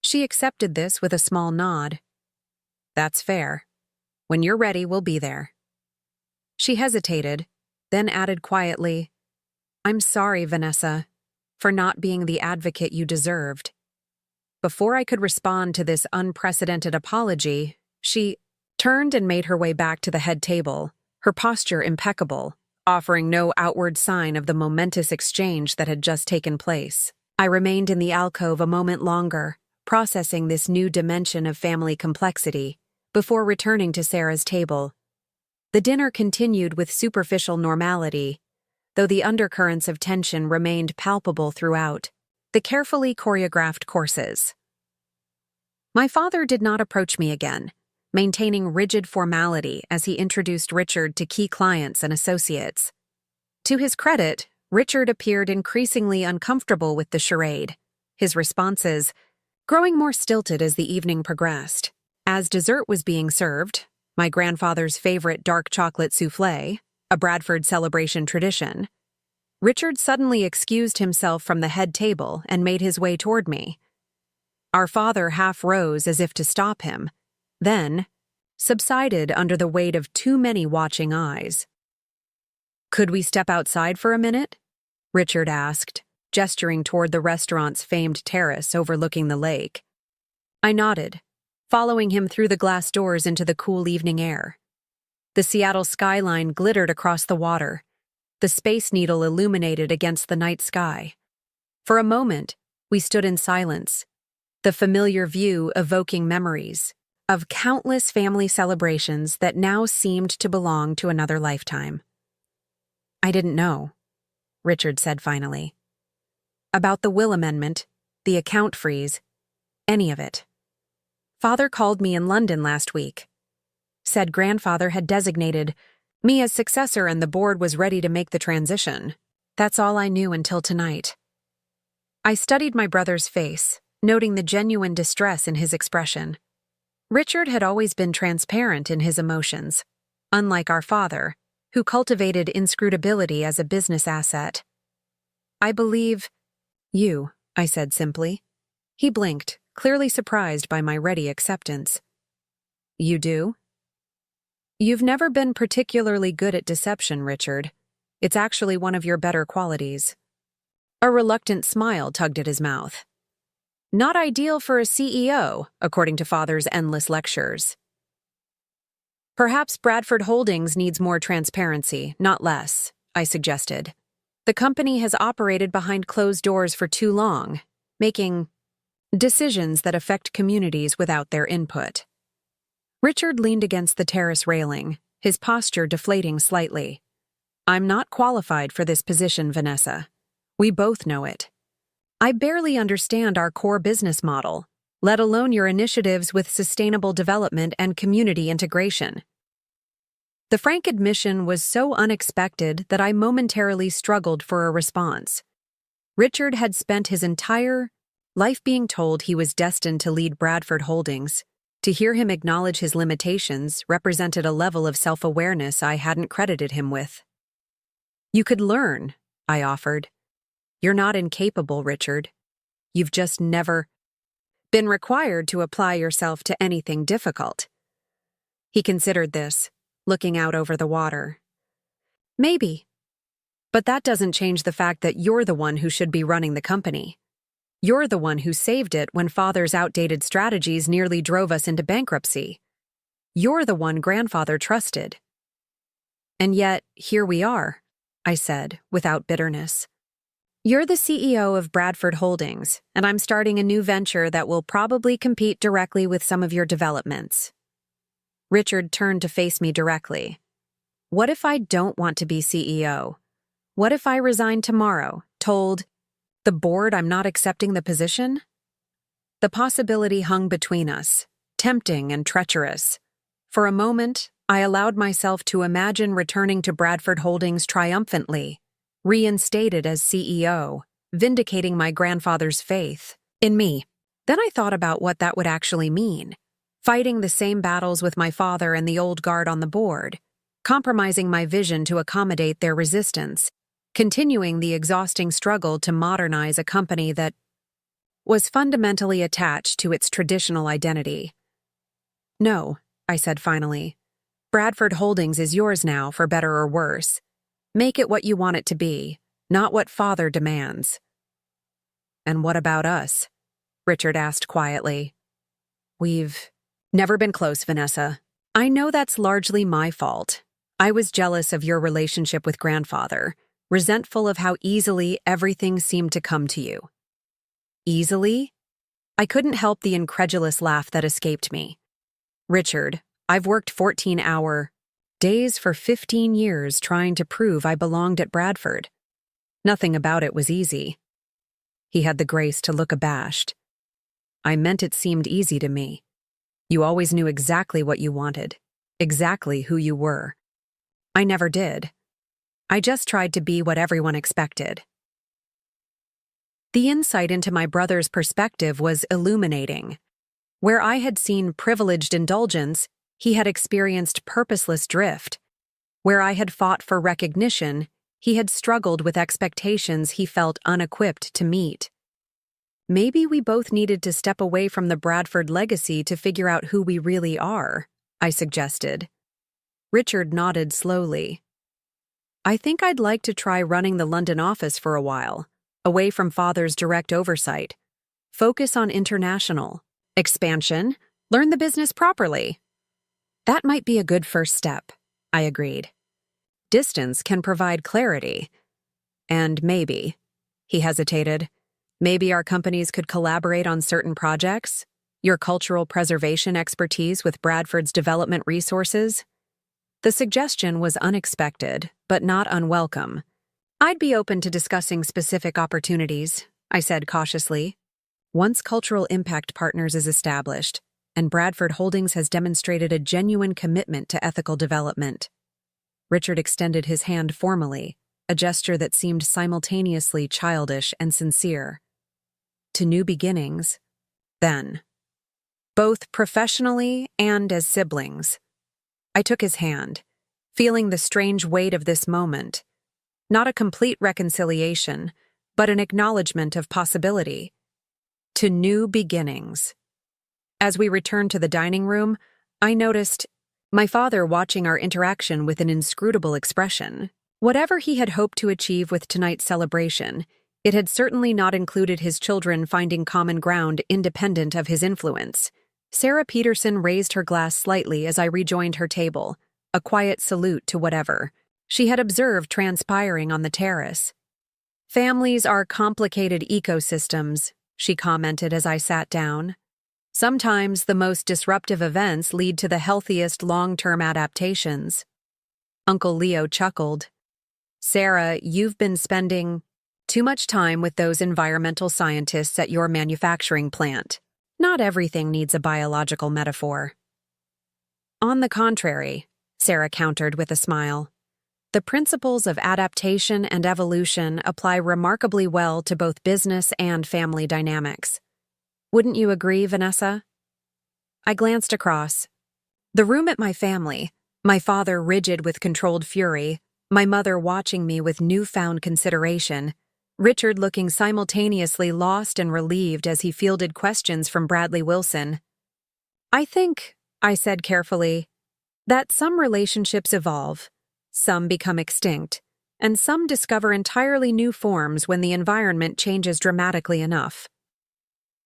She accepted this with a small nod. "That's fair. When you're ready, we'll be there." She hesitated, then added quietly, "I'm sorry, Vanessa, for not being the advocate you deserved." Before I could respond to this unprecedented apology, she turned and made her way back to the head table, her posture impeccable, offering no outward sign of the momentous exchange that had just taken place. I remained in the alcove a moment longer, processing this new dimension of family complexity, before returning to Sarah's table. The dinner continued with superficial normality, though the undercurrents of tension remained palpable throughout. The carefully choreographed courses. My father did not approach me again, maintaining rigid formality as he introduced Richard to key clients and associates. To his credit, Richard appeared increasingly uncomfortable with the charade, his responses growing more stilted as the evening progressed. As dessert was being served, my grandfather's favorite dark chocolate soufflé, a Bradford celebration tradition, Richard suddenly excused himself from the head table and made his way toward me. Our father half rose as if to stop him, then subsided under the weight of too many watching eyes. "Could we step outside for a minute?" Richard asked, gesturing toward the restaurant's famed terrace overlooking the lake. I nodded, following him through the glass doors into the cool evening air. The Seattle skyline glittered across the water, the Space Needle illuminated against the night sky. For a moment, we stood in silence, the familiar view evoking memories of countless family celebrations that now seemed to belong to another lifetime. "I didn't know," Richard said finally. "About the will amendment, the account freeze, any of it. Father called me in London last week. Said grandfather had designated me as successor and the board was ready to make the transition. That's all I knew until tonight." I studied my brother's face, noting the genuine distress in his expression. Richard had always been transparent in his emotions, unlike our father, who cultivated inscrutability as a business asset. "I believe you," I said simply. He blinked, clearly surprised by my ready acceptance. "You do?" "You've never been particularly good at deception, Richard. It's actually one of your better qualities." A reluctant smile tugged at his mouth. "Not ideal for a CEO, according to Father's endless lectures." Perhaps Bradford Holdings needs more transparency, not less, I suggested. The company has operated behind closed doors for too long, making decisions that affect communities without their input. Richard leaned against the terrace railing, his posture deflating slightly. I'm not qualified for this position, Vanessa. We both know it. I barely understand our core business model, let alone your initiatives with sustainable development and community integration. The frank admission was so unexpected that I momentarily struggled for a response. Richard had spent his entire life being told he was destined to lead Bradford Holdings. To hear him acknowledge his limitations represented a level of self-awareness I hadn't credited him with. You could learn, I offered. You're not incapable, Richard. You've just never been required to apply yourself to anything difficult. He considered this, looking out over the water. Maybe. But that doesn't change the fact that you're the one who should be running the company. You're the one who saved it when Father's outdated strategies nearly drove us into bankruptcy. You're the one Grandfather trusted. And yet, here we are, I said, without bitterness. You're the CEO of Bradford Holdings, and I'm starting a new venture that will probably compete directly with some of your developments. Richard turned to face me directly. What if I don't want to be CEO? What if I resign tomorrow, told the board I'm not accepting the position? The possibility hung between us, tempting and treacherous. For a moment, I allowed myself to imagine returning to Bradford Holdings triumphantly, reinstated as CEO, vindicating my grandfather's faith in me. Then I thought about what that would actually mean. Fighting the same battles with my father and the old guard on the board, compromising my vision to accommodate their resistance, continuing the exhausting struggle to modernize a company that was fundamentally attached to its traditional identity. No, I said finally. Bradford Holdings is yours now, for better or worse. Make it what you want it to be, not what Father demands. And what about us? Richard asked quietly. We've never been close, Vanessa. I know that's largely my fault. I was jealous of your relationship with Grandfather, resentful of how easily everything seemed to come to you. Easily? I couldn't help the incredulous laugh that escaped me. Richard, I've worked 14-hour days for 15 years trying to prove I belonged at Bradford. Nothing about it was easy. He had the grace to look abashed. I meant it seemed easy to me. You always knew exactly what you wanted, exactly who you were. I never did. I just tried to be what everyone expected. The insight into my brother's perspective was illuminating. Where I had seen privileged indulgence, he had experienced purposeless drift. Where I had fought for recognition, he had struggled with expectations he felt unequipped to meet. Maybe we both needed to step away from the Bradford legacy to figure out who we really are, I suggested. Richard nodded slowly. I think I'd like to try running the London office for a while, away from Father's direct oversight. Focus on international expansion, learn the business properly. That might be a good first step, I agreed. Distance can provide clarity. And maybe, he hesitated, maybe our companies could collaborate on certain projects, your cultural preservation expertise with Bradford's development resources. The suggestion was unexpected, but not unwelcome. I'd be open to discussing specific opportunities, I said cautiously. Once Cultural Impact Partners is established, and Bradford Holdings has demonstrated a genuine commitment to ethical development. Richard extended his hand formally, a gesture that seemed simultaneously childish and sincere. To new beginnings, then. Both professionally and as siblings. I took his hand, feeling the strange weight of this moment. Not a complete reconciliation, but an acknowledgement of possibility. To new beginnings. As we returned to the dining room, I noticed my father watching our interaction with an inscrutable expression. Whatever he had hoped to achieve with tonight's celebration, it had certainly not included his children finding common ground independent of his influence. Sarah Peterson raised her glass slightly as I rejoined her table, a quiet salute to whatever she had observed transpiring on the terrace. Families are complicated ecosystems, she commented as I sat down. Sometimes the most disruptive events lead to the healthiest long-term adaptations. Uncle Leo chuckled. Sarah, you've been spending too much time with those environmental scientists at your manufacturing plant. Not everything needs a biological metaphor. On the contrary, Sarah countered with a smile. The principles of adaptation and evolution apply remarkably well to both business and family dynamics. Wouldn't you agree, Vanessa? I glanced across. The room at my family, my father rigid with controlled fury, my mother watching me with newfound consideration, Richard looking simultaneously lost and relieved as he fielded questions from Bradley Wilson. I think, I said carefully, that some relationships evolve, some become extinct, and some discover entirely new forms when the environment changes dramatically enough.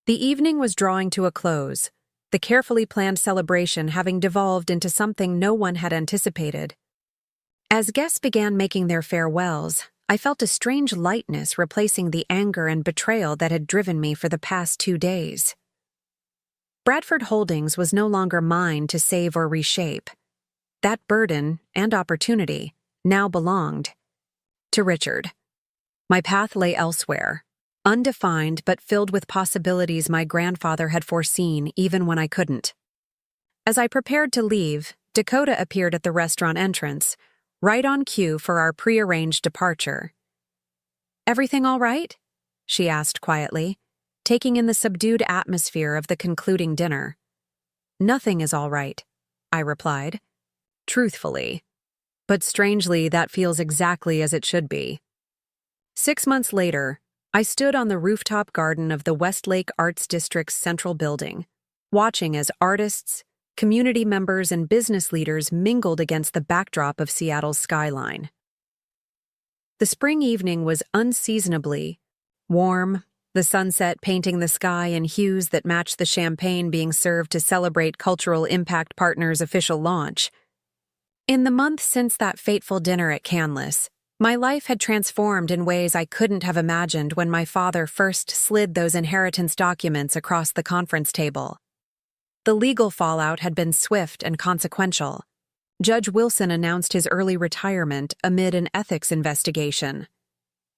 The evening was drawing to a close, the carefully planned celebration having devolved into something no one had anticipated. As guests began making their farewells, I felt a strange lightness replacing the anger and betrayal that had driven me for the past 2 days. Bradford Holdings was no longer mine to save or reshape. That burden and opportunity now belonged to Richard. My path lay elsewhere, undefined but filled with possibilities my grandfather had foreseen even when I couldn't. As I prepared to leave, Dakota appeared at the restaurant entrance, right on cue for our prearranged departure. Everything all right? She asked quietly, taking in the subdued atmosphere of the concluding dinner. Nothing is all right, I replied, truthfully. But strangely, that feels exactly as it should be. 6 months later, I stood on the rooftop garden of the Westlake Arts District's central building, watching as artists, community members, and business leaders mingled against the backdrop of Seattle's skyline. The spring evening was unseasonably warm, the sunset painting the sky in hues that matched the champagne being served to celebrate Cultural Impact Partners' official launch. In the month since that fateful dinner at Canlis, my life had transformed in ways I couldn't have imagined when my father first slid those inheritance documents across the conference table. The legal fallout had been swift and consequential. Judge Wilson announced his early retirement amid an ethics investigation.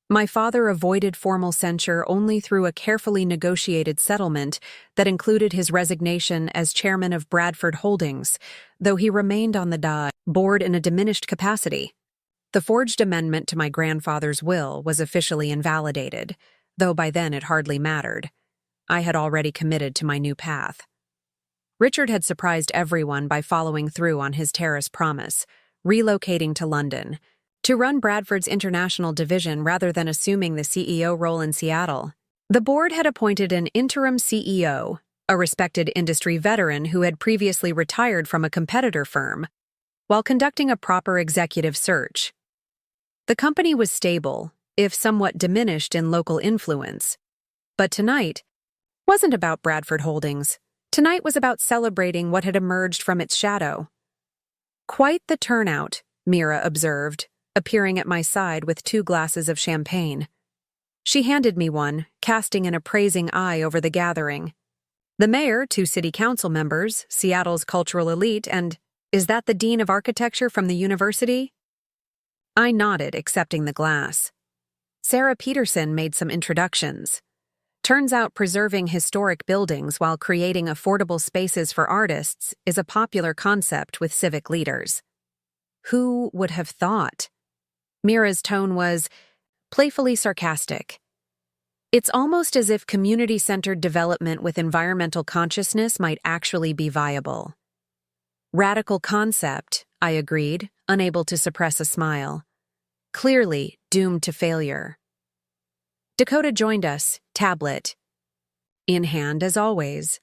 My father avoided formal censure only through a carefully negotiated settlement that included his resignation as chairman of Bradford Holdings, though he remained on the board in a diminished capacity. The forged amendment to my grandfather's will was officially invalidated, though by then it hardly mattered. I had already committed to my new path. Richard had surprised everyone by following through on his terrace promise, relocating to London, to run Bradford's international division rather than assuming the CEO role in Seattle. The board had appointed an interim CEO, a respected industry veteran who had previously retired from a competitor firm, while conducting a proper executive search. The company was stable, if somewhat diminished in local influence. But tonight wasn't about Bradford Holdings. Tonight was about celebrating what had emerged from its shadow. Quite the turnout, Mira observed, appearing at my side with 2 glasses of champagne. She handed me one, casting an appraising eye over the gathering. The mayor, 2 city council members, Seattle's cultural elite, and, is that the dean of architecture from the university? I nodded, accepting the glass. Sarah Peterson made some introductions. Turns out preserving historic buildings while creating affordable spaces for artists is a popular concept with civic leaders. Who would have thought? Mira's tone was playfully sarcastic. It's almost as if community-centered development with environmental consciousness might actually be viable. Radical concept, I agreed, unable to suppress a smile. Clearly doomed to failure. Dakota joined us, tablet in hand as always.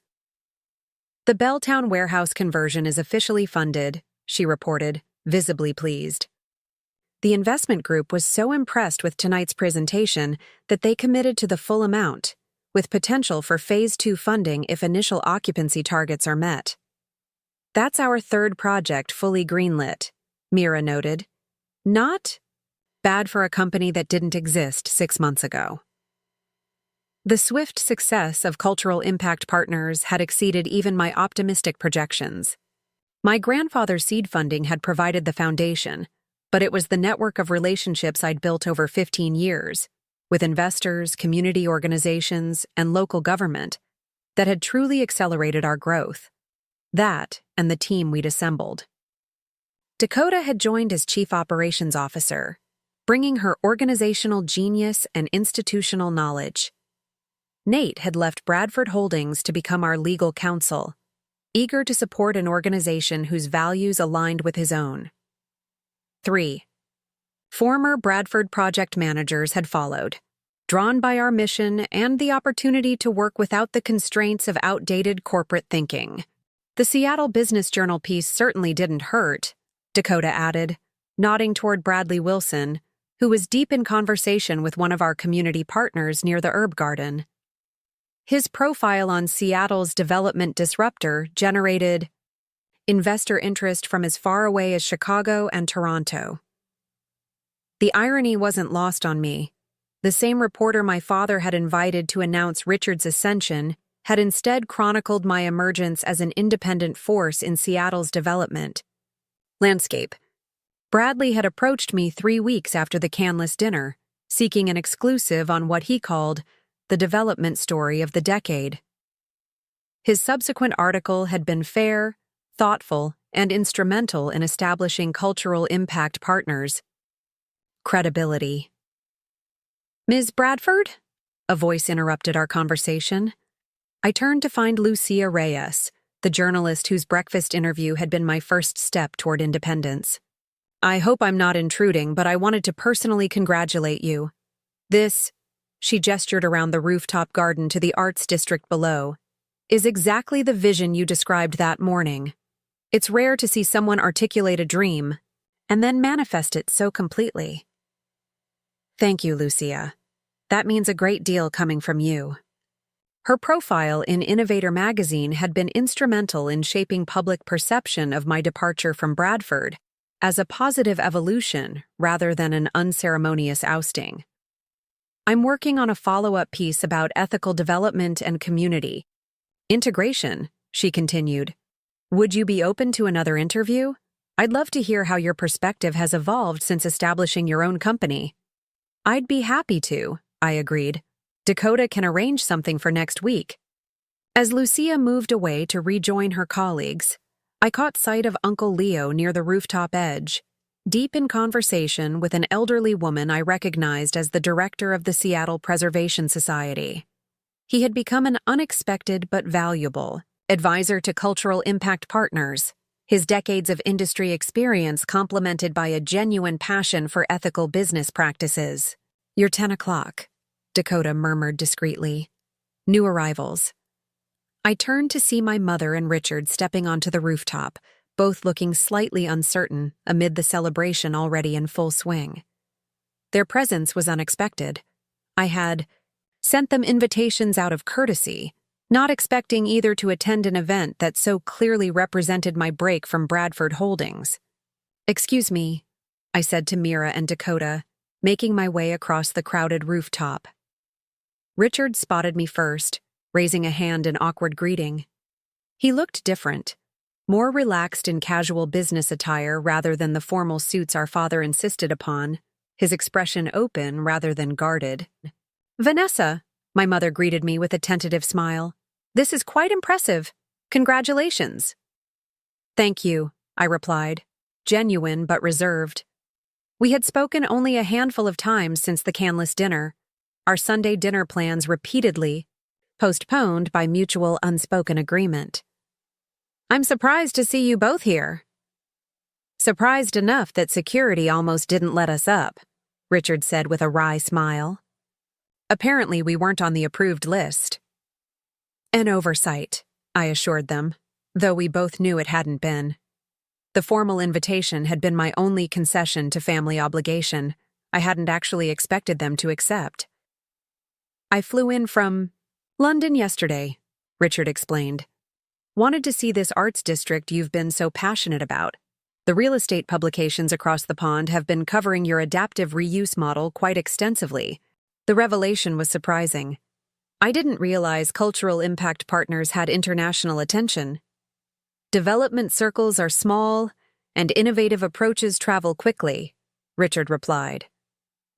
The Belltown warehouse conversion is officially funded, she reported, visibly pleased. The investment group was so impressed with tonight's presentation that they committed to the full amount, with potential for Phase 2 funding if initial occupancy targets are met. That's our third project fully greenlit, Mira noted. Not bad for a company that didn't exist 6 months ago. The swift success of Cultural Impact Partners had exceeded even my optimistic projections. My grandfather's seed funding had provided the foundation, but it was the network of relationships I'd built over 15 years, with investors, community organizations, and local government, that had truly accelerated our growth. That and the team we'd assembled. Dakota had joined as Chief Operations Officer, bringing her organizational genius and institutional knowledge. Nate had left Bradford Holdings to become our legal counsel, eager to support an organization whose values aligned with his own. 3. Former Bradford project managers had followed, drawn by our mission and the opportunity to work without the constraints of outdated corporate thinking. The Seattle Business Journal piece certainly didn't hurt, Dakota added, nodding toward Bradley Wilson, who was deep in conversation with one of our community partners near the herb garden. His profile on Seattle's development disruptor generated investor interest from as far away as Chicago and Toronto. The irony wasn't lost on me. The same reporter my father had invited to announce Richard's ascension had instead chronicled my emergence as an independent force in Seattle's development landscape. Bradley had approached me 3 weeks after the Canlis dinner, seeking an exclusive on what he called the development story of the decade. His subsequent article had been fair, thoughtful, and instrumental in establishing Cultural Impact Partners. Credibility. Ms. Bradford? A voice interrupted our conversation. I turned to find Lucia Reyes, the journalist whose breakfast interview had been my first step toward independence. I hope I'm not intruding, but I wanted to personally congratulate you. She gestured around the rooftop garden to the arts district below, is exactly the vision you described that morning. It's rare to see someone articulate a dream and then manifest it so completely. Thank you, Lucia. That means a great deal coming from you. Her profile in Innovator magazine had been instrumental in shaping public perception of my departure from Bradford as a positive evolution rather than an unceremonious ousting. I'm working on a follow-up piece about ethical development and community integration, she continued. Would you be open to another interview? I'd love to hear how your perspective has evolved since establishing your own company. I'd be happy to, I agreed. Dakota can arrange something for next week. As Lucia moved away to rejoin her colleagues, I caught sight of Uncle Leo near the rooftop edge, deep in conversation with an elderly woman I recognized as the director of the Seattle Preservation Society. He had become an unexpected but valuable advisor to Cultural Impact Partners, his decades of industry experience complemented by a genuine passion for ethical business practices. You're 10 o'clock, Dakota murmured discreetly. New arrivals. I turned to see my mother and Richard stepping onto the rooftop, both looking slightly uncertain amid the celebration already in full swing. Their presence was unexpected. I had sent them invitations out of courtesy, not expecting either to attend an event that so clearly represented my break from Bradford Holdings. Excuse me, I said to Mira and Dakota, making my way across the crowded rooftop. Richard spotted me first, raising a hand in awkward greeting. He looked different, more relaxed in casual business attire rather than the formal suits our father insisted upon, his expression open rather than guarded. Vanessa, my mother greeted me with a tentative smile. This is quite impressive. Congratulations. Thank you, I replied, genuine but reserved. We had spoken only a handful of times since the Canlis dinner, our Sunday dinner plans repeatedly postponed by mutual unspoken agreement. I'm surprised to see you both here. Surprised enough that security almost didn't let us up, Richard said with a wry smile. Apparently we weren't on the approved list. An oversight, I assured them, though we both knew it hadn't been. The formal invitation had been my only concession to family obligation. I hadn't actually expected them to accept. I flew in from London yesterday, Richard explained. Wanted to see this arts district you've been so passionate about. The real estate publications across the pond have been covering your adaptive reuse model quite extensively. The revelation was surprising. I didn't realize cultural impact partners had international attention. Development circles are small, and innovative approaches travel quickly, Richard replied.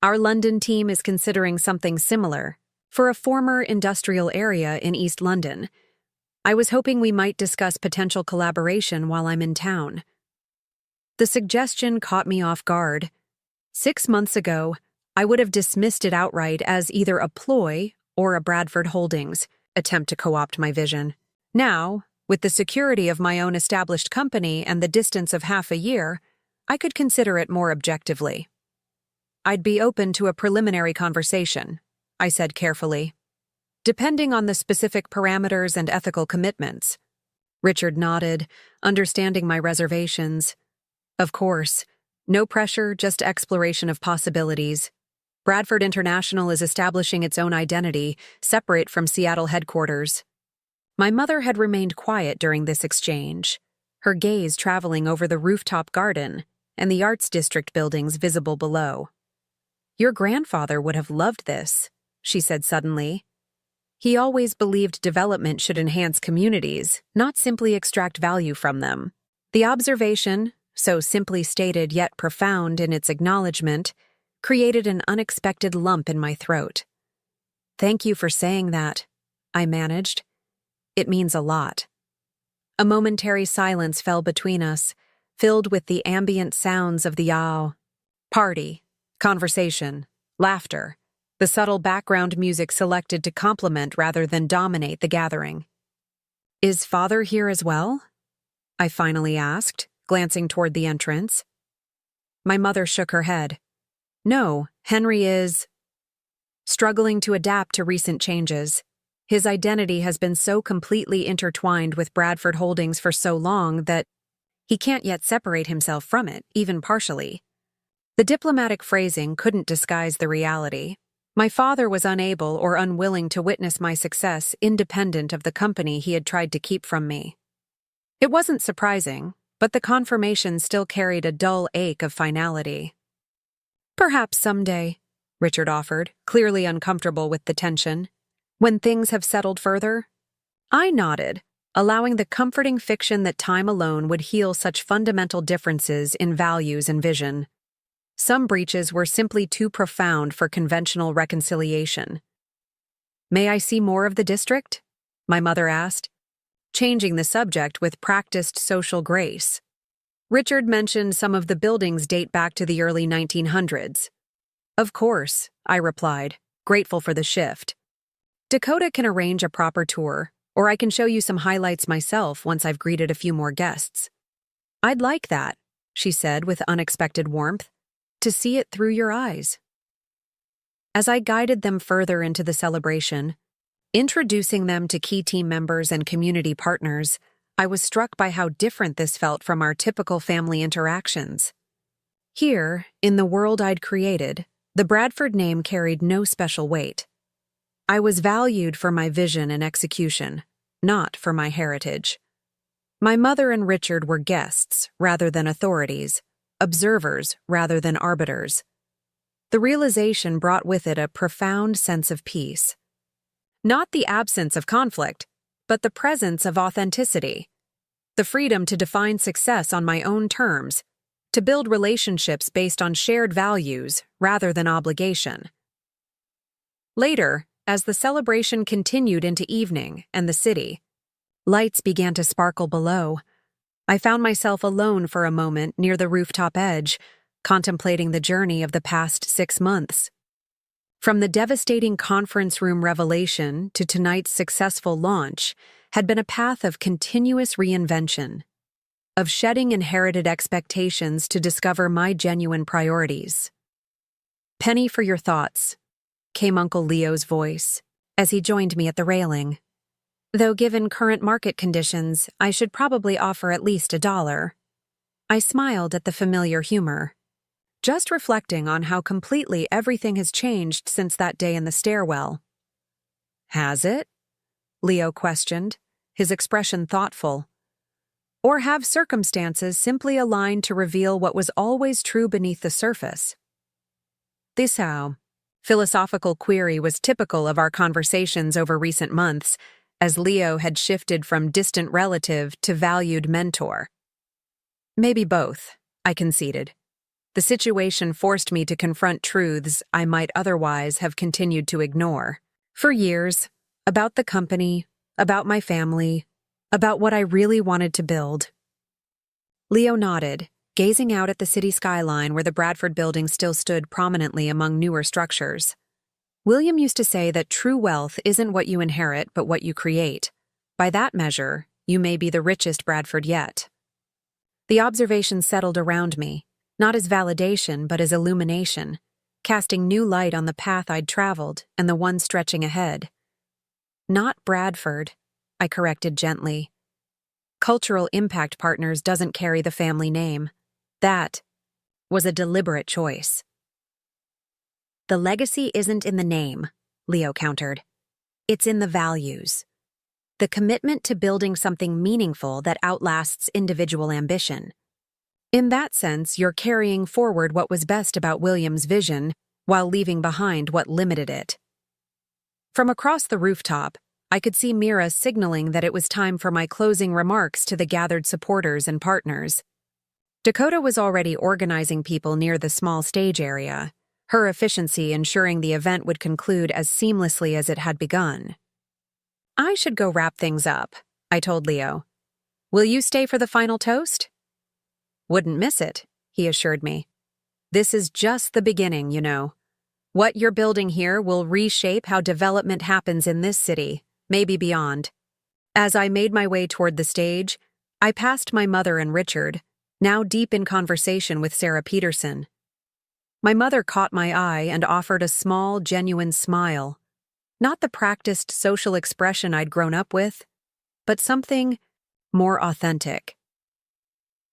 Our London team is considering something similar for a former industrial area in East London. I was hoping we might discuss potential collaboration while I'm in town. The suggestion caught me off guard. 6 months ago, I would have dismissed it outright as either a ploy or a Bradford Holdings attempt to co-opt my vision. Now, with the security of my own established company and the distance of half a year, I could consider it more objectively. I'd be open to a preliminary conversation, I said carefully, depending on the specific parameters and ethical commitments. Richard nodded, understanding my reservations. Of course, no pressure, just exploration of possibilities. Bradford International is establishing its own identity, separate from Seattle headquarters. My mother had remained quiet during this exchange, her gaze traveling over the rooftop garden and the Arts District buildings visible below. Your grandfather would have loved this, she said suddenly. He always believed development should enhance communities, not simply extract value from them. The observation, so simply stated yet profound in its acknowledgement, created an unexpected lump in my throat. Thank you for saying that, I managed. It means a lot. A momentary silence fell between us, filled with the ambient sounds of the party, conversation, laughter, the subtle background music selected to complement rather than dominate the gathering. Is Father here as well? I finally asked, glancing toward the entrance. My mother shook her head. No, Henry is struggling to adapt to recent changes. His identity has been so completely intertwined with Bradford Holdings for so long that he can't yet separate himself from it, even partially. The diplomatic phrasing couldn't disguise the reality. My father was unable or unwilling to witness my success independent of the company he had tried to keep from me. It wasn't surprising, but the confirmation still carried a dull ache of finality. Perhaps someday, Richard offered, clearly uncomfortable with the tension. When things have settled further? I nodded, allowing the comforting fiction that time alone would heal such fundamental differences in values and vision. Some breaches were simply too profound for conventional reconciliation. May I see more of the district? My mother asked, changing the subject with practiced social grace. Richard mentioned some of the buildings date back to the early 1900s. Of course, I replied, grateful for the shift. Dakota can arrange a proper tour, or I can show you some highlights myself once I've greeted a few more guests. I'd like that, she said with unexpected warmth, to see it through your eyes. As I guided them further into the celebration, introducing them to key team members and community partners, I was struck by how different this felt from our typical family interactions. Here, in the world I'd created, the Bradford name carried no special weight. I was valued for my vision and execution, not for my heritage. My mother and Richard were guests rather than authorities, observers rather than arbiters. The realization brought with it a profound sense of peace. Not the absence of conflict, but the presence of authenticity. The freedom to define success on my own terms, to build relationships based on shared values rather than obligation. Later, as the celebration continued into evening and the city, lights began to sparkle below. I found myself alone for a moment near the rooftop edge, contemplating the journey of the past 6 months. From the devastating conference room revelation to tonight's successful launch had been a path of continuous reinvention, of shedding inherited expectations to discover my genuine priorities. Penny for your thoughts, came Uncle Leo's voice, as he joined me at the railing. Though given current market conditions, I should probably offer at least $1. I smiled at the familiar humor, just reflecting on how completely everything has changed since that day in the stairwell. Has it? Leo questioned, his expression thoughtful. Or have circumstances simply aligned to reveal what was always true beneath the surface? This philosophical query was typical of our conversations over recent months, as Leo had shifted from distant relative to valued mentor. Maybe both, I conceded. The situation forced me to confront truths I might otherwise have continued to ignore. For years, about the company, about my family, about what I really wanted to build. Leo nodded, gazing out at the city skyline where the Bradford building still stood prominently among newer structures. William used to say that true wealth isn't what you inherit but what you create. By that measure, you may be the richest Bradford yet. The observation settled around me, not as validation but as illumination, casting new light on the path I'd traveled and the one stretching ahead. Not Bradford, I corrected gently. Cultural Impact Partners doesn't carry the family name. That was a deliberate choice. The legacy isn't in the name, Leo countered. It's in the values. The commitment to building something meaningful that outlasts individual ambition. In that sense, you're carrying forward what was best about William's vision while leaving behind what limited it. From across the rooftop, I could see Mira signaling that it was time for my closing remarks to the gathered supporters and partners. Dakota was already organizing people near the small stage area, her efficiency ensuring the event would conclude as seamlessly as it had begun. I should go wrap things up, I told Leo. Will you stay for the final toast? Wouldn't miss it, he assured me. This is just the beginning, you know. What you're building here will reshape how development happens in this city, maybe beyond. As I made my way toward the stage, I passed my mother and Richard, now deep in conversation with Sarah Peterson. My mother caught my eye and offered a small, genuine smile. Not the practiced social expression I'd grown up with, but something more authentic.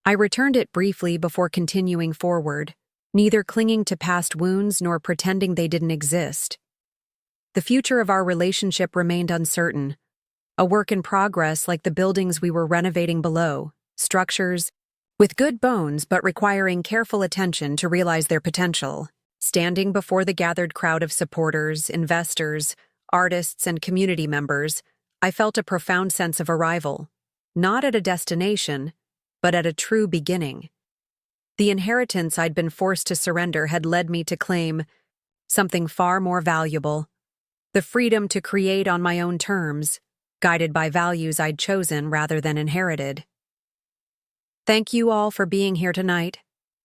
I returned it briefly before continuing forward, neither clinging to past wounds nor pretending they didn't exist. The future of our relationship remained uncertain, a work in progress like the buildings we were renovating below, structures with good bones but requiring careful attention to realize their potential. Standing before the gathered crowd of supporters, investors, artists, and community members, I felt a profound sense of arrival, not at a destination, but at a true beginning. The inheritance I'd been forced to surrender had led me to claim something far more valuable: the freedom to create on my own terms, guided by values I'd chosen rather than inherited. Thank you all for being here tonight,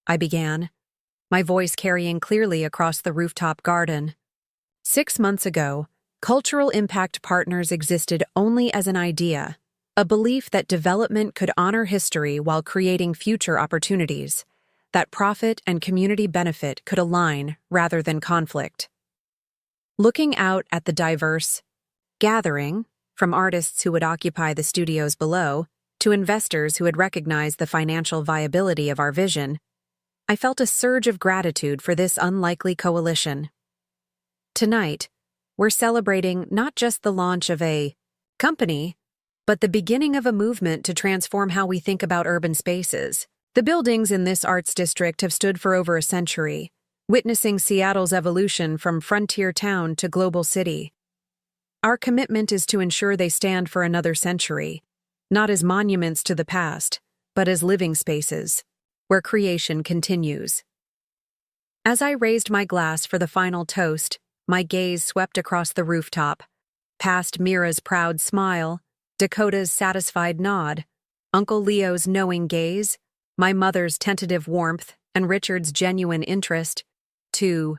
I began, my voice carrying clearly across the rooftop garden. 6 months ago, Cultural Impact Partners existed only as an idea, a belief that development could honor history while creating future opportunities, that profit and community benefit could align rather than conflict. Looking out at the diverse gathering, from artists who would occupy the studios below to investors who had recognized the financial viability of our vision, I felt a surge of gratitude for this unlikely coalition. Tonight, we're celebrating not just the launch of a company, but the beginning of a movement to transform how we think about urban spaces. The buildings in this arts district have stood for over a century, witnessing Seattle's evolution from frontier town to global city. Our commitment is to ensure they stand for another century, not as monuments to the past, but as living spaces, where creation continues. As I raised my glass for the final toast, my gaze swept across the rooftop, past Mira's proud smile, Dakota's satisfied nod, Uncle Leo's knowing gaze, my mother's tentative warmth, and Richard's genuine interest, to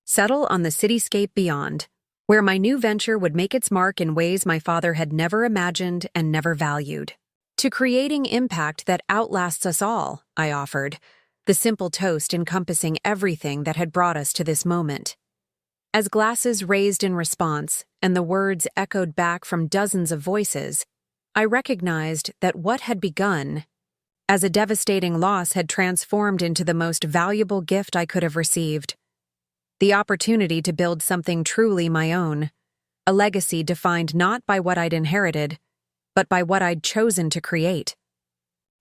settle on the cityscape beyond, where my new venture would make its mark in ways my father had never imagined and never valued. To creating impact that outlasts us all, I offered, the simple toast encompassing everything that had brought us to this moment. As glasses raised in response and the words echoed back from dozens of voices, I recognized that what had begun as a devastating loss had transformed into the most valuable gift I could have received: the opportunity to build something truly my own, a legacy defined not by what I'd inherited, but by what I'd chosen to create.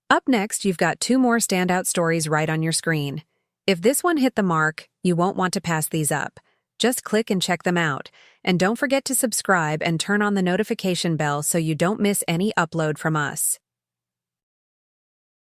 Up next, you've got 2 more standout stories right on your screen. If this one hit the mark, you won't want to pass these up. Just click and check them out. And don't forget to subscribe and turn on the notification bell so you don't miss any upload from us.